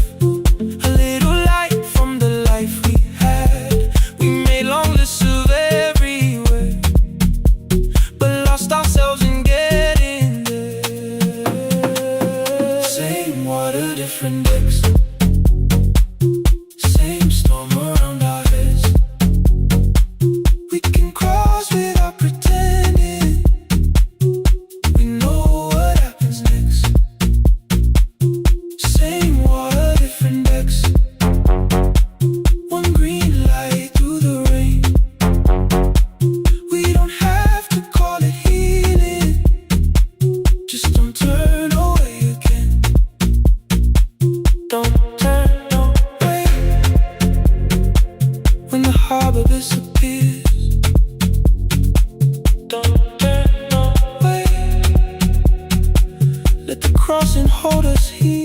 A little light from the life we had. We made long lists of everywhere, but lost ourselves in getting there. Same water, different decks. Same storm around our heads. We can cross without pretending. We know what happens next. Same water, different decks. One green light through the rain. We don't have to call it healing. Just don't turn away again. Don't turn away. When the harbor disappears, don't turn away. Let the crossing hold us here.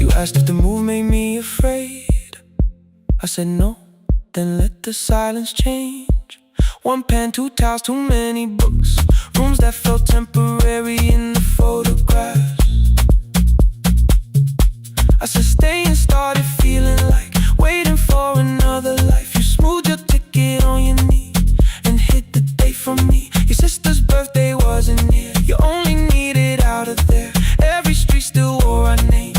You asked if the move made me afraid. I said no, then let the silence change. One pen, 2 towels, too many books. Rooms that felt temporary in the photographs. I said stay and started feeling like waiting for another life. You smoothed your ticket on your knee and hid the date from me. Your sister's birthday wasn't near. You only needed out of there. Every street still wore our name.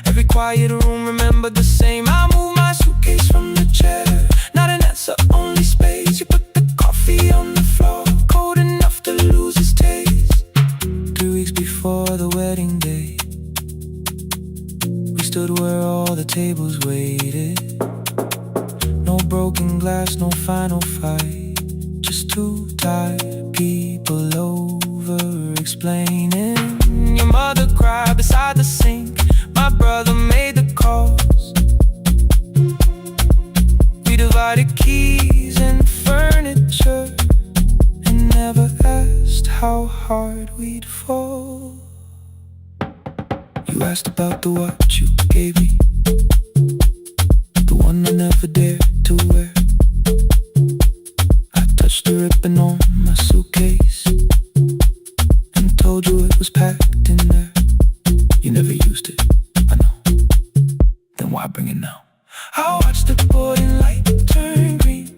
Every quiet room remembered the same. I moved my suitcase from the chair. Not an answer, only space. You put the coffee on the floor, cold enough to lose its taste. 3 weeks before the wedding day, we stood where all the tables waited. No broken glass, no final fight. Just 2 tired people over explaining. Your mother cried beside the sink. My brother made the calls. We divided keys and furniture and never asked how hard we'd fall. You asked about the watch you gave me, the one I never dared to wear. I touched the ribbon on my suitcase and told you it was packed in there. You never used it, I know. Then why bring it now? I watched the boarding light turn green.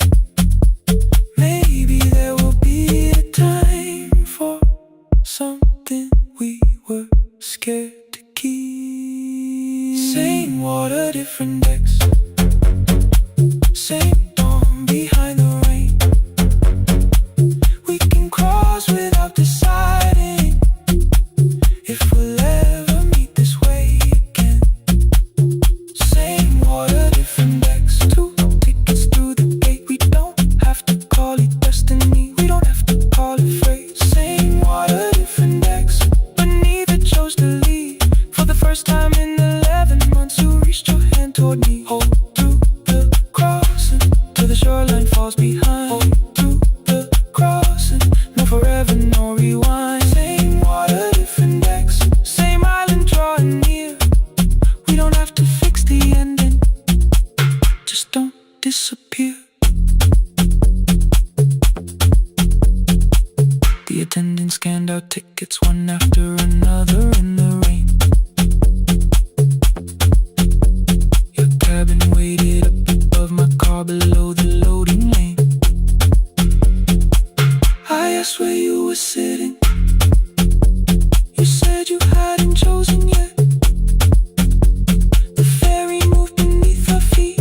Maybe there will be a time for something we were scared to keep. Same water, different decks. Same dawn behind the rain. We can cross without deciding if we'll ever meet this way again. Same water, different decks. 2 tickets through the gate. We don't have to call it destiny. We don't have to call it fate. Same water, different decks. But neither chose to leave. For the first time in 11 months, you reached your hand toward me. Hold through the crossing till the shoreline falls behind. just don't disappear. The attendant scanned our tickets one after another in the rain. Your cabin waited up above my car below the loading lane. I asked where you were sitting. You said you hadn't chosen yet. The ferry moved beneath our feet.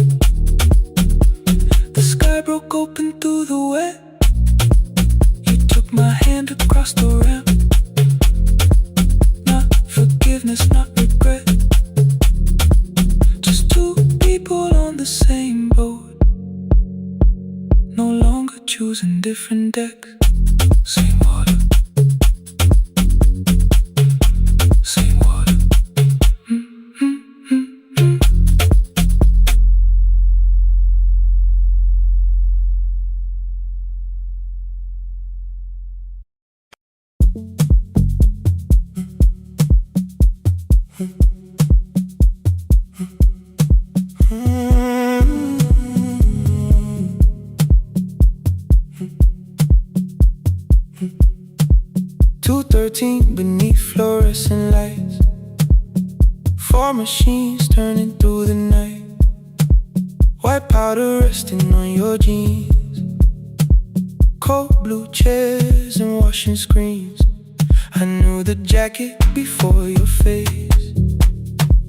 The sky broke open through the wet. You took my hand across the ramp. Not forgiveness, not regret. Just two people on the same boat, no longer choosing different decks. Same water, same water. Mm-hmm. 2:13 beneath fluorescent lights. 4 machines turning through the night. White powder resting on your jeans. Cold blue chairs and washing screens. I knew the jacket before your face.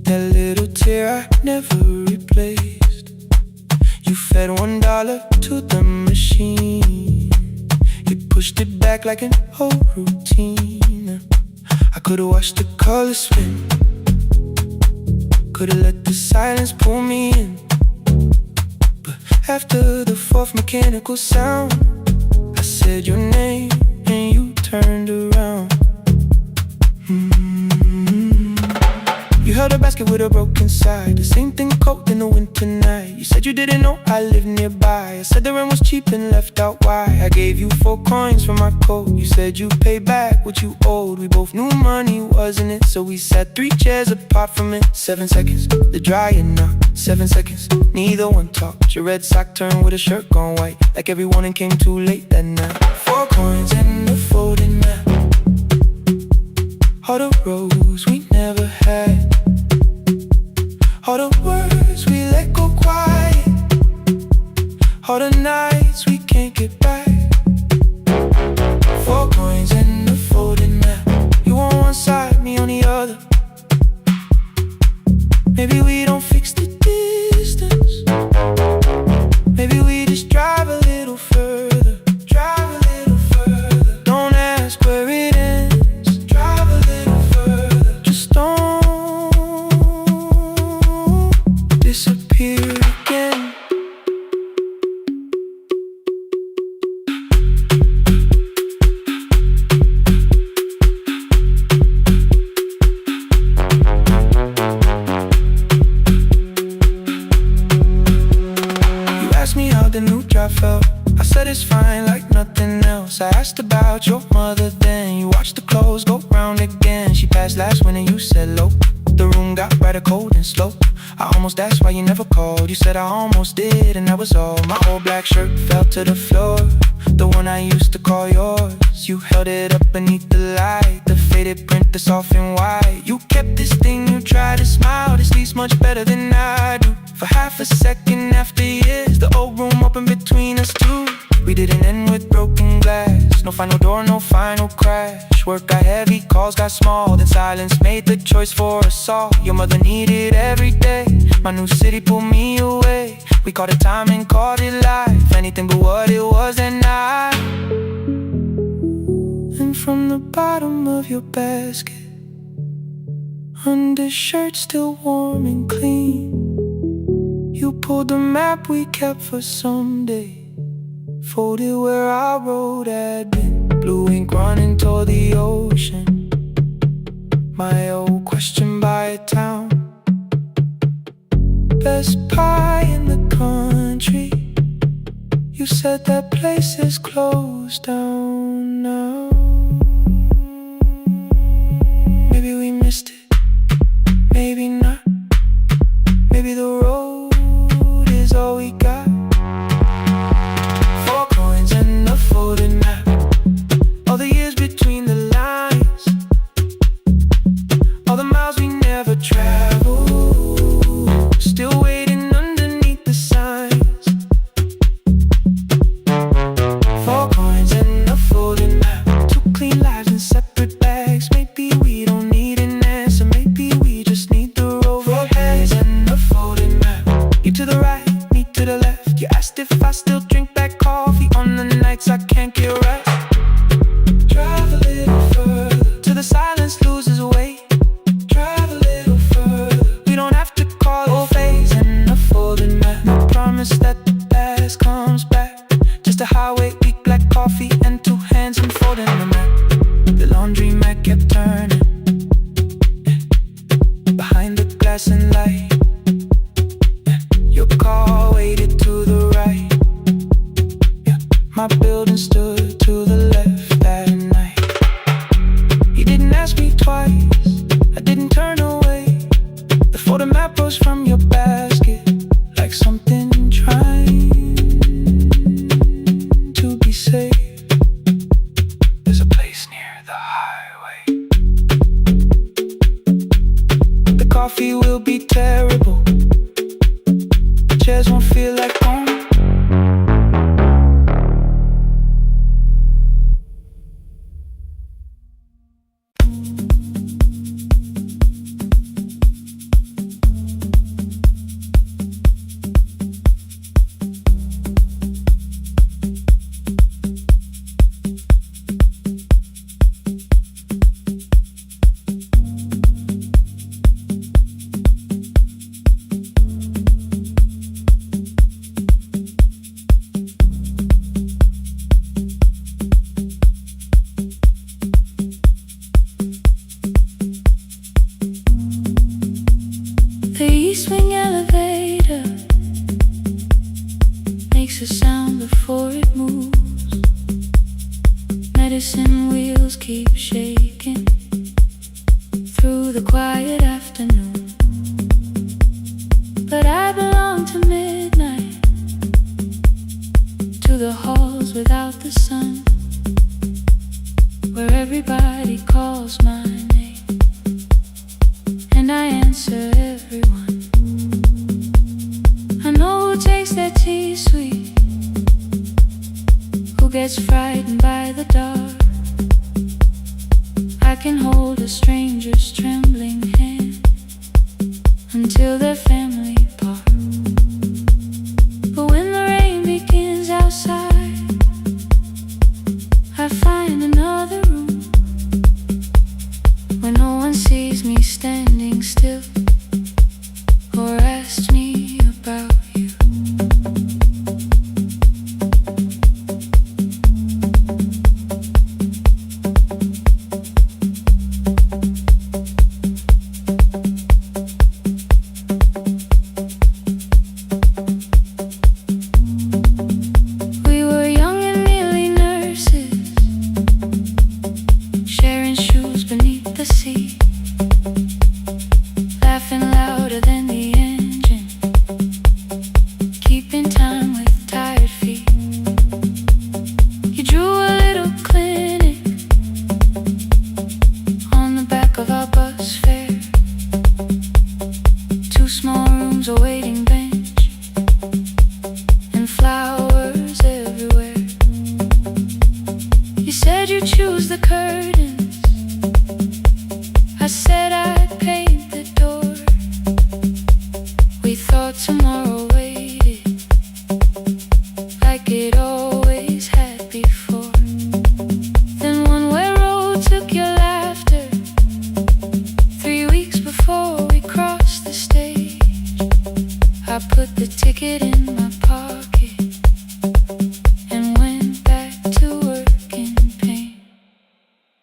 That little tear I never replaced. You fed $1 to the machine. You pushed it back like an old routine. I could've watched the colors spin. Could've let the silence pull me in. But after the 4th mechanical sound, I said your name and you turned around. You held a basket with a broken side. The same thing cold in the winter night. You said you didn't know I lived nearby. I said the rent was cheap and left out why. I gave you 4 coins for my coat. You said you'd pay back what you owed. We both knew money wasn't it, so we sat 3 chairs apart from it. 7 seconds, the dryer knocked. 7 seconds, neither one talked. Your red sock turned with a shirt gone white, like everyone came too late that night. 4 coins and a folding map. All the roads we never had. All the words we let go quiet. All the nights we can't get back. 4 coins and a folding map. You on one side, me on the other. Maybe we don't fix the distance. Maybe we just drive a little further. Drive a little further. Don't ask where it ends. Drive a little further. Just don't disappear again. You asked me how the new drive felt. I said it's fine like nothing else. I asked about your mother then. You watched the clothes go round again. She passed last winter, you said low. The room got brighter, cold and slow. I almost asked why you never called. You said I almost did and that was all. My old black shirt fell to the floor, the one I used to call yours. You held it up beneath the light, the faded print that's off and white. You kept this thing, you tried to smile. This leaves much better than I do. For half a second after years, the old room opened between us two. We didn't end with broken glass. No final door, no final crash. Work got heavy, calls got small. Then silence made the choice for us all. Your mother needed every day. My new city pulled me away. We called it time and called it life. Anything but what it was that night. And from the bottom of your basket, undershirt still warm and clean, you pulled the map we kept for someday. Folded where our road had been. Blue ink running toward the ocean. My old question by a town. Best pie in the country. You said that place is closed down now. Maybe we missed it, maybe not. Maybe the road is all we to the right, me to the left. You asked if I still drink black coffee on the nights I can't get rest. Drive a little further till the silence loses weight. Drive a little further, we don't have to call it phase and a folding mat. I promise that the past comes back. Just a highway, weak black coffee and two hands unfolding the map. The laundry mat kept turning behind the glass and light. Your car waited to the right. My building stood to the left that night. You didn't ask me twice, I didn't turn away. The photo map rose from your basket like something trying to be safe. There's a place near the highway. The coffee will be terrible, chairs won't feel like home. The E-swing elevator makes a sound before it moves. Medicine wheels keep shaking through the quiet afternoon. But I belong to midnight, to the halls without the sun, where everybody calls my name and I answer everyone. I know who takes their tea sweet, who gets frightened by the dark. I can hold a stranger's trembling hand until their family part. But when the rain begins outside, I find another room where no one sees me standing still or asks me about you. We were young and nearly nurses, sharing shoes beneath the sea, laughing louder than the engine, keeping time with tired feet. You drew a little clinic on the back of our bus fare, 2 small rooms, a waiting bench, and flowers everywhere. You said you'd choose the curtains, I said I'd paint the door. We thought tomorrow waited like it always had before. Then one-way road took your laughter 3 weeks before we crossed the stage. I put the ticket in my pocket and went back to work in pain.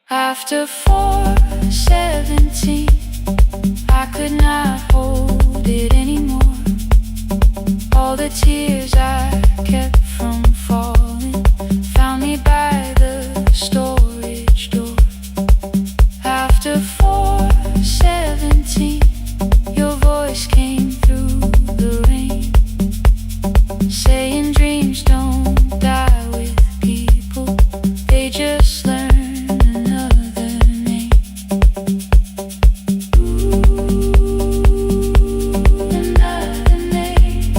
After 4:17, I could not hold it anymore. All the tears I kept from falling found me by the storage door. After 4:17, your voice came through the rain, saying dreams don't die with people, they just learn another name. Ooh, another name.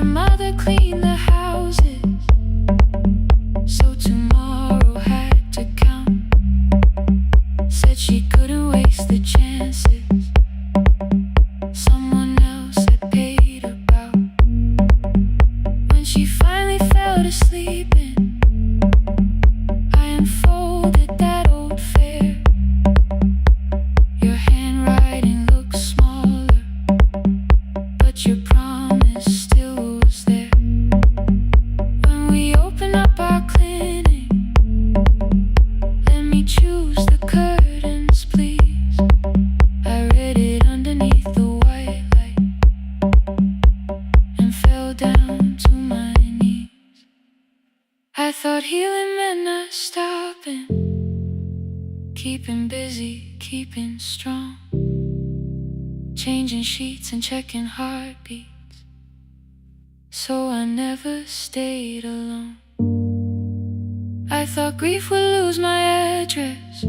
her mother clean the houses, so tomorrow had to count. Said she couldn't waste the chances someone else had paid about. When she finally fell to sleeping, I unfolded that old fare. Your handwriting looks smaller, but your promise still was there. When we open up our clinic, let me choose the curtains, please. I read it underneath the white light and fell down to my knees. I thought healing meant not stopping, keeping busy, keeping strong, changing sheets and checking heartbeats, so I never stayed alone. I thought grief would lose my address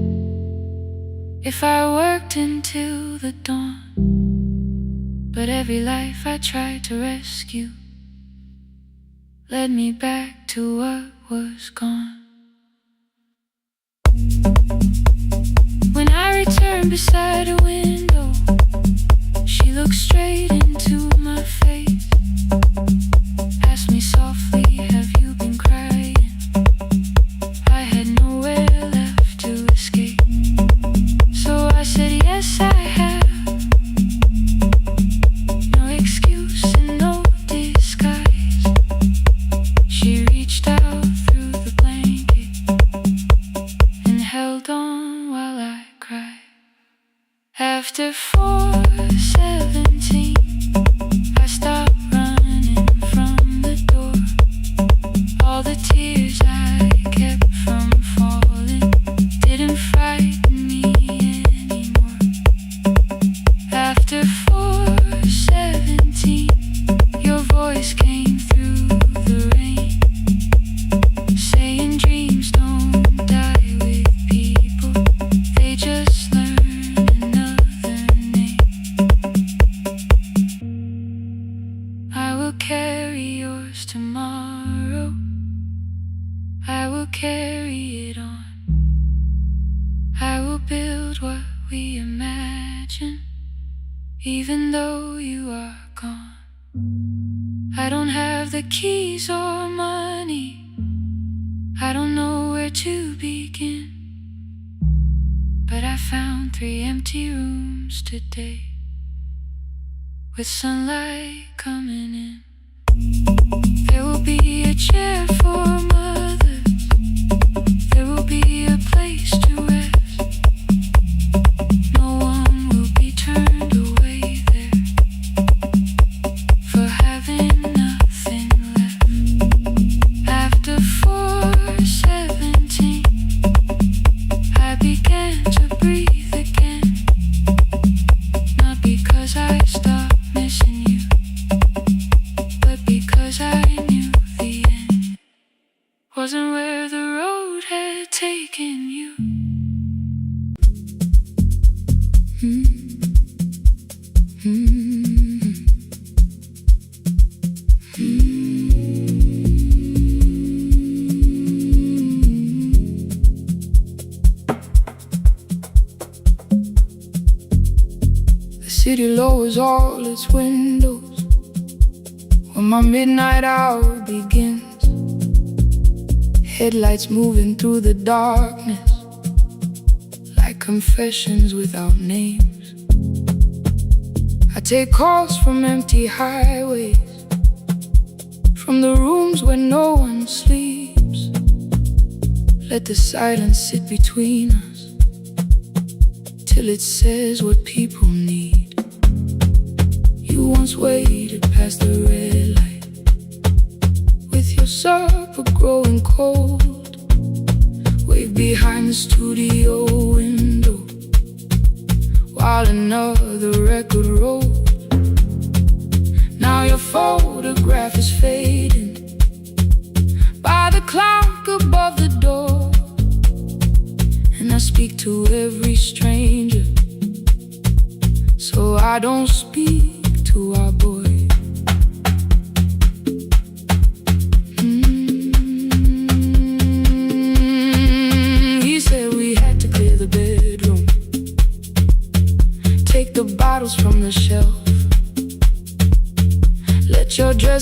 if I worked until the dawn. But every life I tried to rescue led me back to what was gone. When I returned beside a window, she looked straight into my face, asked me softly, have you been crying? I had nowhere left to escape, so I said yes I have. No excuse and no disguise. She reached out through the blanket and held on while I cried. After 4:17, I stopped running from the door. All the tears I kept from falling didn't frighten me anymore. After 4:17, your voice came through the rain, saying dreams don't die with people, they just learn another name. I will carry yours tomorrow, I will carry it on. I will build what we imagine, even though you are gone. I don't have the keys or money, I don't know where to begin, but I found 3 empty rooms today, with sunlight coming in. There will be a chair for mothers, there will be a place to rest. No one will be turned away there for having nothing left. After 4:17, I began to breathe again, not because I stopped missing you, but because I knew the end wasn't where the road had taken you. The city lowers all its windows when my midnight hour begins. Headlights moving through the darkness like confessions without names. I take calls from empty highways, from the rooms where no one sleeps. Let the silence sit between us till it says what people need. You once waited past the red light with your supper growing cold, waved behind the studio window while another record rolled. Now your photograph is fading by the clock above the door, and I speak to every stranger, so I don't speak to our boy.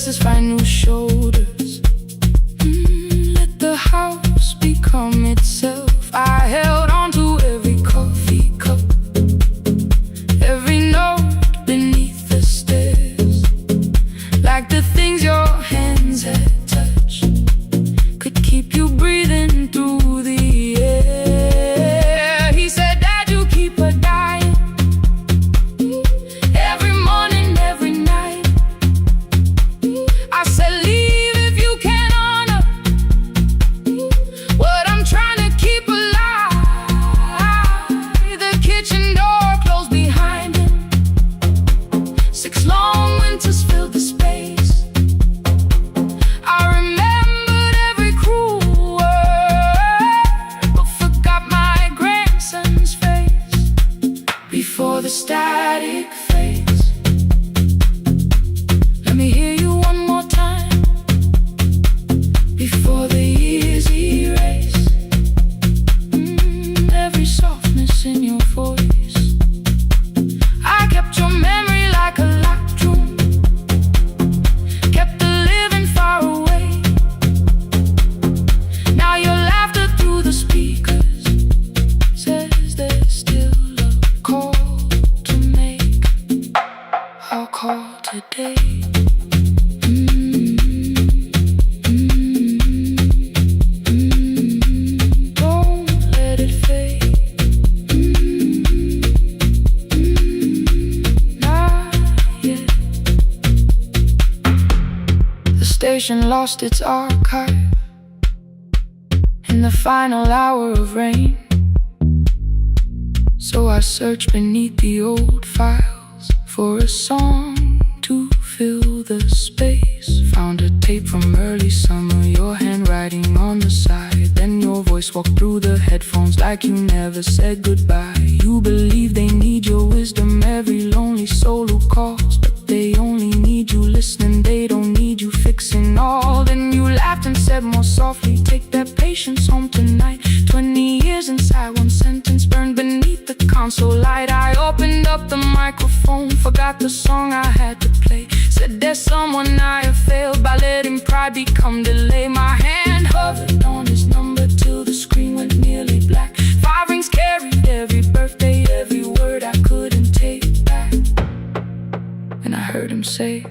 satisfy new shoulders. Let the house become itself. I held on to every coffee cup, every note beneath the stairs, like the things your hands had touched could keep you breathing through the air. He said, Dad, you keep her dying, every morning, every night. I said, leave if you can honor what I'm trying to keep alive. The kitchen door closed behind him. 6 long winters filled the space. I remembered every cruel word, but forgot my grandson's face. Before the static fades, let me hear you one more time. Before the years erase every softness in your voice. I kept your memory like a locked room, kept the living far away. Now your laughter through the speakers says there's still a call to make. I'll call today. Don't let it fade. Not yet. The station lost its archive in the final hour of rain, so I searched beneath the old files for a song to fill the space. Found a tape from early summer, your handwriting on the side. Then your voice walked through the headphones like you never said goodbye. You believe they need your wisdom, every lonely soul who calls, but they only need you listening, they don't need you fixing all. Then you laughed and said more softly, take that patience home tonight. 20 years inside one sentence burned beneath the console light. I opened up the microphone, forgot the song I had to play. Said there's someone I have failed by letting pride become delay. My hand hovered on his number till the screen went nearly black. 5 rings carried every birthday, every word I couldn't take back. And I heard him say,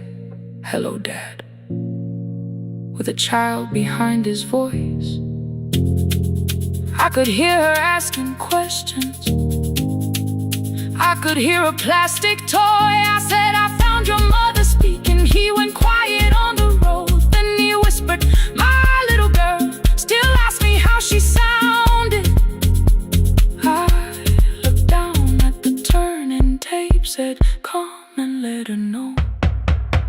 hello, Dad, with a child behind his voice. I could hear her asking questions, I could hear a plastic toy. I said, I found your mother speaking. He went quiet on the road. Then he whispered, my little girl still asks me how she sounded. I looked down at the turning tape, said, come and let her know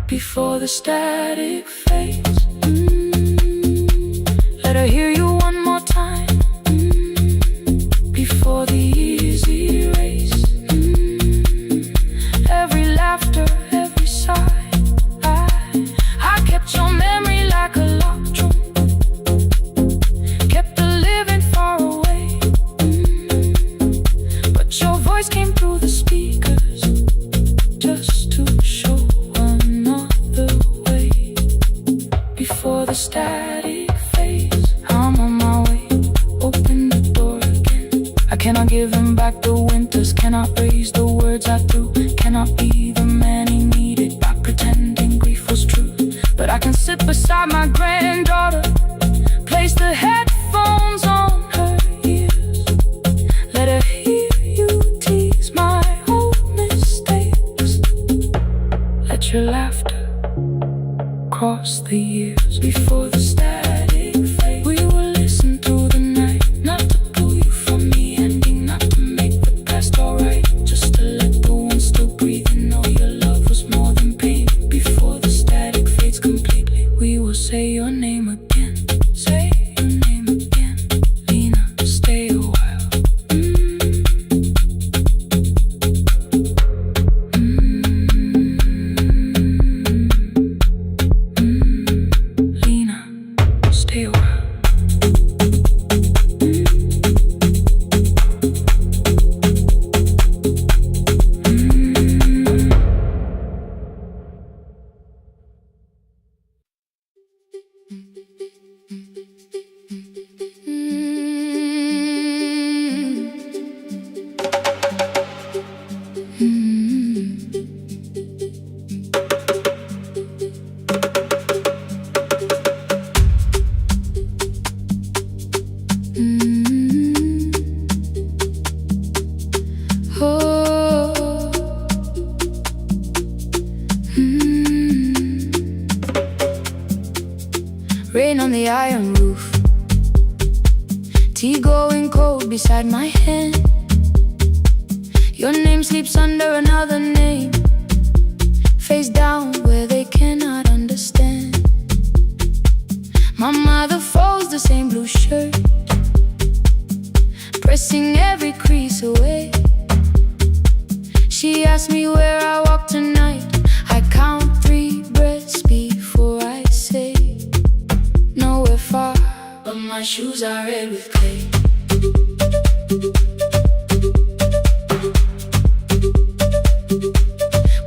before the static fades. Let her hear you one more time. Before the years erase every laughter, every sigh. I kept your memory like a locked room, kept the living far away. But your voice came through the speakers just to show another way. Before the static fades, I'm on my way. Open the door again. I cannot give him back the winters, cannot raise the words I threw, cannot be the man he needed by pretending grief was true. But I can sit beside my granddaughter, place the headphones on her ears, let her hear you tease my old mistakes. Let your laughter cross the years. Before the static fade, we will listen through the night, not to pull you from the ending, not to make the past alright, just to let the one still breathing know your love was more than pain. Before the static fades completely, we will say your name again. Say your name again. Lena, stay a while. Lena. Rain on the iron roof, tea going cold beside my hand. Your name sleeps under another name, face down where they cannot understand. My mother folds the same blue shirt, pressing every crease away. She asks me where I walk tonight. I count 3 breaths before I say nowhere far, but my shoes are red with clay.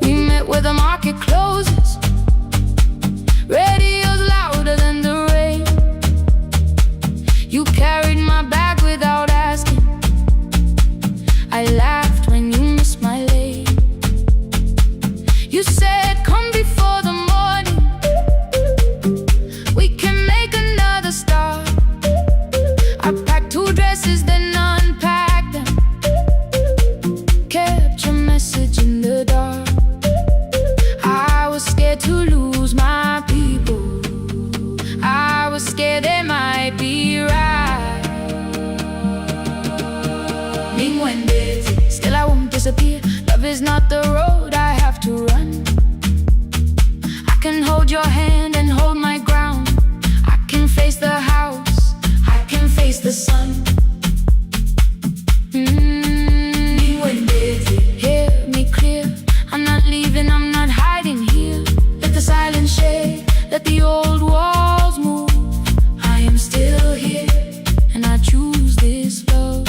We met where the market closes, radio's louder than the rain. You carried my bag without asking. I laughed when you missed my lane. You said, come before the morning, we can make another start. I packed 2 dresses, then unpacked them, kept your message in the dark. I was scared to lose my people, I was scared they might be right. Still I won't disappear. Love is not the road I have to run. I can hold your hand and hold my ground. I can face the house, I can face the sun. Hear me clear, I'm not leaving, I'm not hiding here. Let the silence shake, let the old walls move. I am still here, and I choose this love.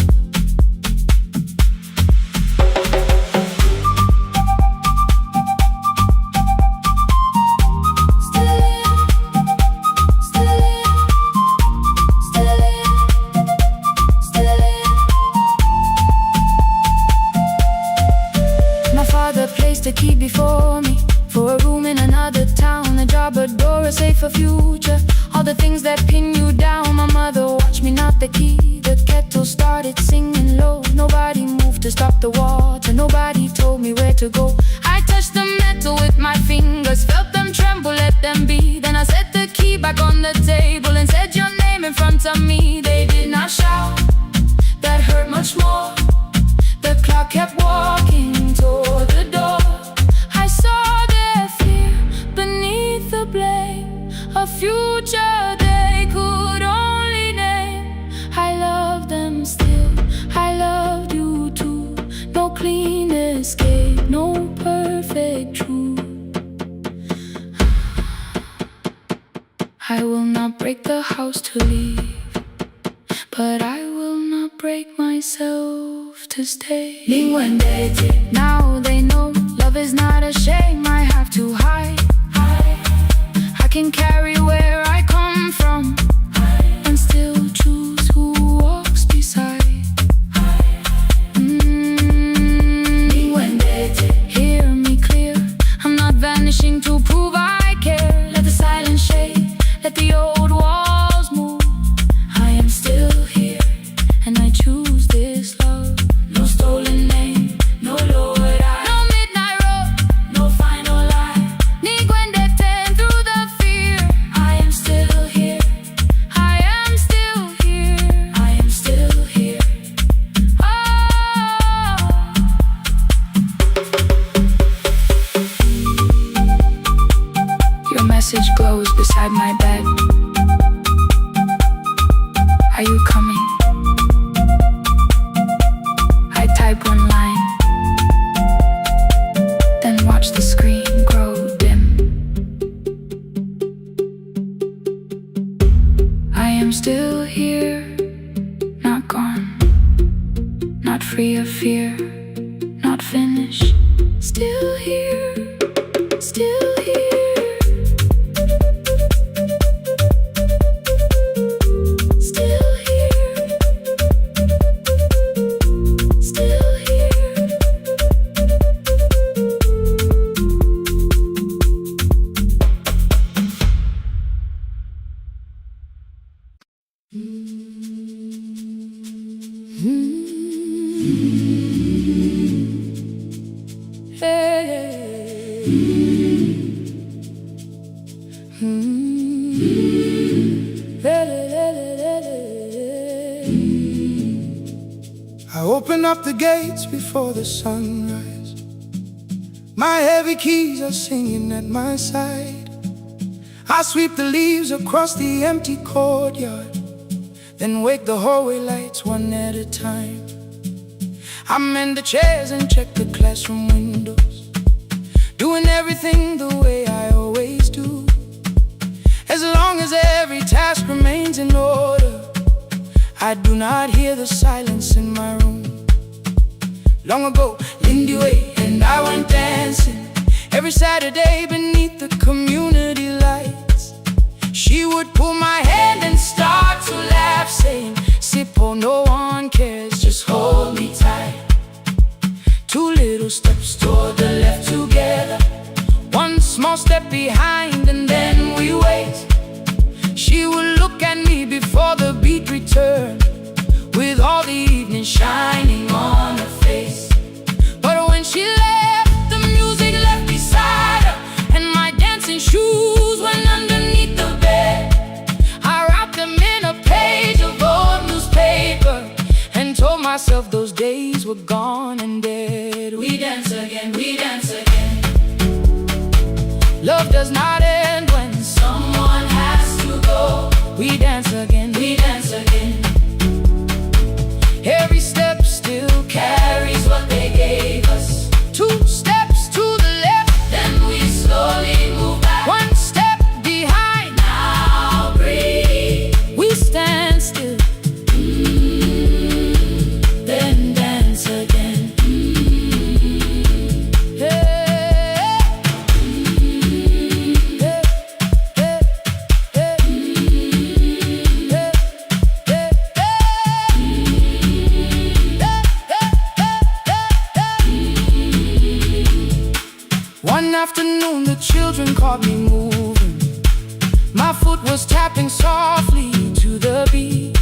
A key before me, for a room in another town, a job, a door, a safer future, all the things that pin you down. My mother watched me knock the key, the kettle started singing low. Nobody moved to stop the water, nobody told me where to go. I touched the metal with my fingers, felt them tremble, let them be. Then I set the key back on the table and said your name in front of me. They did not shout, that hurt much more. The clock kept walking toward the door. I saw their fear beneath the blame, a future they could only name. I love them still, I loved you too. No clean escape, no perfect truth. I will not break the house to leave, but I will not break myself to stay. Now they know love is not a shame I have to hide. I can carry where I come from and still choose who walks beside. Hear me clear, I'm not vanishing to prove I care. Let the silence shake, let the old walls move. I am still here, and I choose this love. No stolen name, no lowered eye, no midnight road, no final lie. Ni Gwende ten through the fear. I am still here, I am still here, I am still here. Oh. Your message glows beside my bed. Are you coming? I type one line, then watch the screen grow dim. I am still here, not gone, not free of fear, not finished. Still here, still here. Hey. Open up the gates before the sunrise. My heavy keys are singing at my side. I sweep the leaves across the empty courtyard, then wake the hallway lights one at a time. I mend the chairs and check the classroom windows, doing everything the way I always do. As long as every task remains in order, I do not hear the silence in my room. Long ago, Lindy Way and I went dancing every Saturday beneath the community lights. She would pull my hand and start to laugh, saying, "Sippo, no one cares, just hold me tight." 2 little steps toward the left together, 1 small step behind, and then we wait. She would look at me before the beat returned, with all the evening shining on her face. But when she left, the music left beside her, and my dancing shoes went underneath the bed. I wrapped them in a page of old newspaper and told myself those days were gone and dead. We dance again, we dance again. Love does not end when someone has to go. We dance again, we dance again. Every step still carries what they gave us. 2 steps to the left, then we slowly move back. 1 step behind, now breathe. We stand still, then dance again. One afternoon the children caught me moving. My foot was tapping softly to the beat.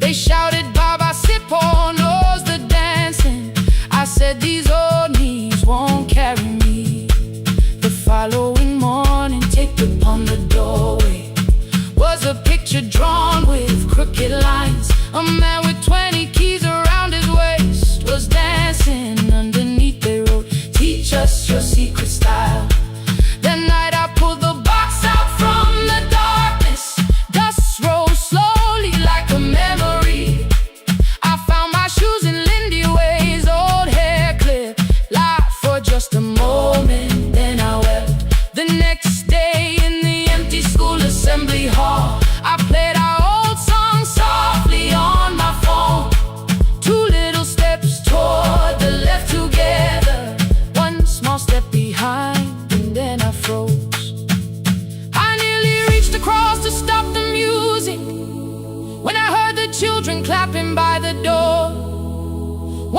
They shouted, "Baba Sippo knows the dancing." I said, "These old knees won't carry me." The following morning, taped upon the doorway was a picture drawn with crooked lines. A man with 20 keys around his waist was dancing underneath. They wrote, "Teach us your secret style." That night I pulled the box out from the darkness. Dust rose slowly like a memory. I found my shoes in Lindy Way's old hair clip. Laughed for just a moment, then I wept. The next day in the empty school assembly hall, I played our old song softly on my phone. 2 little steps toward the left together, 1 small step behind, and then I froze. I nearly reached across to stop the music when I heard the children clapping by the door.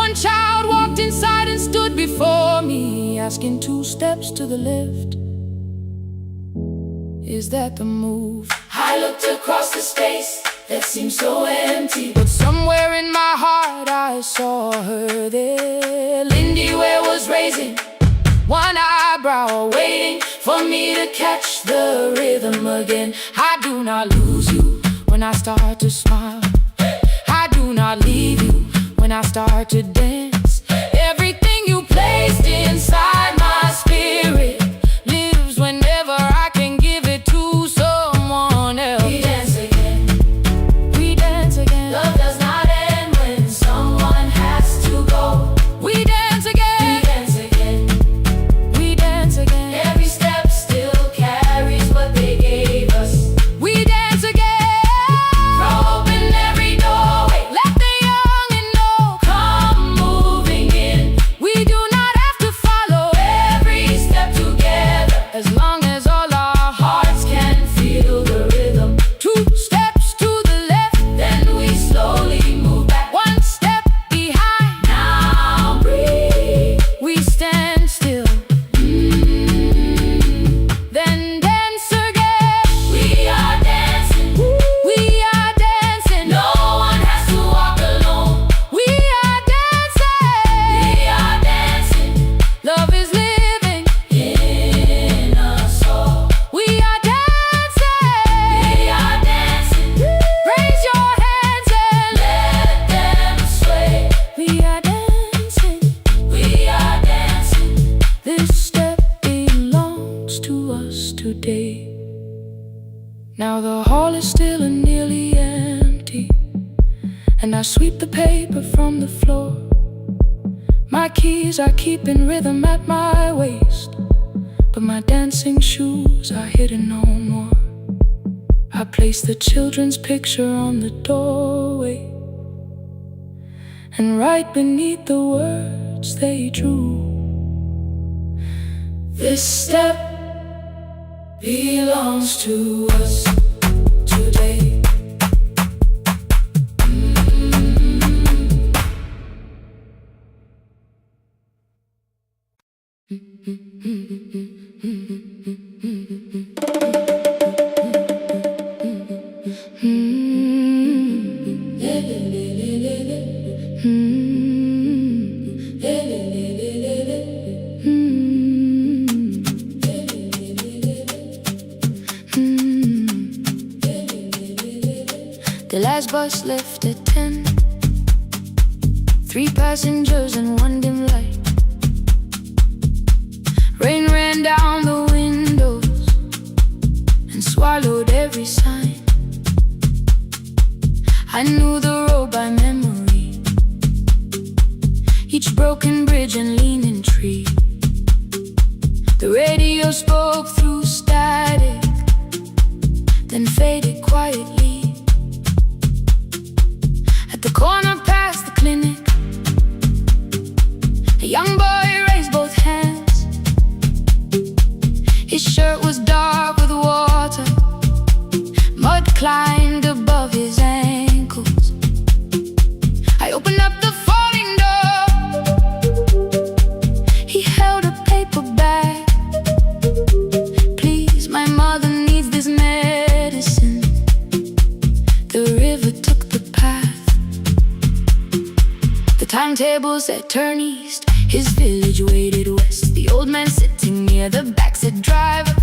1 child walked inside and stood before me, asking, 2 steps to the left, is that the move? I looked across the space that seemed so empty, but somewhere in my heart I saw her there. Lindy Way was raising 1 eyebrow, waiting for me to catch the rhythm again. I do not lose you when I start to smile. I do not leave you when I start to dance. Everything you placed inside my spirit lives whenever I can give it to someone else. We dance again, we dance again. Love does not end when someone has to go. We dance again, we dance again. We dance again. Every step still carries what they gave us. We dance again. Throw open every doorway, let the young and old come moving in. We do not have to follow Now the hall is still and nearly empty, and I sweep the paper from the floor. My keys are keeping rhythm at my waist, but my dancing shoes are hidden no more. I place the children's picture on the doorway, and right beneath the words they drew, this step belongs to us today. The last bus left at 10. 3 passengers and 1 dim light. Rain ran down the windows and swallowed every sign. I knew the road by memory, each broken bridge and leaning tree. The radio spoke through static, then faded quietly. At the corner past the clinic, a young boy raised both hands. His shirt was dark with water, mud climbed above his ankles. I opened up the folding door. He held a paper bag. Please, my mother needs this medicine. The river took the path. The timetable said turn east. His village waited west. The old man sitting near the back said, driver,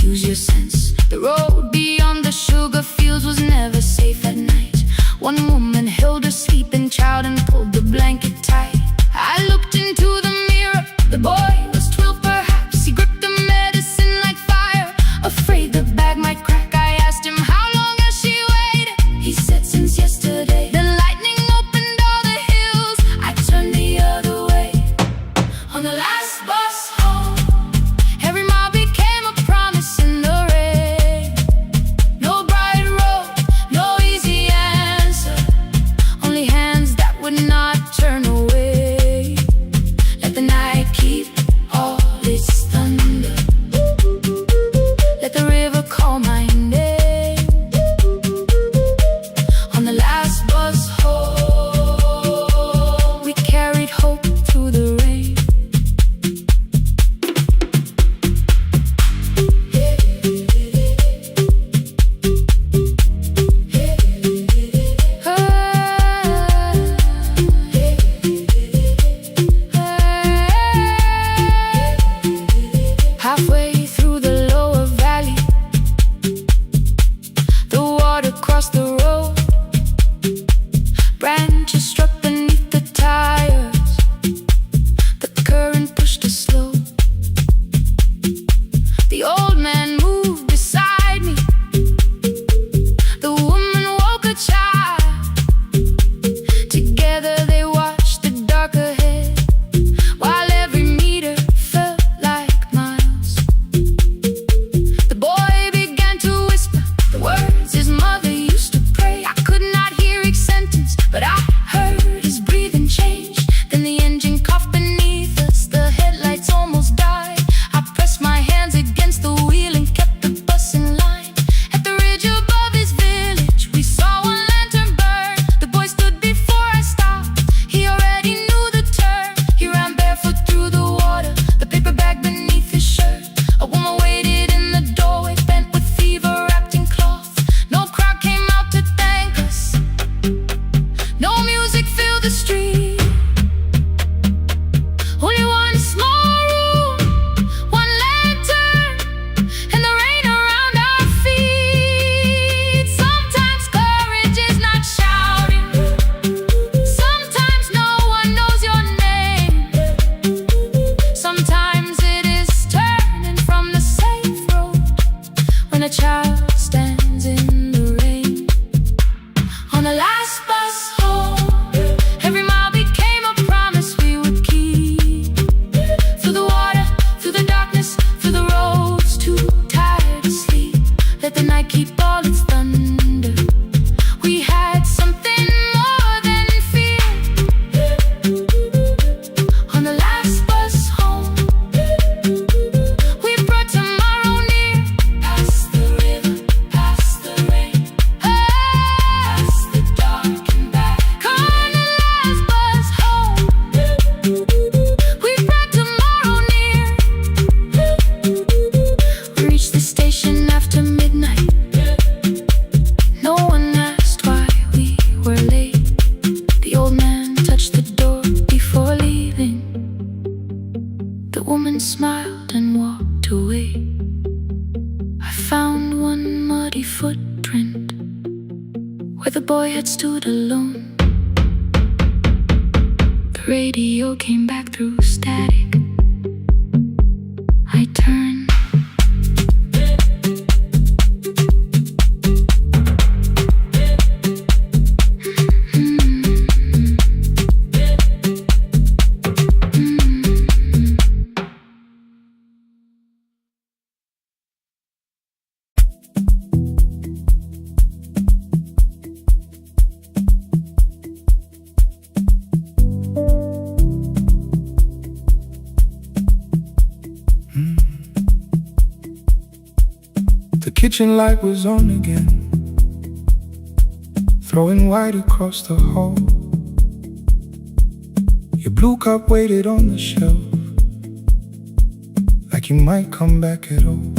use your sense. The road beyond the sugar fields was never safe at night. One woman held her sleeping child and pulled the blanket tight. I looked into the mirror. The boy was 12 perhaps. He gripped the medicine like fire, afraid the bag might crack. I asked him, how long has she waited? He said, since yesterday. The lightning opened all the hills. I turned the other way. On the last bus home, every mile became keep all its thunder. We had something more than fear. On the last bus home, we brought tomorrow near. Past the river, past the rain, past the dark and back. On the last bus home, we brought tomorrow near. We reached the station after midnight. No one asked why we were late. The old man touched the door before leaving. The woman smiled and walked away. I found one muddy footprint where the boy had stood alone. The radio came back through static. I turned. The kitchen light was on again, throwing white across the hall. Your blue cup waited on the shelf, like you might come back at all.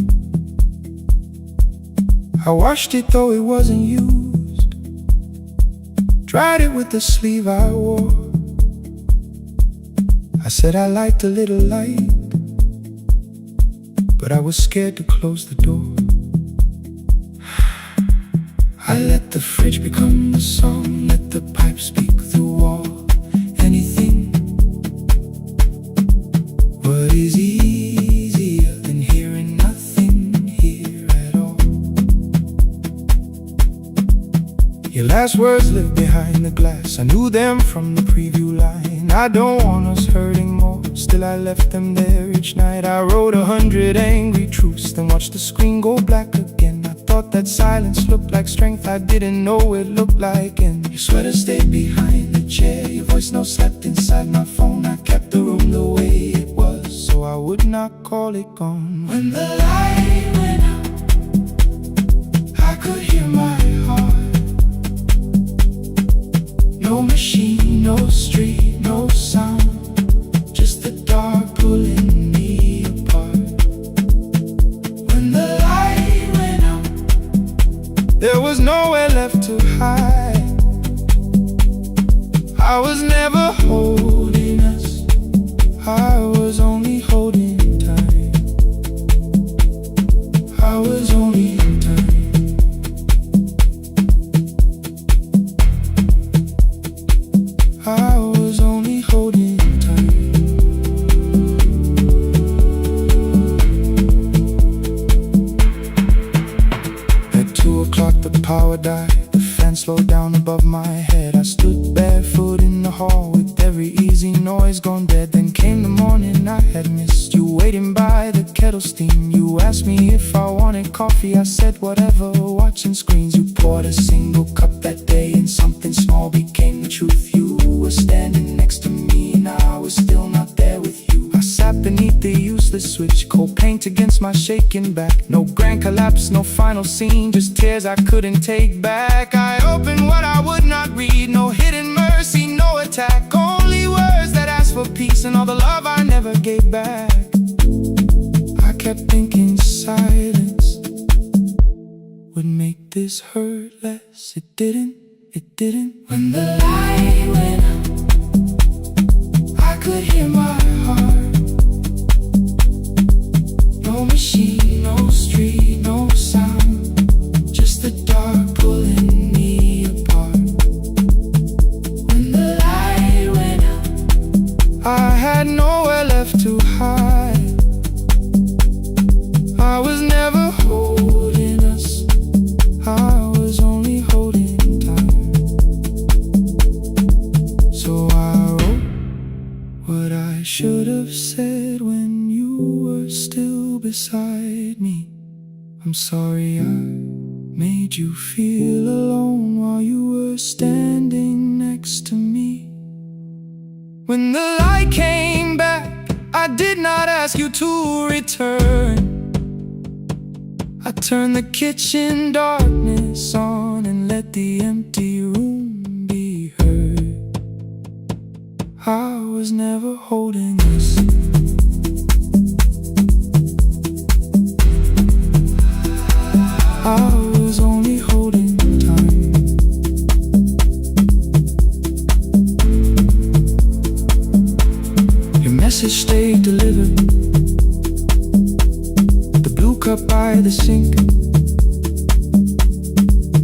I washed it though it wasn't used, dried it with the sleeve I wore. I said I liked a little light, but I was scared to close the door. I let the fridge become the song, let the pipe speak through all. Anything. What is easier than hearing nothing here at all? Your last words live behind the glass. I knew them from the preview line. I don't want us hurting more, still I left them there each night. I wrote 100 angry truths, then watched the screen go black again. I thought that silence looked like strength, I didn't know it looked like end. Your sweater stayed behind the chair, your voice note slept inside my phone. I kept the room the way it was, so I would not call it gone. When the light went out, I could hear my heart. No machine, no street, no sound, just the dark pulling me apart. When the light went out, there was nowhere left to hide. I was never holding us, I was only holding time. I was only time. I was only holding time. At 2 o'clock the power died, the fan slowed down above my head. I stood barefoot in the hall with every easy noise gone dead. Then came the morning I had missed, you waiting by the kettle steam. You asked me if I wanted coffee, I said whatever, watching screens. You poured a single cup that day and something small became the truth. You were standing next to me and I was still not there with you. I sat beneath the useless switch, cold paint against my shaking back. No grand collapse, no final scene, just tears I couldn't take back. I opened what I would not read, no hidden mercy, no attack. Only words that asked for peace and all the love I never gave back. I kept thinking silence would make this hurt less. It didn't, it didn't. When the light went out, I could hear my heart. No machine, no street, no sound, just the dark pulling me apart. When the light went out, I had nowhere left to hide. I was never holding us, I was only holding time. So I wrote what I should have said when you were still beside me. I'm sorry I Made you feel alone while you were standing next to me. When the light came back, I did not ask you to return. I turned the kitchen darkness on and let the empty room be heard. I was never holding us. I was only holding time. Your message stayed delivered. The blue cup by the sink,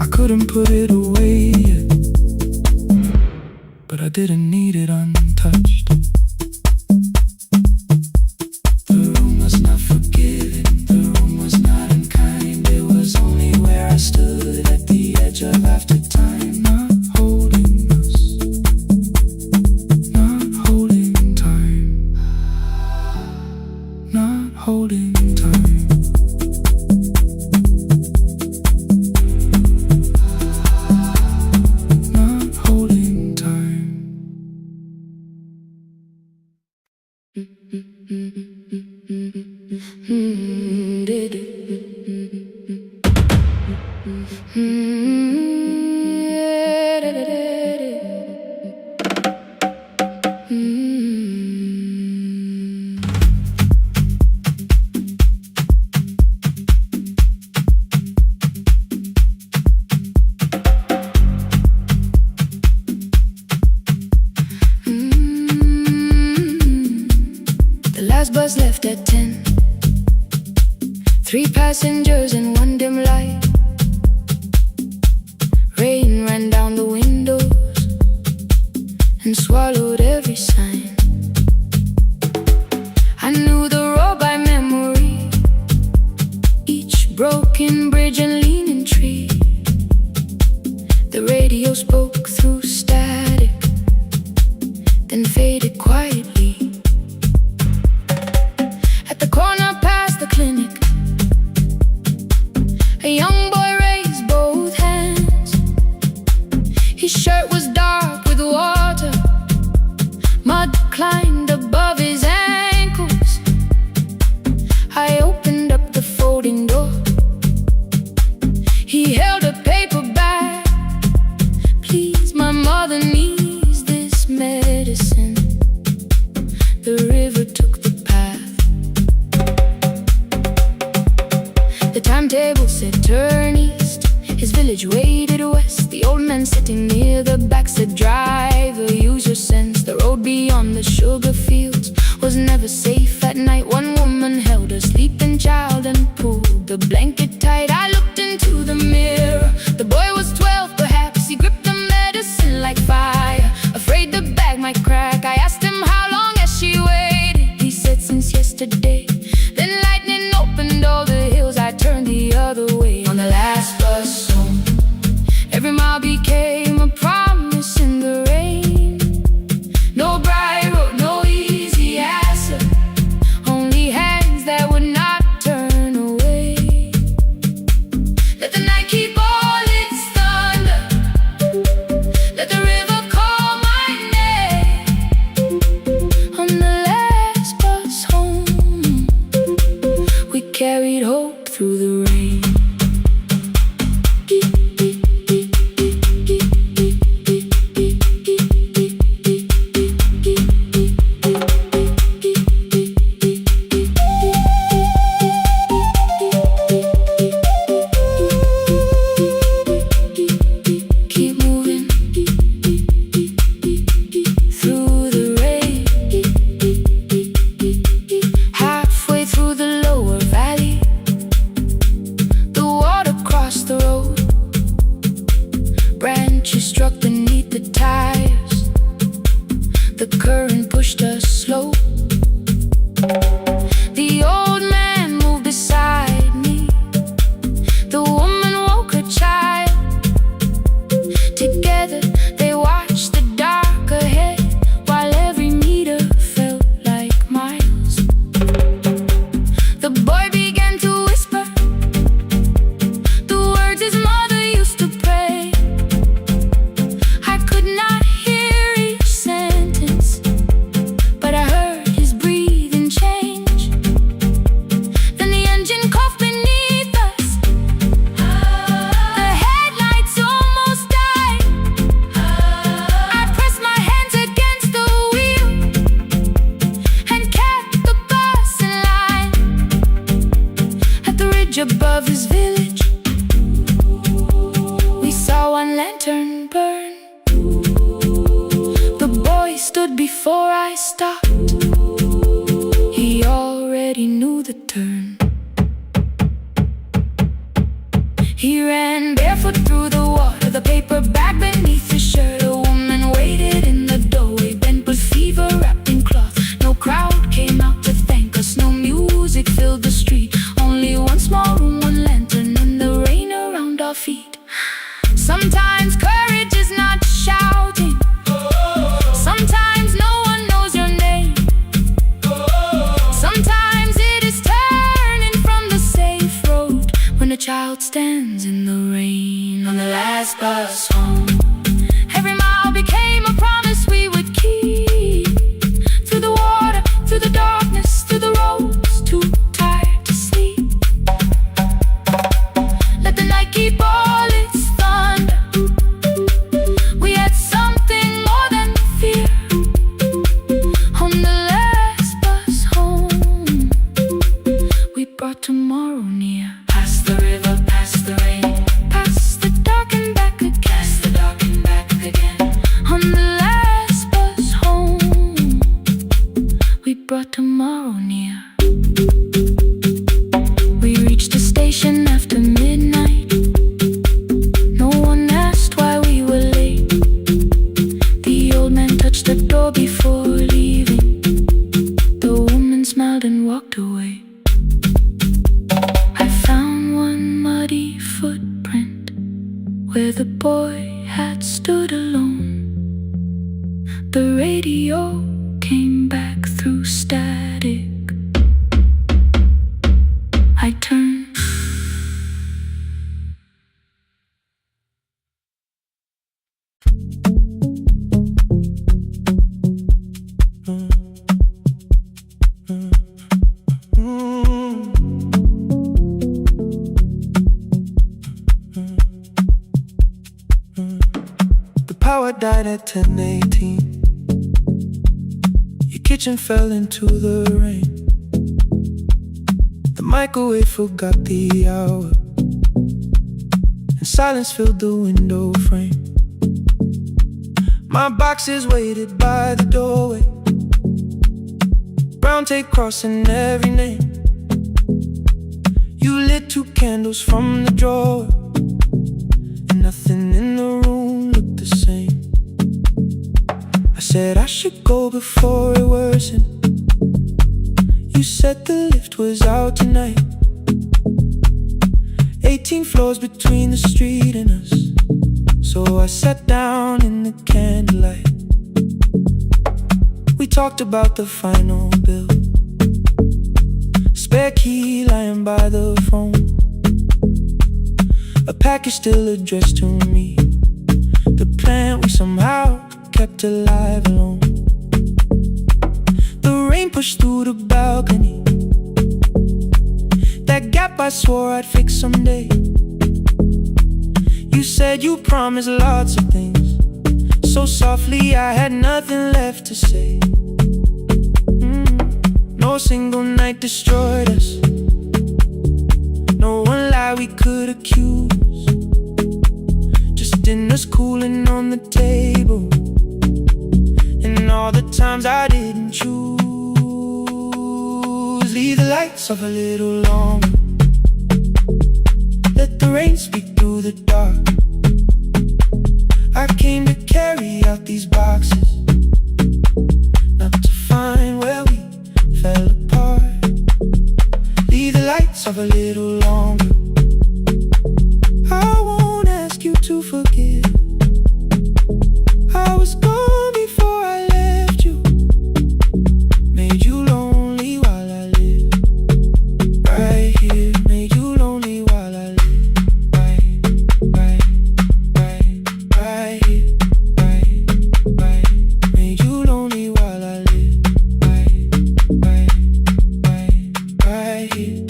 I couldn't put it away yet, but I didn't need it untouched. The room was not forgiving, the room was not unkind. It was only where I stood at the edge of after time. Not holding us, not holding time, not holding time. Not holding time. The last bus left at 10. 3 passengers and 1 dim light. Rain ran down the windows and swallowed every sign. I knew the road by memory, each broken bridge and leaning tree. The radio spoke through static, then faded quietly. At the corner past the clinic, a young boy raised both hands. His shirt was dark with water, mud climbed above his ankles. I opened up the folding door. He held a paper bag. Please, my mother needs this medicine. The river took the path. The timetable said turn east. His village waded west. The old man sitting near the back said driver, use your sense. The road beyond the sugar fields was never safe at night. One woman held her sleeping child and pulled the blanket tight. I looked into the mirror. The boy was 12 perhaps. He gripped the medicine like fire, afraid the bag might crack. I asked him how long has she waited. He said since yesterday. Then lightning opened all the hills. I turned the other way on the last bus home. Every mile became a promise in the rain. No bright road, no easy answer, only hands that would not turn away. Let the night keep all its thunder, let the river call my name. On the last bus home, we carried hope through the rain. of his village. We saw one lantern burn. The boy stood before I stopped. He already knew the turn. He ran barefoot through the water, the paper bag beneath his shirt. A woman waited in the doorway, bent with fever, wrapped in cloth. No crowd came out to thank us, no music filled the street. Only one small room, one lantern, and the rain around our feet. Sometimes courage is not shouting. Sometimes no one knows your name. Sometimes it is turning from the safe road when a child stands in the rain on the last bus home. Every mile became a promise we would keep. Through the water, through the darkness, through the roads, too tired to sleep. Let the night keep all its thunder. We had something more than fear. On the last bus home, we brought tomorrow near. Past the river, past the rain, past the dark and back again. Past the dark and back again. On the last bus home, we brought tomorrow near. We reached the station after midnight. No one asked why we were late. The old man touched the door before leaving. The woman smiled and walked away. I found one muddy footprint where the boy had stood alone. The radio came back through static. I turned. The power died at 10:18. Your kitchen fell into the rain. The microwave forgot the hour, and silence filled the window frame. My boxes waited by the doorway, brown tape crossing every name. You lit 2 candles from the drawer, and nothing in the room looked the same. I said I should go before it worsened. You said the lift was out tonight. 18 floors between the street and us. So I sat down in the candlelight. We talked about the final bill, spare key lying by the phone, a package still addressed to me, the plant we somehow kept alive alone. The rain pushed through the balcony, that gap I swore I'd fix someday. You said you promised lots of things, so softly I had nothing left to say. No single night destroyed us, no one lie we could accuse. Just dinners cooling on the table, and all the times I didn't choose. Leave the lights off a little longer, let the rain speak through the dark. I came to carry out these boxes, not to find where we fell apart. Leave the lights off a little longer. I won't ask you to forgive. I was gone before I left you, made you lonely while I lived right here. Made you lonely while I lived right here, right. Made you lonely while I lived right here.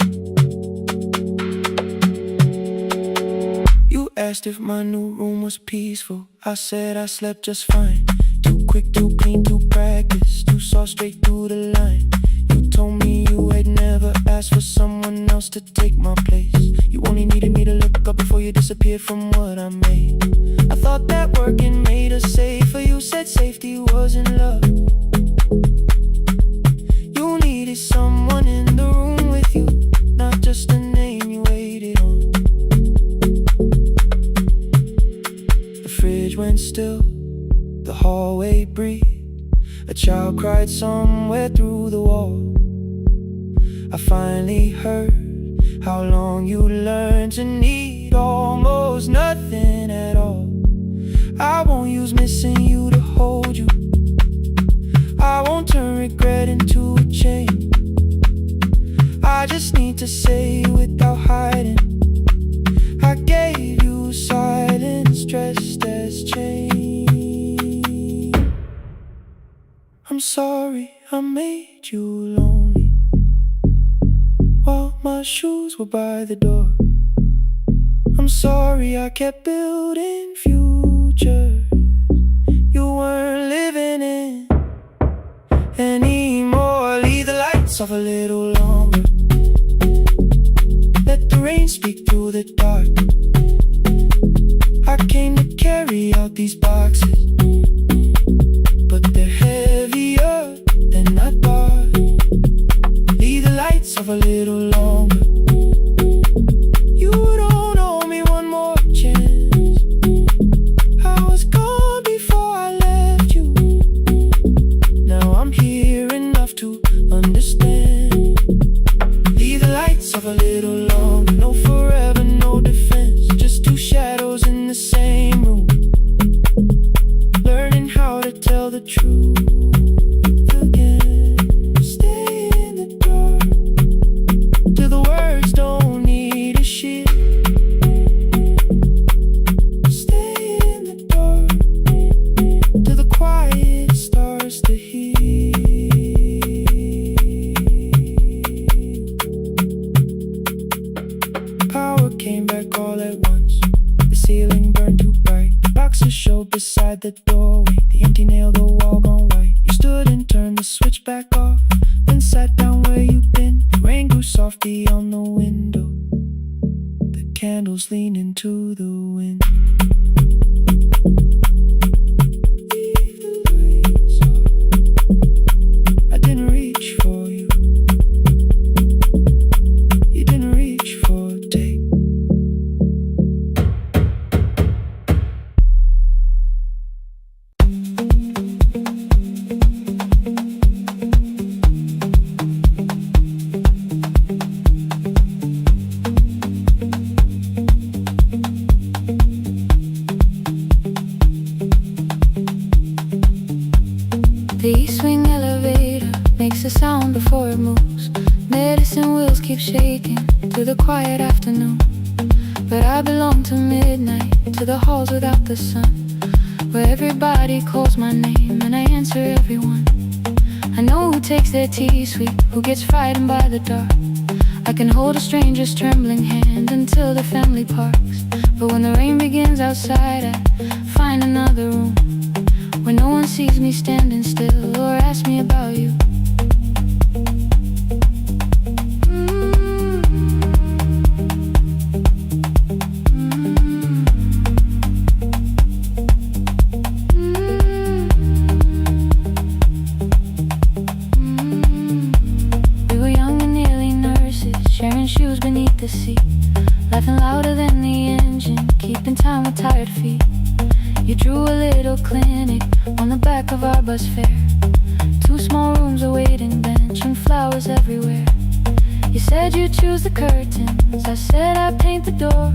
You asked if my new room was peaceful. I said I slept just fine. Too quick, too clean, too practiced, too saw straight through the line. You told me you had never asked for someone else to take my place. You only needed me to look up before you disappeared from what I made. I thought that working made us safer. You said safety wasn't love. You needed someone in the room with you, not just a name you waited on. The fridge went still, the hallway breathed. A child cried somewhere through the wall. I finally heard how long you learned to need almost nothing at all. I won't use missing you to hold you. I won't turn regret into a chain. I just need to say without hiding, I gave you silence dressed as change. I'm sorry I made you lonely while my shoes were by the door. I'm sorry I kept building futures you weren't living in anymore. Leave the lights off a little longer. Let the rain speak through the dark. I came to carry out these boxes, but they're heavier than I thought. Leave the lights off a little longer. You don't owe me one more chance. I was gone before I left you. Now I'm here enough to understand. Leave the lights off a little longer. No forever, no defense. Just two shadows in the same room, learning how to tell the truth again. Stay in the dark till the words don't need a shield. Stay in the dark till the quiet starts to heal. Power came back all at once. The ceiling burned too bright. The boxes showed beside the doorway. The empty nail, the wall gone white. You stood and turned the switch back off, then sat down where you'd been. The rain grew softly on the window. The candles leaned into the wind. Leave the lights off. I didn't reach for you. You didn't reach for take. The east wing elevator makes a sound before it moves. Medicine wheels keep shaking through the quiet afternoon. But I belong to midnight, to the halls without the sun, where everybody calls my name and I answer everyone. I know who takes their tea sweet, who gets frightened by the dark. I can hold a stranger's trembling hand until the family parks. But when the rain begins outside, I find another room where no one sees me standing still or asks me about you. We were young and nearly nurses, sharing shoes beneath the seat, laughing louder than the engine, keeping time with tired feet. You drew a little clinic on the back of our bus fare. Two small rooms, a waiting bench, and flowers everywhere. You said you'd choose the curtains, I said I'd paint the door.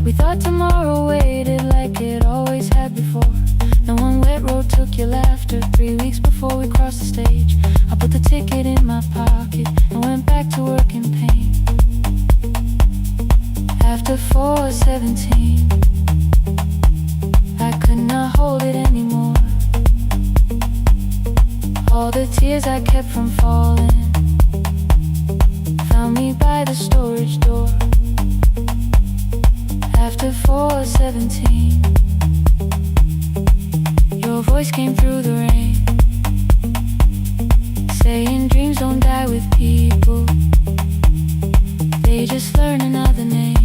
We thought tomorrow waited like it always had before. Then one wet road took your laughter. 3 weeks before we crossed the stage, I put the ticket in my pocket and went back to work in pain. After 4:17, I could not hold it anymore. All the tears I kept from falling found me by the storage door. After 4:17, your voice came through the rain, saying dreams don't die with people, They just learn another name.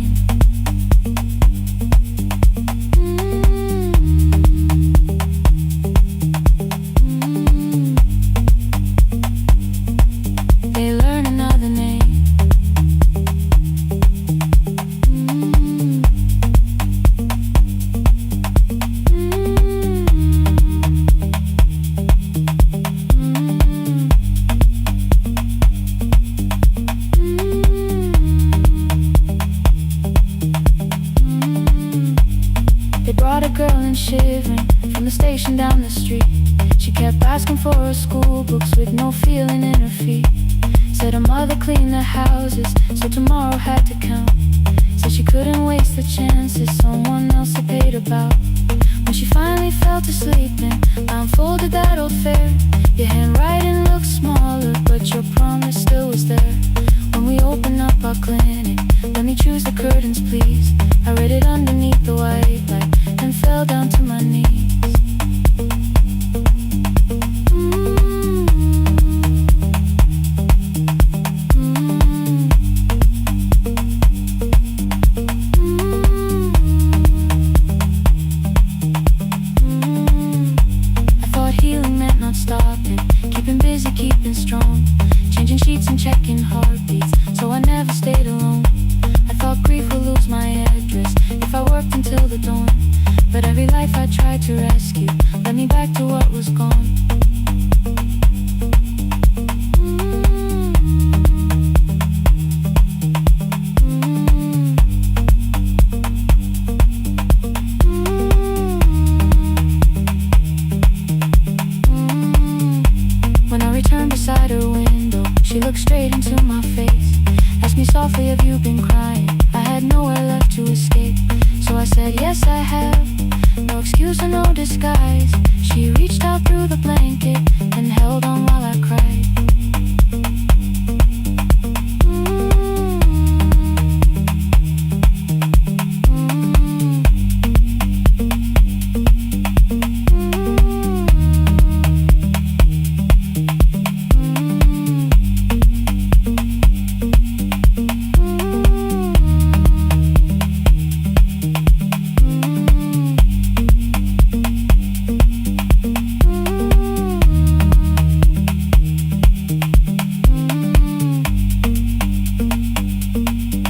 They learn another name. They brought a girl in shivering from the station down the street. She kept asking for her school books with no feeling in her feet. Said her mother cleaned the houses, so tomorrow had to count. Said she couldn't waste the chances someone else had paid about. When she finally fell to sleeping, I unfolded that old fare. Your handwriting looked smaller, but your promise still was there. When we opened up our clinic, let me choose the curtains please. I read it underneath the white light and fell down to my knees. I thought healing meant not stopping, keeping busy, keeping strong, changing sheets and checking heartbeats, so I never stayed alone. I thought grief would lose my address if I worked until the dawn. But every life I tried to rescue led me back to what was gone. When I returned beside her window, she looked straight into my face. Asked me softly, have you been crying? I had nowhere left to escape, so I said, yes I have. No excuse or no disguise. She reached out through the blanket and held on while I cried.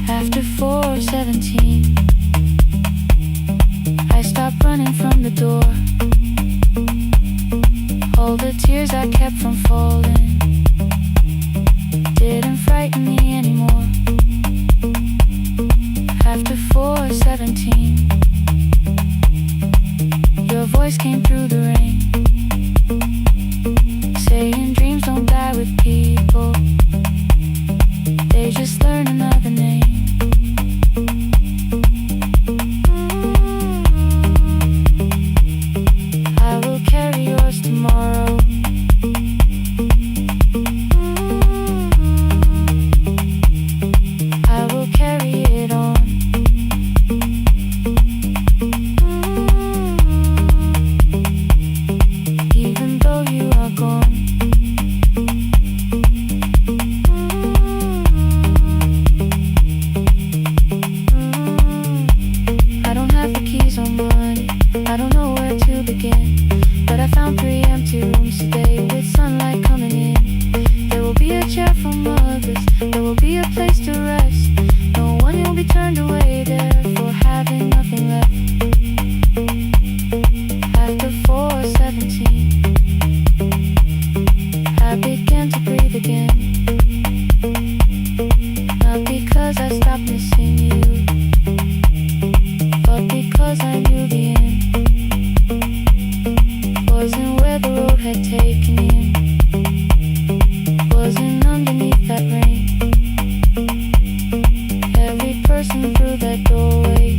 After 4:17, I stopped running from the door. All the tears I kept from falling didn't frighten me anymore. After 4:17, your voice came through the rain, saying dreams don't die with people, they just learn another name. I will carry yours tomorrow. I will carry it on. Even though you are gone. I don't have the keys or money, I don't know where to begin, but I found 3 empty rooms today with sunlight coming in. There will be a chair for mothers, there will be a place to rest. No one will be turned away there for having nothing left. After 4:17, I began to breathe again. Not because I stopped missing you, but because I knew the end wasn't where the road had taken you, wasn't underneath that rain. Every person through that doorway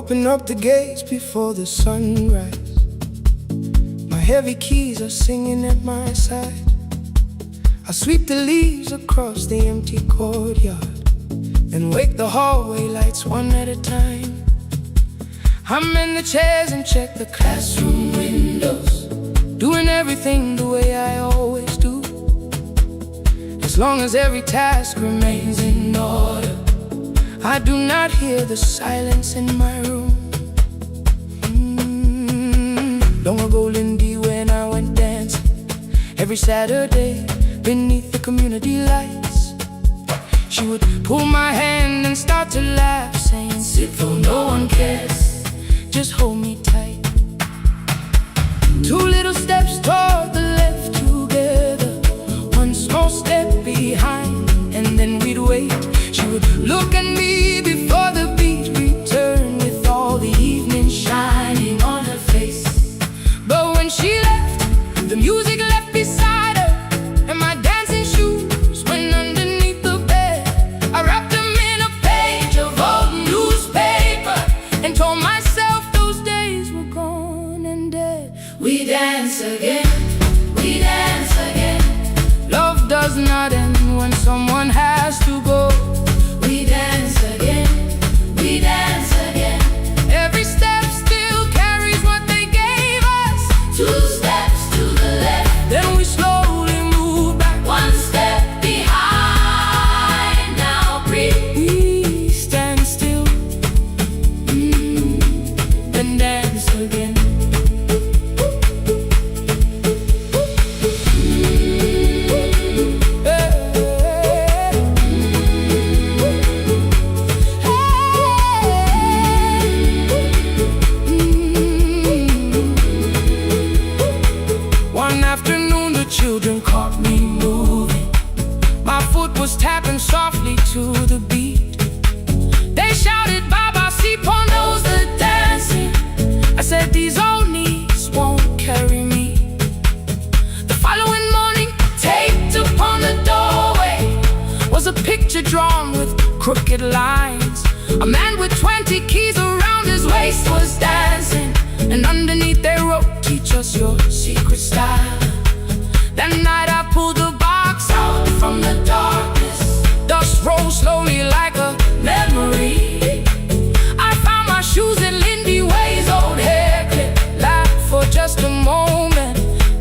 open up the gates before the sunrise. My heavy keys are singing at my side. I sweep the leaves across the empty courtyard and wake the hallway lights one at a time. I'm in the chairs and check the classroom windows, doing everything the way I always do. As long as every task remains in order, I do not hear the silence in my room. Long ago, Lindy, when I went dancing every Saturday beneath the community lights, she would pull my hand and start to laugh, saying, "Sit though no one cares, just hold me tight." Two little steps toward the left together, one small step behind, and then we'd wait. She would look at me before the beat returned, with all the evening shining on her face. But when she left, the music left beside her, and my dancing shoes went underneath the bed. I wrapped them in a page of old newspaper and told myself those days were gone and dead. We dance again, we dance again. Love does not end when someone has to go. We dance again, we dance again. Every step still carries what they gave us. Two steps to the left, then we slowly move back. One step behind, now breathe. We stand still, then dance again. One afternoon the children caught me moving. My foot was tapping softly to the beat. They shouted, "Baba, Sipo knows the dancing." I said, "These old knees won't carry me." The following morning, taped upon the doorway was a picture drawn with crooked lines. A man with 20 keys around his waist was dancing, and underneath they wrote, "Teach us your secret style." That night I pulled the box out from the darkness. Dust rolled slowly like a memory. I found my shoes in Lindy Way's old hair clip. Laughed for just a moment,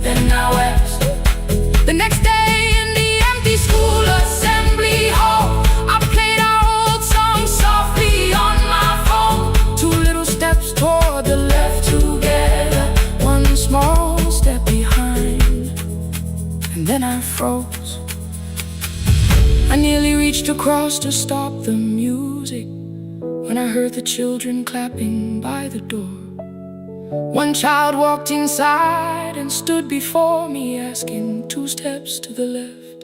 then I wept. The next day in the empty school assembly hall, I played our old song softly on my phone. Two little steps toward the left together, one small step behind, and then I froze. I nearly reached across to stop the music when I heard the children clapping by the door. One child walked inside and stood before me, asking, "Two steps to the left,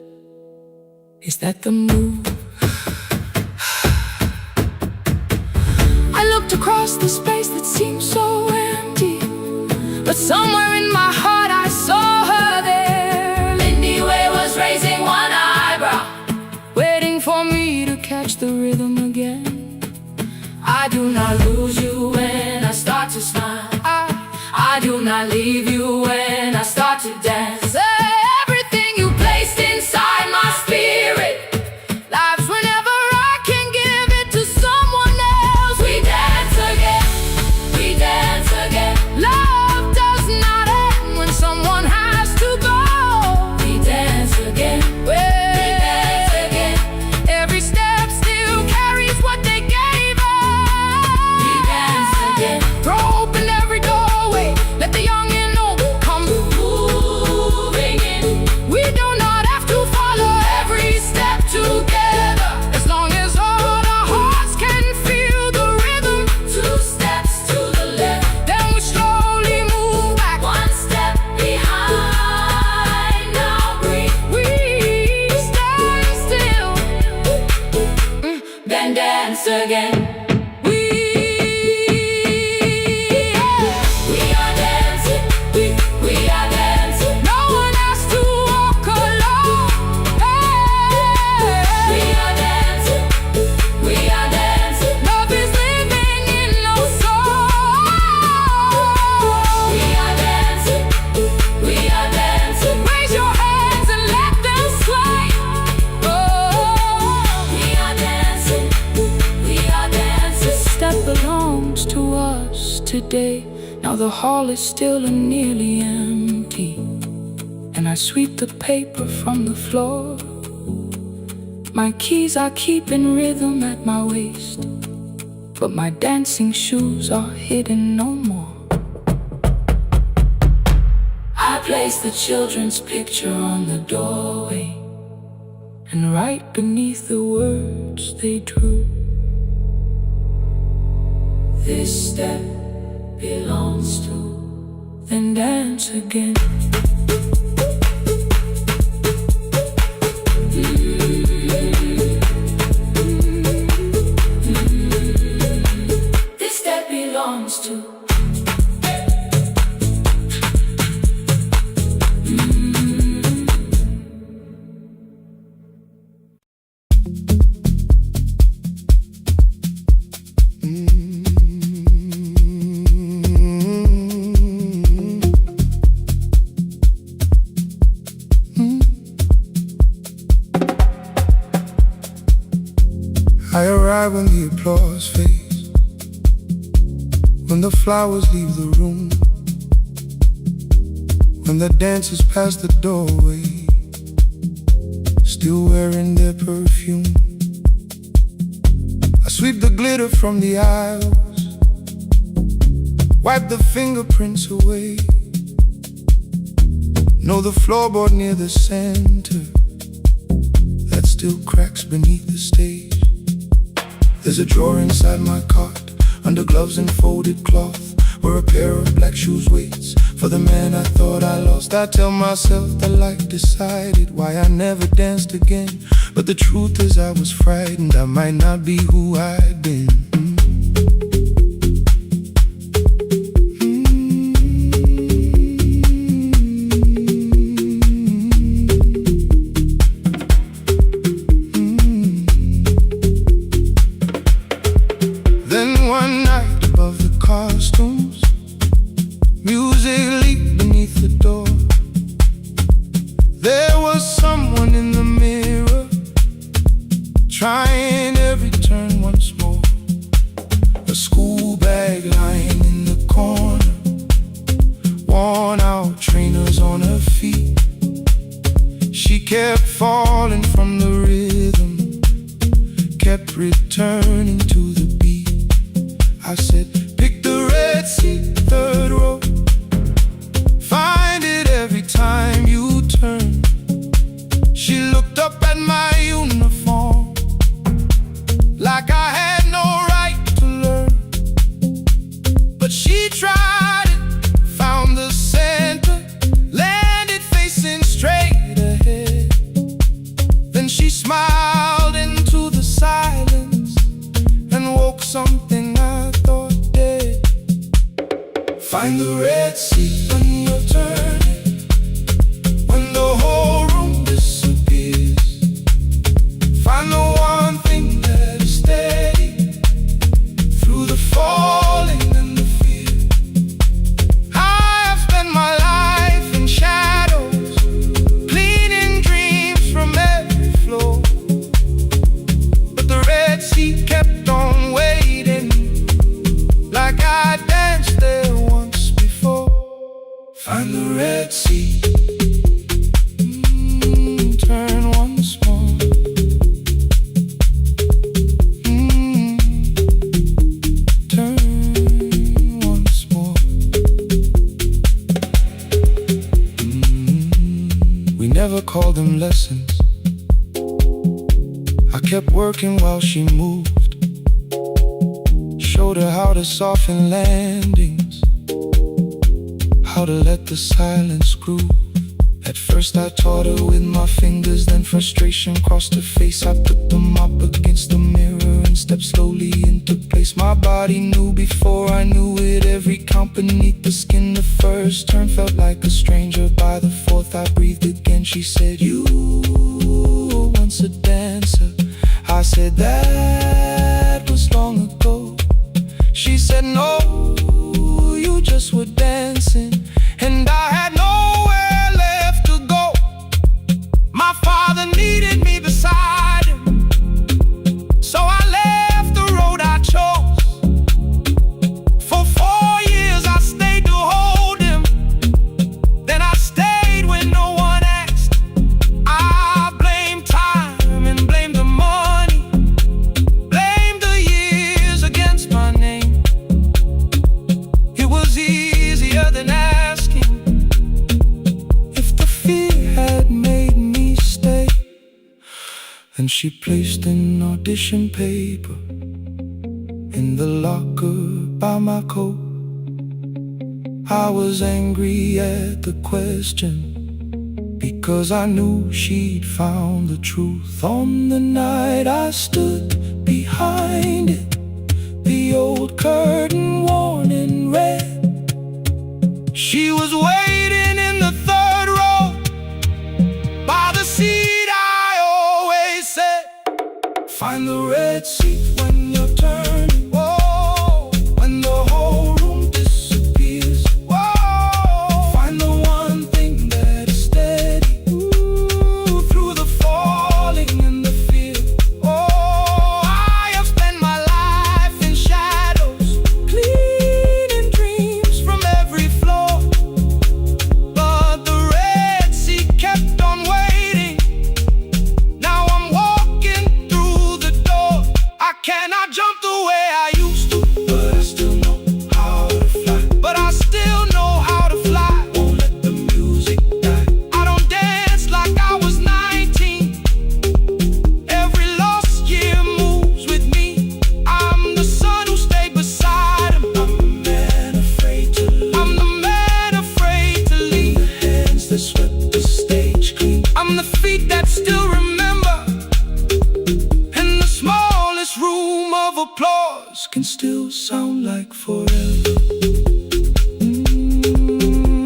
is that the move?" I looked across the space that seemed so empty, but somewhere in my heart I saw her there. Lindy Way was raising one eyebrow, waiting for me to catch the rhythm again. I do not lose you when I start to smile. I do not leave you when I start to dance. Everything you placed inside my spirit lives whenever I can give it to someone else. We dance again, we dance again. Love does not end when someone has to go. We dance again, we dance again. Every step still carries what they gave us. We dance again. Throw open every doorway, let the young and old come moving in. We do not have to follow every step together, as long as all our hearts can feel the rhythm. Two steps to the left, then we slowly move back. One step behind, now breathe. We stand still, then dance again. We are dancing, we are dancing. No one has to walk alone. Hey. We are dancing, we are dancing. Love is living in our soul. day. Now the hall is still and nearly empty, and I sweep the paper from the floor. My keys I keep in rhythm at my waist, but my dancing shoes are hidden no more. I place the children's picture on the doorway, and right beneath the words they drew, this step belongs to, then dance again. This step belongs to. I arrive when the applause fades, when the flowers leave the room, when the dancers pass the doorway, still wearing their perfume. I sweep the glitter from the aisles, wipe the fingerprints away. Know the floorboard near the center that still cracks beneath the stage. There's a drawer inside my cart, under gloves and folded cloth, where a pair of black shoes waits for the man I thought I lost. I tell myself that life decided why I never danced again, but the truth is I was frightened I might not be who I'd been. One night above the costumes, music leaked beneath the door. There was someone in the mirror, trying every turn once more. A school bag lying in the corner, worn out trainers on her feet. She kept falling from the rhythm, kept returning to the beat. I said, pick the red seat, third row. Find it every time you turn. She looked up at my uniform, like I had no right to learn. But she tried it, found the center, landed facing straight ahead. Then she smiled into the silence and woke something I thought dead. Find the red seat when you're turning, when the whole room disappears. Find the one thing that is steady through the falling and the fear. I have spent my life in shadows, cleaning dreams from every floor, but the red seat kept on waiting, like I danced there once before. Find the red seat, turn once more. Turn once more. We never called them lessons. I kept working while she moved, showed her how to soften landings, how to let the silence groove. At first I taught her with my fingers, then frustration crossed her face. I put them up against the mirror and stepped slowly into place. My body knew before I knew it, every count beneath the skin. The first turn felt like a stranger, by the fourth I breathed again. She said, you were once a dancer. I said, that was long ago. She said, no, you just were dancing, and I had nowhere left to go. My father needed me beside him, so I left the road I chose. For 4 years And she placed an audition paper in the locker by my coat. I was angry at the question, because I knew she'd found the truth. On the night I stood behind it, the old curtain worn in red. She was waiting in the third row by the seat I always said, find the red seat when you're turning. Whoa, when the whole room disappears. Whoa, find the one thing that is steady. Ooh, through the falling and the fear. Oh, I have spent my life in shadows, cleaning dreams from every floor. But the red sea kept on waiting. Now I'm walking through the door. I cannot jump the way I used to, but I still know how to fly. But I still know how to fly. Won't let the music die. I don't dance like I was 19. Every lost year moves with me. I'm the son who stayed beside him. I'm the man afraid to leave. I'm the man afraid to leave. The hands that swept the stage clean. I'm the feet that still remember. And the smallest room of applause can still sound like forever.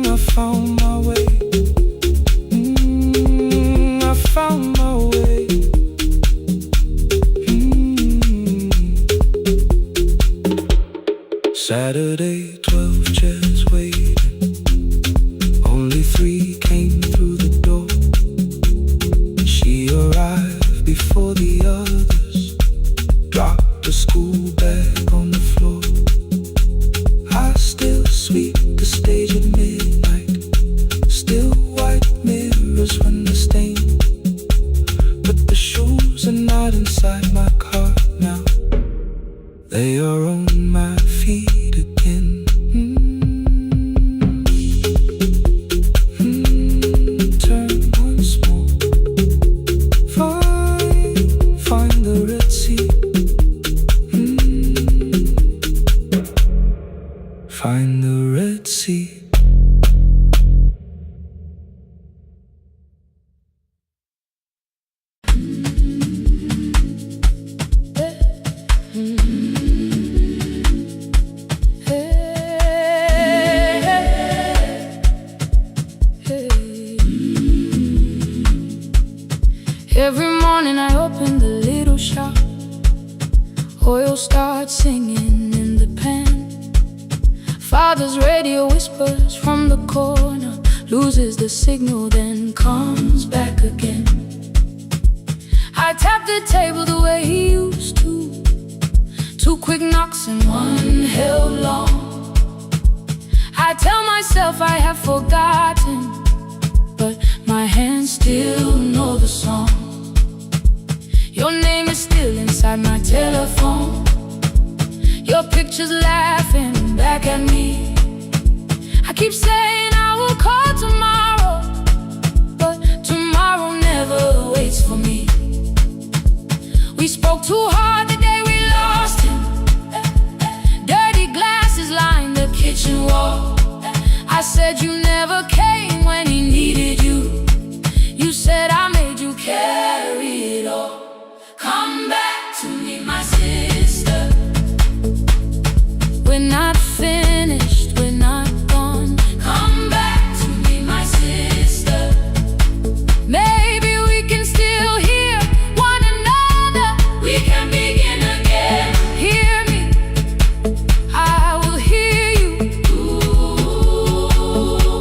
I found my way. I found my way. Saturday, 12 chairs waiting. Only 3 came through the door. She arrived before the others, dropped the school bag on the floor. I still sweep the stage at midnight, still white mirrors when the stain. But the shoes are not inside my car now, they are on my feet again. Turn once more. Find the red sea. Find the red sea. Every morning I open the little shop. Oil starts singing in the pan. Father's radio whispers from the corner, loses the signal, then comes back again. I tap the table the way he used to. 2 quick knocks and 1 held long. I tell myself I have forgotten, but my hands still know the song. Your name is still inside my telephone. Your picture's laughing back at me. I keep saying I will call tomorrow, but tomorrow never waits for me. We spoke too hard the day we lost him. Dirty glasses line the kitchen wall. I said you never came when he needed you. You said I made you carry it all. Come back to me, my sister. We're not finished, we're not gone. Come back to me, my sister. Maybe we can still hear one another. We can begin again. Hear me, I will hear you. Ooh,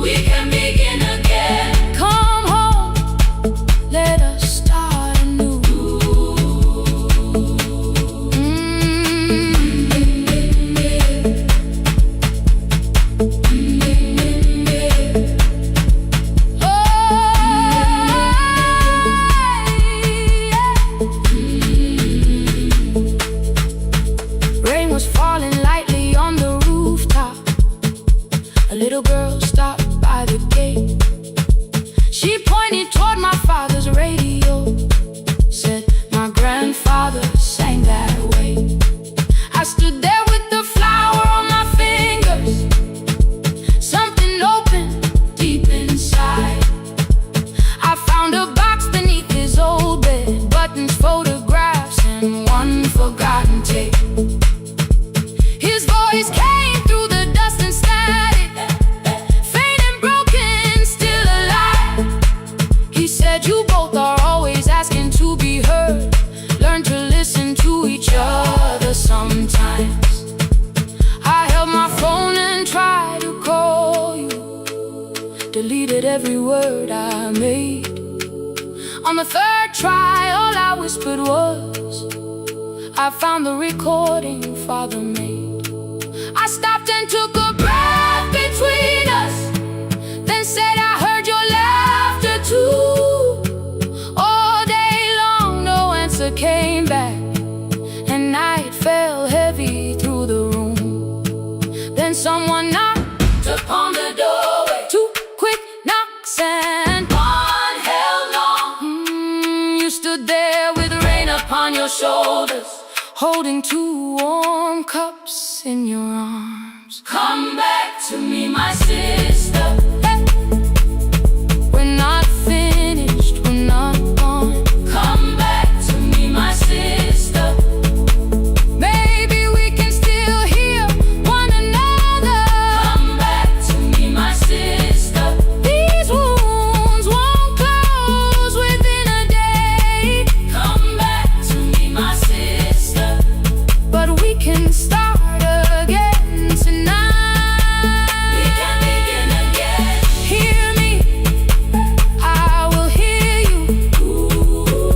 we can begin again. Come home, let us start every word I made. On the third try, all I whispered was, I found the recording Father made. I stopped and took a breath between us, then said I heard your laughter too. All day long no answer came back, and night fell heavy through the room. Then someone knocked upon the doorway, 2 quick knocks and one held long. You stood there with rain upon your shoulders, holding 2 warm cups in your arms. Come back to me, my sister. Hey. We're not finished, we're not gone. Come back to me, my sister. Maybe we can still hear one another. Come back to me, my sister. These wounds won't close within a day. Come back to me, my sister. But we can start again tonight. We can begin again. Hear me, I will hear you. Ooh,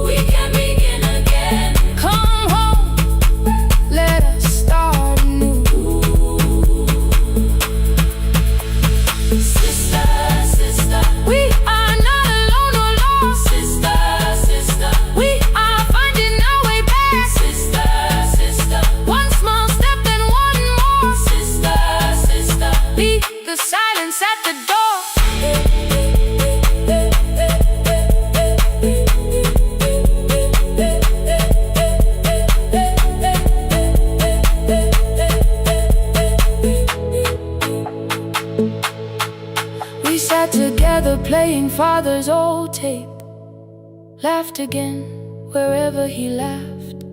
we can begin again. Come home, let us start anew. Sister, sister, we are not alone or lost. Sister, sister, we are finding our way back. Sister, sister, one small step and one more. Sister, sister, beat the silence at the door. We sat together playing Father's old tape, laughed again wherever he laughed.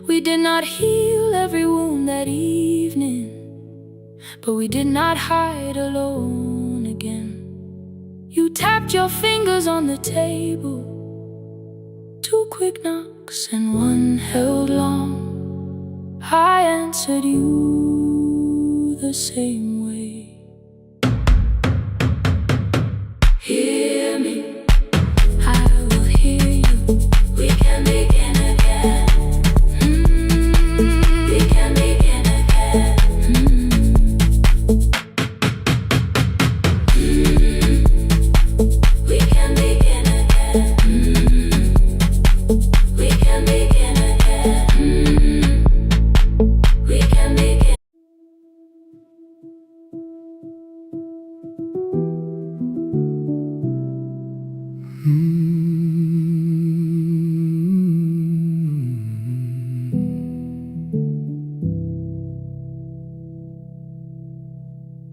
We did not heal every wound that evening, but we did not hide alone again. You tapped your fingers on the table, 2 quick knocks and one held long. I answered you the same way. Hear me, I will hear you. We can begin again. We can begin again. We can begin again. We can begin again. We can begin.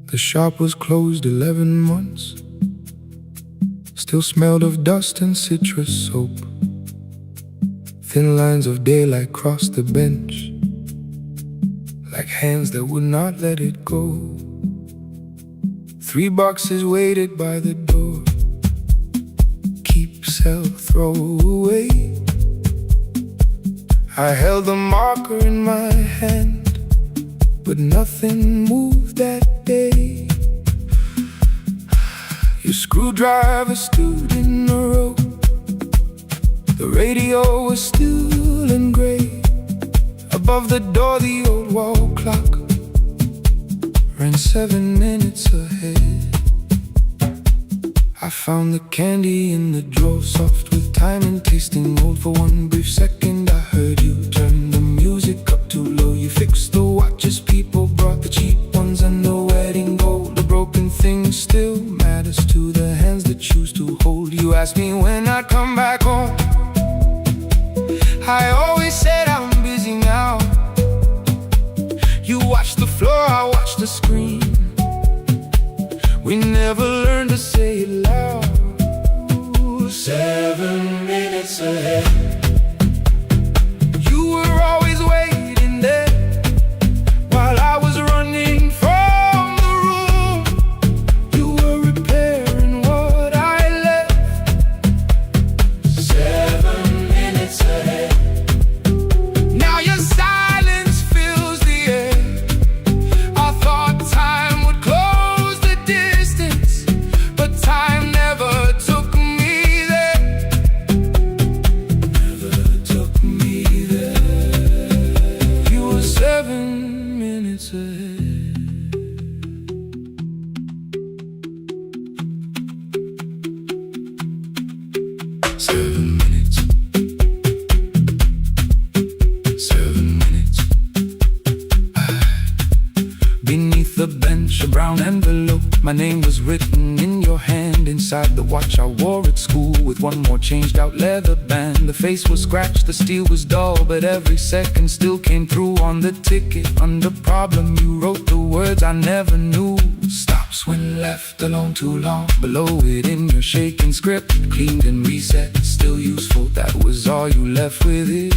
The shop was closed 11 months. Still smelled of dust and citrus soap. Thin lines of daylight crossed the bench, like hands that would not let it go. 3 boxes waited by the door. Keep, sell, throw away. I held the marker in my hand, but nothing moved that day. Your screwdriver stood in a row. The radio was still and gray. Above the door the old wall clock ran 7 minutes ahead. I found the candy in the drawer, soft with time and tasting old. For one brief second I heard you turn the music up too low. You fixed the watches, people brought the cheap ones and the wedding gold. The broken thing still matters to the hands that choose to hold. You asked me when I'd come back home. I always said I'm busy now. You watched the floor, I watched the screen. We never learned to say it loud. 7 minutes ahead. You were always waiting there while I was running from the room. You were repairing what I left. 7 minutes ahead. Now your silence fills the air. I thought time would close the distance, name was written in your hand inside the watch I wore at school, with one more changed out leather band. The face was scratched, the steel was dull, but every second still came through on the ticket. Under problem you wrote the words I never knew. Stops when left alone too long. Below it in your shaking script, cleaned and reset, still useful. That was all you left with it.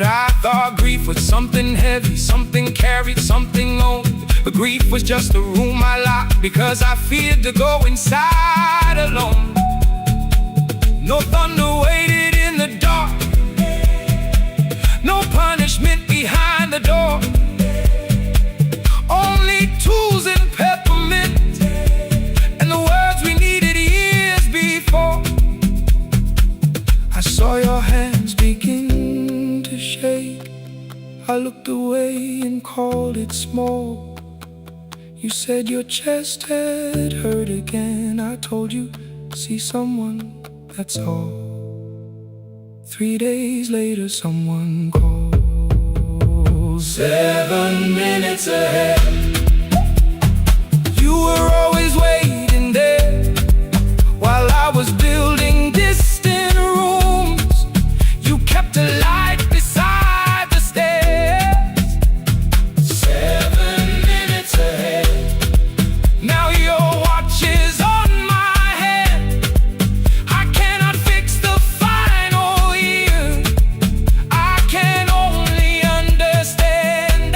I thought grief was something heavy, something carried, something owned. But grief was just a room I locked because I feared to go inside alone. No thunder waited in the dark, no punishment behind the door. Only tools and peppermint, and the words we needed years before. I saw your hands begin to shake. I looked away and called it small. You said your chest had hurt again. I told you, see someone, that's all. 3 days later someone called. 7 minutes ahead. You were always waiting there while I was building distant rooms. You kept a light beside the stairs. 7 minutes ahead. Now your watch is on my head. I cannot fix the final year. I can only understand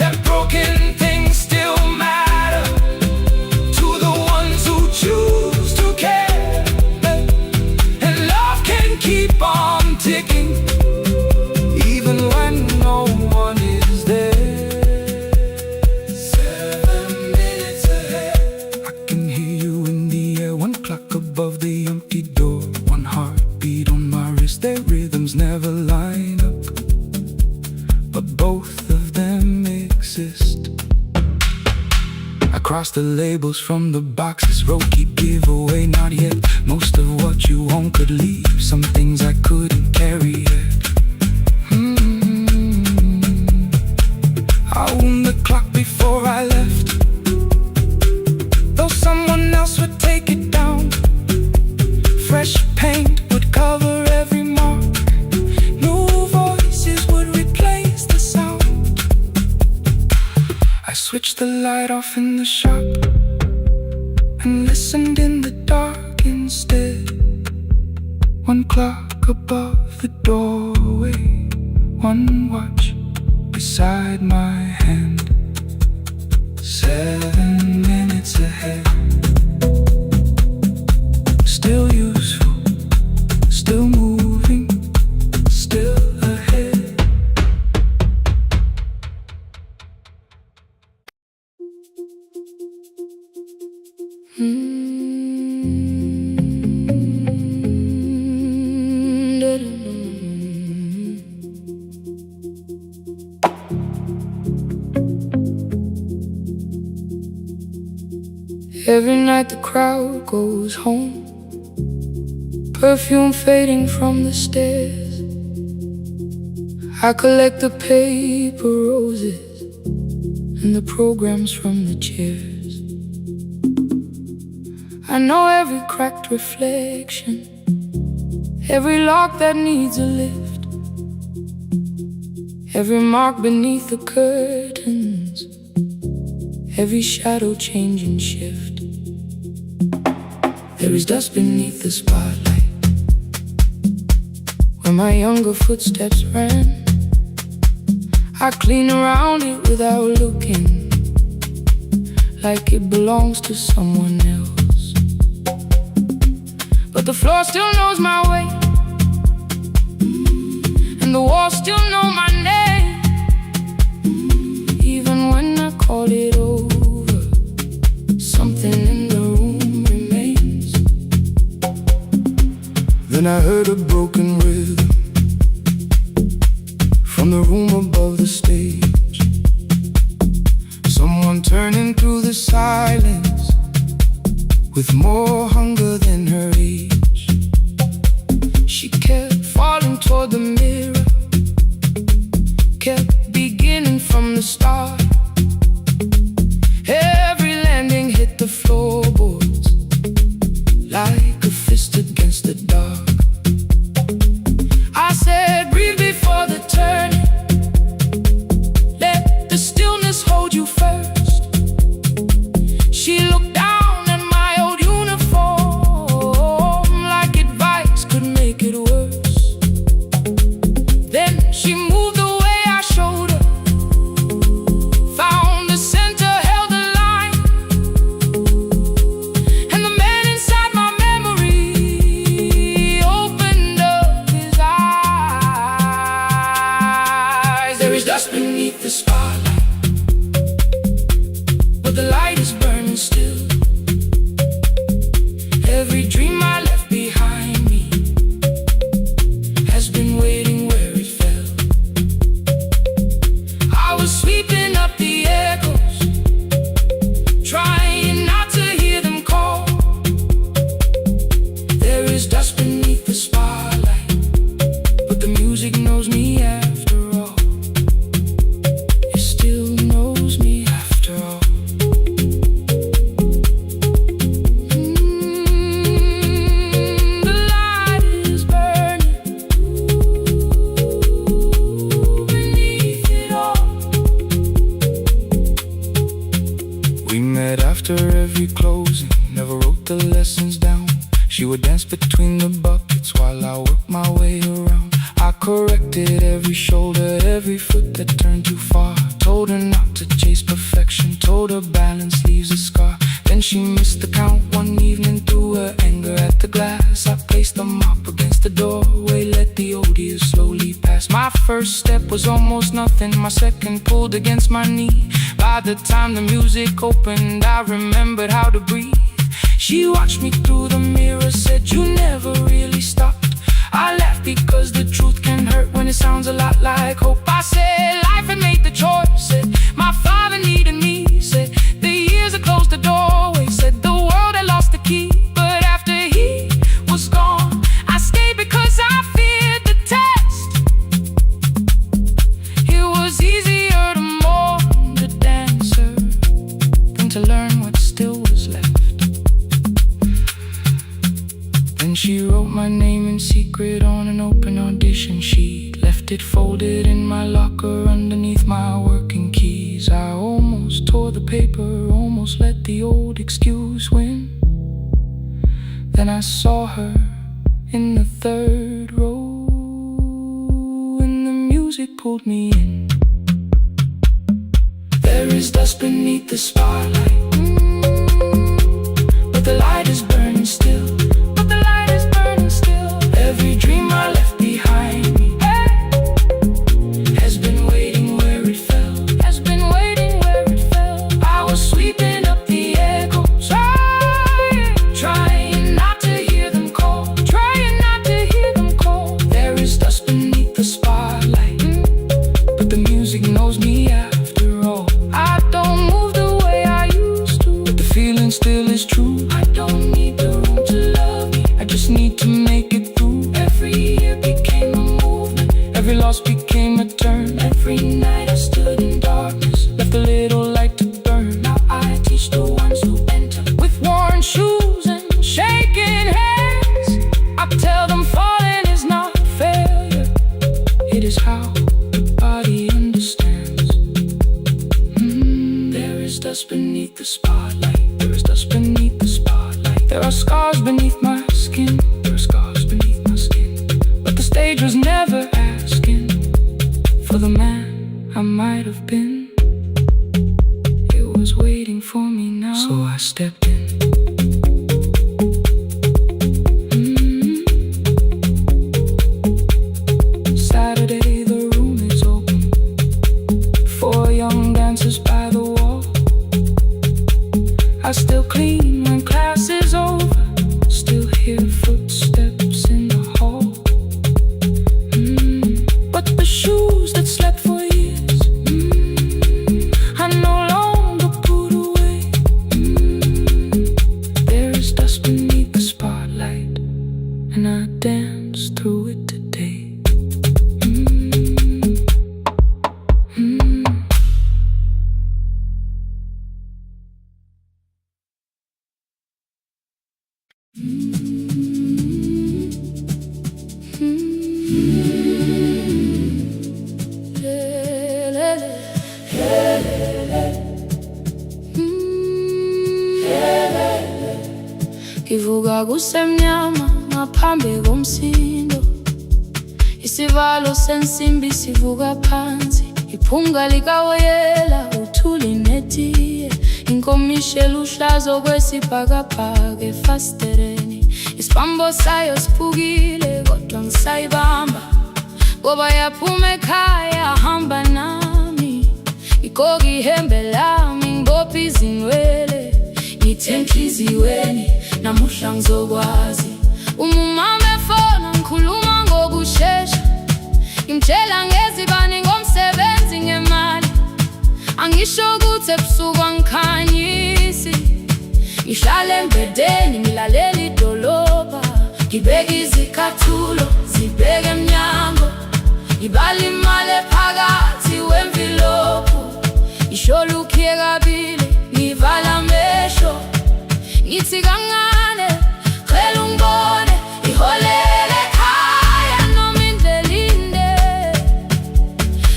that broken things still matter to the ones who choose to care. And love can keep on ticking even when no one is there. 7 minutes ahead. I can hear you in the air, one clock above the empty door, one heartbeat on my wrist. Their rhythms never line up, but both of them exist. I cross the labels from the boxes, wrote keep, give away, not yet. Most of what you own could leave, some things I couldn't carry yet. I wound the clock before I left, though someone else would take it down. Fresh paint would cover every mark, new voices would replace the sound. I switched the light off in the shop and listened in the dark instead. One clock above the doorway, one watch beside my hand. 7 minutes ahead. Still useful, still moving, still ahead. Every night the crowd goes home, perfume fading from the stairs. I collect the paper roses and the programs from the chairs. I know every cracked reflection, every lock that needs a lift, every mark beneath the curtains, every shadow change and shift. There is dust beneath the spotlight where my younger footsteps ran. I clean around it without looking, like it belongs to someone else. But the floor still knows my way, and the walls still know my name. Even when I call it over, something in the room remains. Then I heard a broken rhythm from the room above the stage. Someone turning through the silence with more hunger than her age. She kept falling toward the mirror, kept beginning from the start. is dust beneath the spotlight, but the music knows me after all. It still knows me after all. The light is burning beneath it all. We met after every closing, never wrote the lessons down. She would dance between the buckets while I worked my way around. I corrected every shoulder, every foot that turned too far. Told her not to chase perfection, told her balance leaves a scar. Then she missed the count one evening, threw her anger at the glass. I placed the mop against the doorway, let the odious slowly pass. My first step was almost nothing, my second pulled against my knee. By the time the music opened, I remembered how to breathe. She watched me through the mirror, said, "You never really stopped." I laughed because the truth can hurt when it sounds a lot like hope. I said, life had made the choice, said, my father needed me, said, the years had closed the doorway, said, the world had lost the key. But after he was gone, I stayed because I feared the test. It was easier to mourn the dancer than to learn what still was left. Then she wrote my name in secret on an open audition sheet, left it folded in my locker underneath my working keys. I almost tore the paper, almost let the old excuse win. Then I saw her in the third row, and the music pulled me in. There is dust beneath the spotlight, but the light is burning still. Every dream I left behind me has been waiting where it fell, has been waiting where it fell. I was sweeping up the echoes, trying not to hear them call, trying not to hear them call. There is dust beneath the spotlight, but the music knows me after all. I don't move the way I used to, but the feeling still is true. I don't need the room to love me, I just need to make it. Every year became a movement, every loss became a turn. Every night I stood in darkness, left a little light to burn. Now I teach the ones who enter with worn shoes and shaking hands. I tell them falling is not failure, it is how the body understands. There is dust beneath the spotlight, there is dust beneath the spotlight. There are scars beneath my skin, there are scars beneath my skin. The stage was never asking for the man I might have been. It was waiting for me now, so I stepped in. Saturday, the room is open, 4 young dancers by the wall. I still clean when class is over, still hear footsteps in the hall. But the shoes that slept for years, I no longer put away. There is dust beneath the spotlight, and I dance through it today. Ivuga kusemnyama ngaphambi komsindo, isivalo sensimbi sivuka phansi, iphunga likawoyela uthuli netiye, inkomishi eluhlaza okwesibhakabhaka efasitereni. Isibambo sayo siphukile kodwa ngisayibamba, ngoba yaphuma ekhaya hamba nami. Igqoka ihembe lami ngibopha izinwele, ngithe enhliziyweni namuhla ngizokwazi. Umama efona ngikhuluma ngokushesha, ngimtshela ngezibani ngomsebenzi ngemali. Angisho ukuthi ebusuku angikhanyisi, ngihlala embedeni ngilalela idolobha, ngibeke izicathulo zibeke emnyango, ibala imali phakathi wemvilophu, isholukiye kabili ngivala amehlo, ngithi kancane cela ungibone, iholele ekhaya noma indlela inde,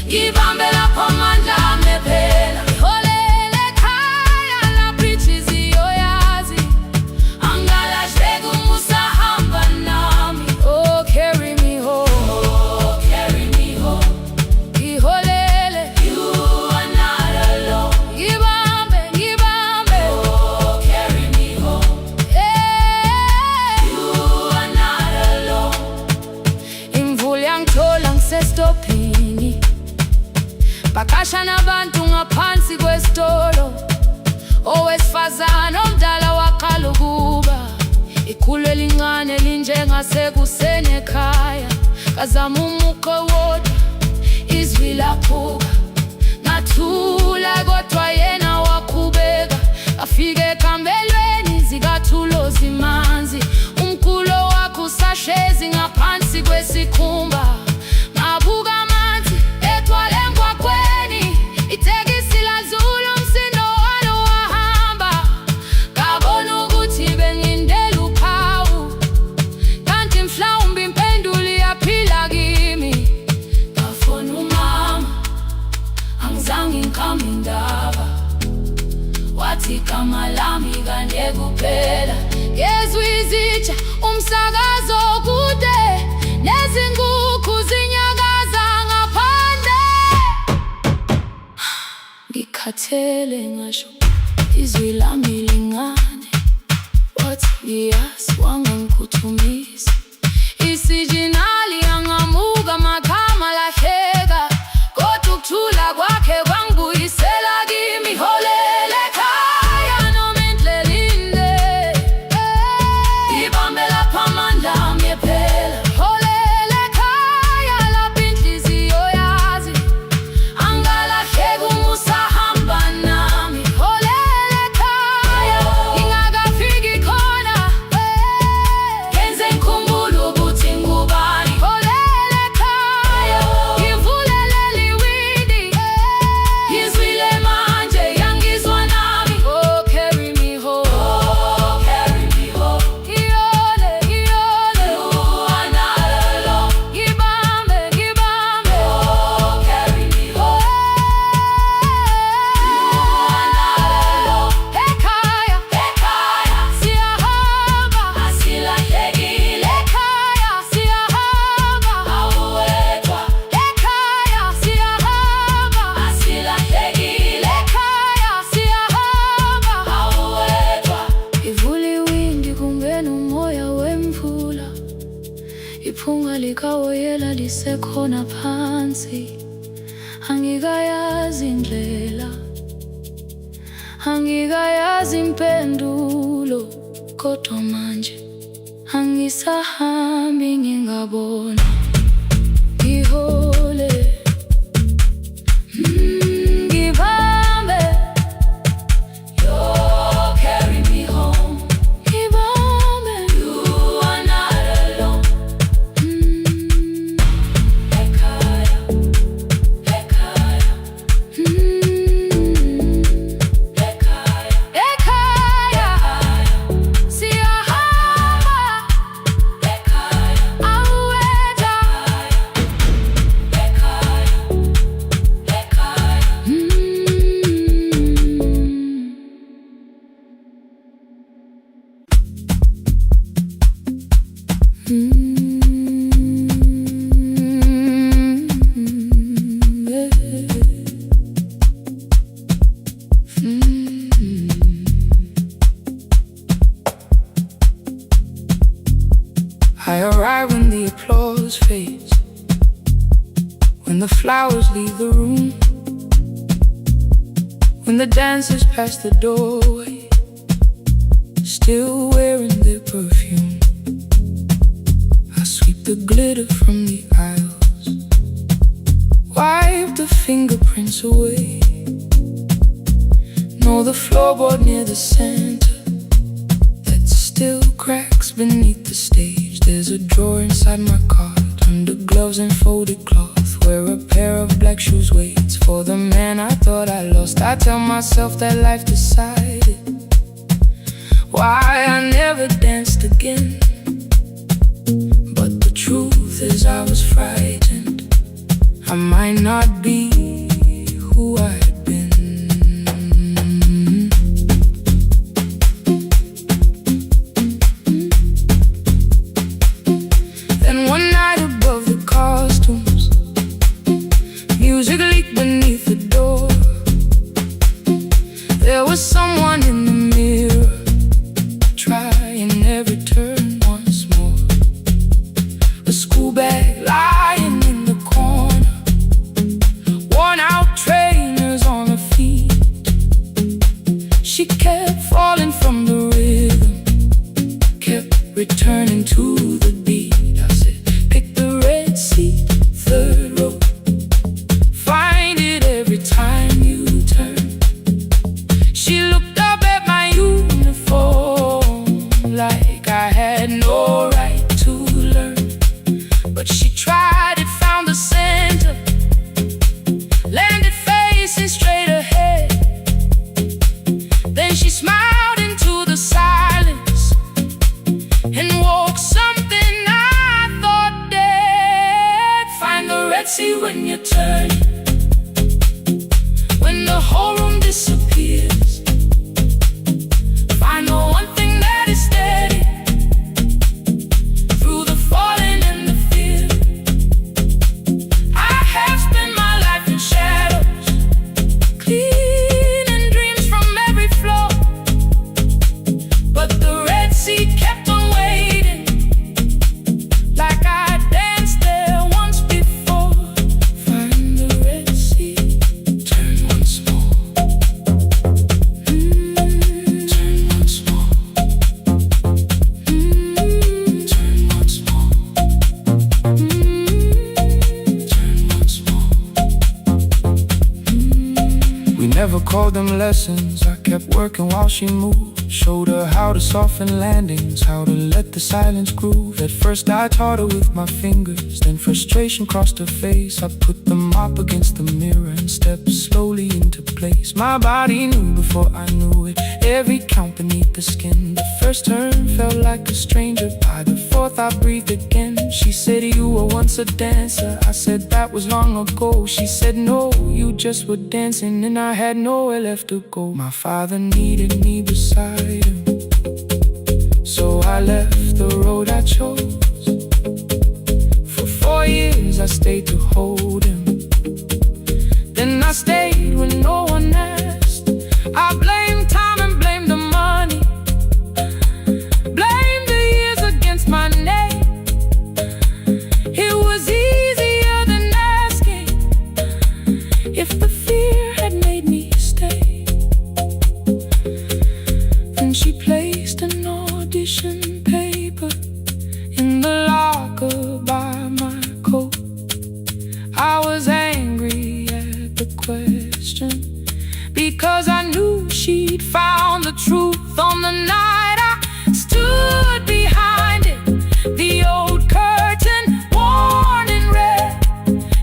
ngibambe lapho amandla ami ephela. Iholele ekhaya lapho inhliziyo yazi angalahleki uma usahamba nami. Oh, carry me home, oh, carry me home. Iholele, you are not alone. Ngibambe, ngibambe, oh, carry me home. Yeah, you are not alone. Imvula yangithola ngisestopini, bakasha nabantu ngaphansi kwesitolo, owesifazane omdala waqala ukuba, ikhulu elincane linjengasekuseni ekhaya, kazama umuqo wodwa izwi laphuka, ngathula kodwa yena waqhubeka, afike ekambelweni zikathulo zimanzi, umkulo wakhe usahlezi ngaphansi kwesikhumba, ngabuka amanzi egcwale emgwaqweni, itekisi ladlula umsindo walo wahamba, ngabona ukuthi bengindela uphawu, kanti mhlawumbe impendulo iyaphila kimi. Ngafona umama, angizange ngikhambe indaba, wathi igama lami kanye kuphela, ngezwe izitsha umsakazo kude, nezinkukhu zinyakaza ngaphandle. Ngikhathele ngasho izwi lami lingane, wathi ngiyazi wangangiphuthumisa, isijinali angamuka magama lahleka, kodwa ukuthula kwakhe kwangibuyisela kimi. Iholele ekhaya noma indlela inde, ngibambe lapho amandla ami ephela. Iholele ekhaya lapho inhliziyo yazi angalahleki uma usahamba nami. Iholele ekhaya ngingakafiki khona, ngenze ngikhumbule ukuthi ngubani. Iholele ekhaya ngivulele liwindi, ngizwile manje yangizwa nami. Oh, carry me home, oh, carry me home. Iyole, iyole, you are not alone. Ngibambe, ngibambe, oh, carry me home. You are not alone. Ekhaya, ekhaya siyahamba, asilahlekile. Ekhaya siyahamba, awuwedwa. Ekhaya siyahamba, asilahlekile. Ekhaya siyahamba, awuwedwa. Ivula iwindi kungena umoya wemvula, iphunga likawoyela lisekhona phansi, angikayazi indlela, angikayazi impendulo, kodwa manje angisahambi ngingabona. Ihole, ngibambe, you carry me home. Ngibambe, you are not alone. Ekhaya, ekhaya, ekhaya, ekhaya siyahamba, ekhaya awuwedwa. I arrive when the applause fades, when the flowers leave the room, when the dancers pass the doorway, still wearing their perfume. I sweep the glitter from the aisles, wipe the fingerprints away. Know the floorboard near the center that still cracks beneath the stage. There's a drawer inside my cart, under gloves and folded cloth, where a pair of black shoes waits for the man I thought I lost. I tell myself that life decided why I never danced again. But the truth is I was frightened. I might not be who I had been. Then one night above the costumes, music leaked beneath the door. There was someone in the mirror, trying every turn once more. A school bag lying in the corner, worn out trainers on her feet. She kept falling from the rhythm, kept returning to the beat. I said, pick the red seat, third row, find it every time you turn. She looked up at my uniform like I had no right to learn. But she tried it, found the center, landed facing straight ahead. Then she smiled into the silence and woke something I thought dead. Find the red sea when you turn, when the whole room disappears. Find the one thing that is steady through the falling and the fear. I have spent my life in shadows, cleaning dreams from every floor. But the red sea kept on waiting, like I danced there once before. Find the red sea, turn once more. Turn once more. Turn once more. Turn once more. We never called them lessons. I kept working while she moved, showed her how to soften landings, how to let the silence groove. At first I taught her with my fingers, then frustration crossed her face. I put the mop against the mirror and stepped slowly into place. My body knew before I knew it, every count beneath the skin. The first turn felt like a stranger, by the fourth I breathed again. She said, you were once a dancer. I said, that was long ago. She said, no, you just were dancing, and I had nowhere left to go. My father needed me beside him, so I left the road I chose. For 4 years I stayed to hold him, then I stayed when no one asked. I blamed time and blamed the money, blamed the years against my name. It was easier than asking if the fear had made me stay. Then she placed an audition paper in the locker by my coat. I was angry at the question, because I knew she'd found the truth on the night I stood behind it. The old curtain, worn in red.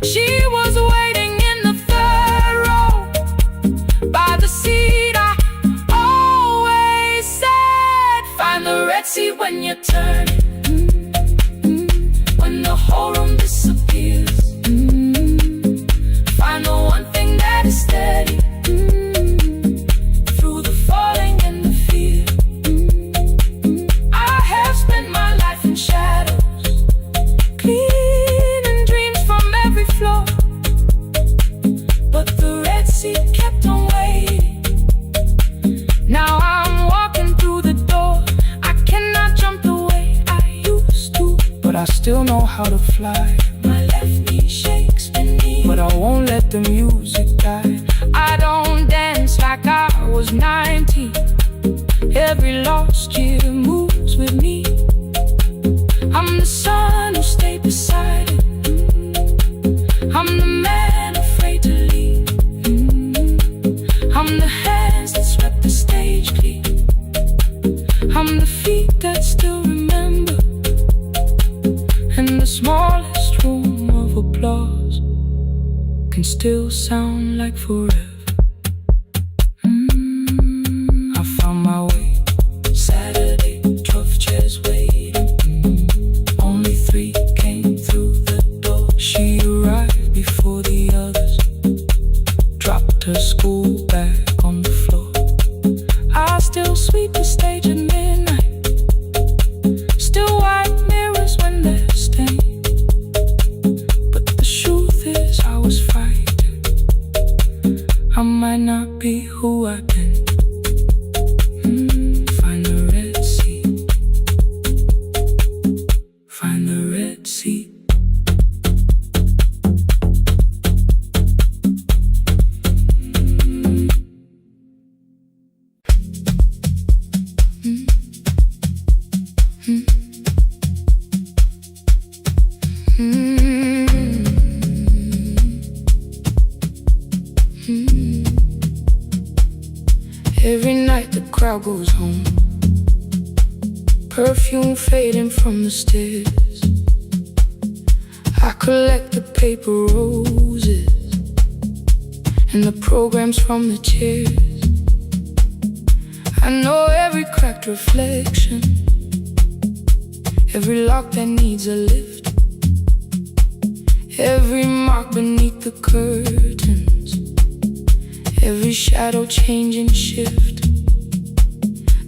She was waiting in the third row, by the seat I always said. Find the red sea when you turn it, when the whole room disappears. Find the one thing that is steady through the falling and the fear. I have spent my life in shadows, cleaning dreams from every floor. But the red sea kept on waiting. Now I'm walking through the door. I cannot jump the way I used to, but I still know how to fly. My left knee shakes beneath, but I won't let the music die. I don't dance like I was 19. Every lost year moves with me. I'm the son who stayed beside it. I'm the man afraid to leave. I'm the hands that swept the stage clean. I'm the feet that still remember still sound like forever. I found my way. Saturday, 12 chairs waiting. Only 3 came through the door. She arrived before the others, dropped her school bag on the floor. I still sweep the stage at midnight, still wipe mirrors when they're stained. But the truth is I was frightened. I might not be who I've been. Find the red sea. Find the red sea. Every night the crowd goes home, perfume fading from the stairs. I collect the paper roses and the programs from the chairs. I know every cracked reflection, every lock that needs a lift, every mark beneath the curtains, every shadow change and shift.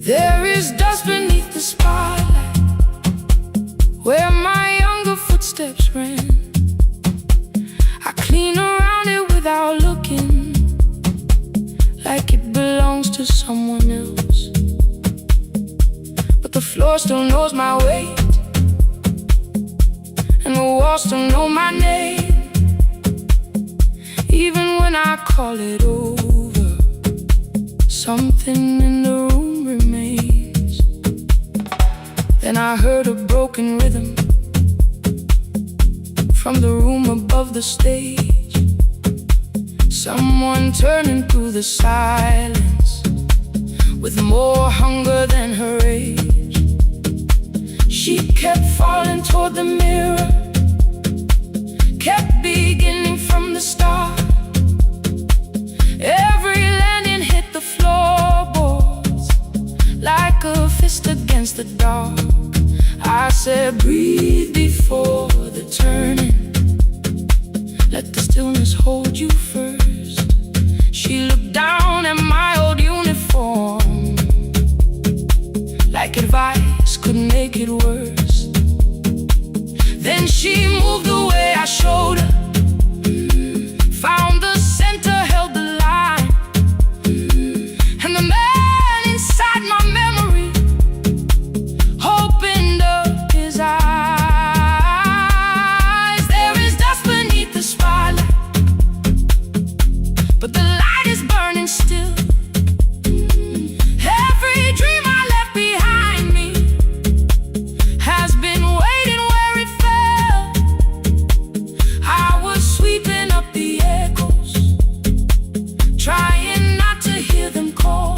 There is dust beneath the spotlight where my younger footsteps ran. I clean around it without looking, like it belongs to someone else. But the floor still knows my weight, and the walls still know my name. Even when I call it over, something in the room remains. Then I heard a broken rhythm from the room above the stage. Someone turning through the silence with more hunger than her age. She kept falling toward the mirror, kept beginning from the start. Every landing hit the floorboards like a fist against the dark. I said, breathe before the turning, let the stillness hold you first. She looked down at my old uniform, like advice could make it worse. Then she moved the way I showed her, found the center, held the line, and the man inside my memory opened up his eyes. There is dust beneath the spotlight, but the light is burning still. Every dream I left behind me has been waiting where it fell. I was sweeping up the echoes, trying not to hear them call.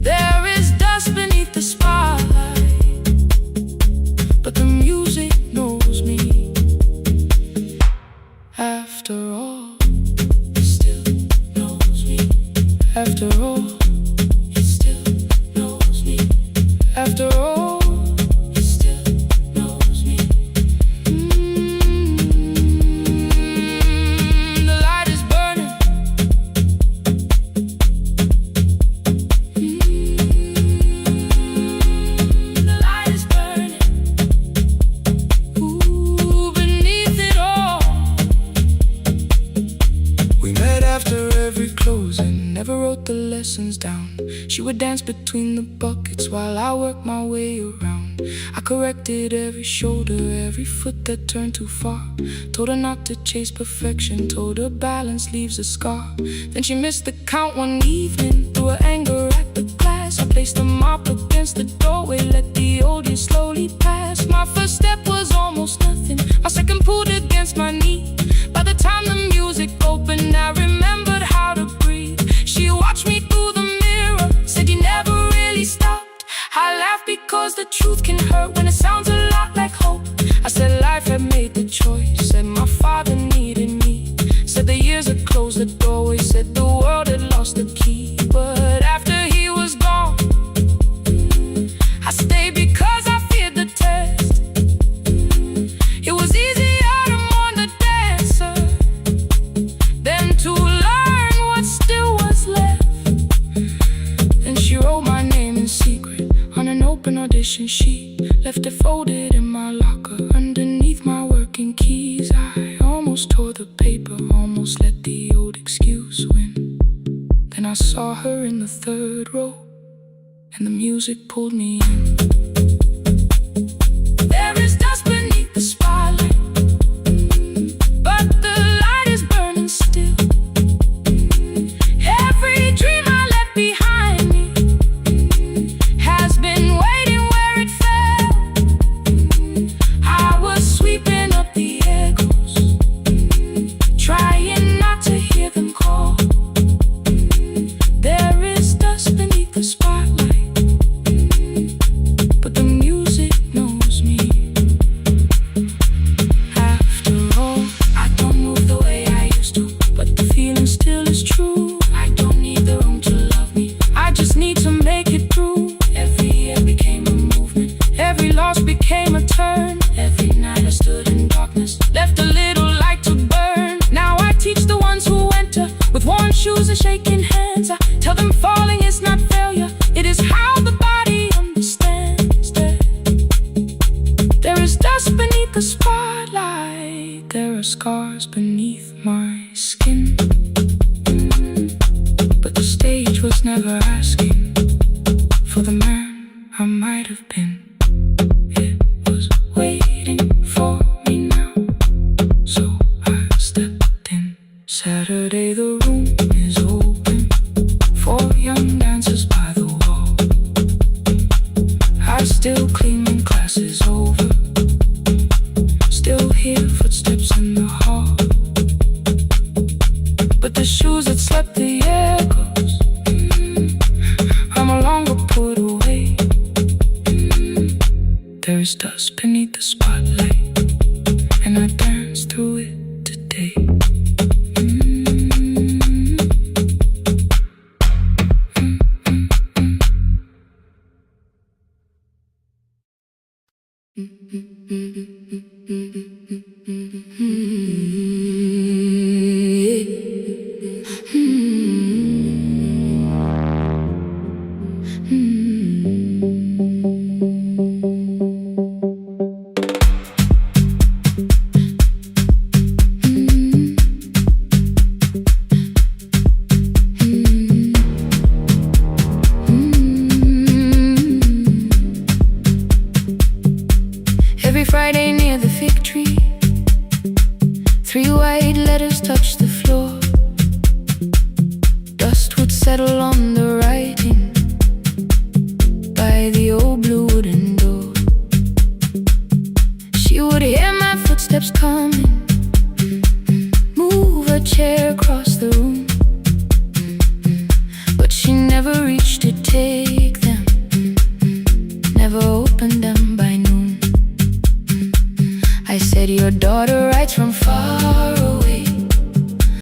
There is dust beneath the spotlight, but the music knows me. After all, it still knows me. After all, it still knows me. After all, it still knows me. The light is burning. The light is burning. Ooh, beneath it all. We met after every closing, never wrote the lessons down. She would dance between the buckets while I worked my way around. I corrected every shoulder, every foot that turned too far. Told her not to chase perfection, told her balance leaves a scar. Then she missed the count one evening, threw her anger at the glass. I placed the mop against the doorway, let the old years slowly pass. My first step was almost nothing, my second pulled against my knee. By the time the music opened, I remembered how to breathe. She watched me through the mirror, said you never really stopped. I laughed because the truth can hurt when it sounds a lot like hope. I said life had made the choice, and my father needed me. my locker, underneath my working keys. I almost tore the paper, almost let the old excuse win. Then I saw her in the third row, and the music pulled me in. There is dust beneath the spotlight, but the light is burning still. Every dream I left behind me has been waiting where it fell. I was sweeping up the echoes, trying not to hear them call. There is dust beneath the spotlight, but the music knows me. After all, I don't move the way I used to, but the feeling still is true. I don't need the room to love me, I just need to make it through. Every year became a movement, every loss became a turn. Every night I stood in darkness, left a little light to burn. Now I teach the ones who enter with worn shoes and shaking hands. I tell them falling is not failure, it is how the body understands. There is dust beneath the spotlight, there are scars beneath my skin. But the stage was never asking for the man I might have been. It was waiting for me now, so I stepped in. Saturday the room is open for young dancers by the wall. I still clean when class is over, still hear footsteps in the hall. But the shoes that slept the echoes, are no longer put away. There is dust beneath the spotlight, and I dance through it today. Every Friday near the fig tree, 3 white letters touched the floor. Dust would settle on the writing by the old blue wooden door. She would hear my footsteps coming, move a chair across the room, but she never reached to take them, never opened them by noon. I said, your daughter writes from far away.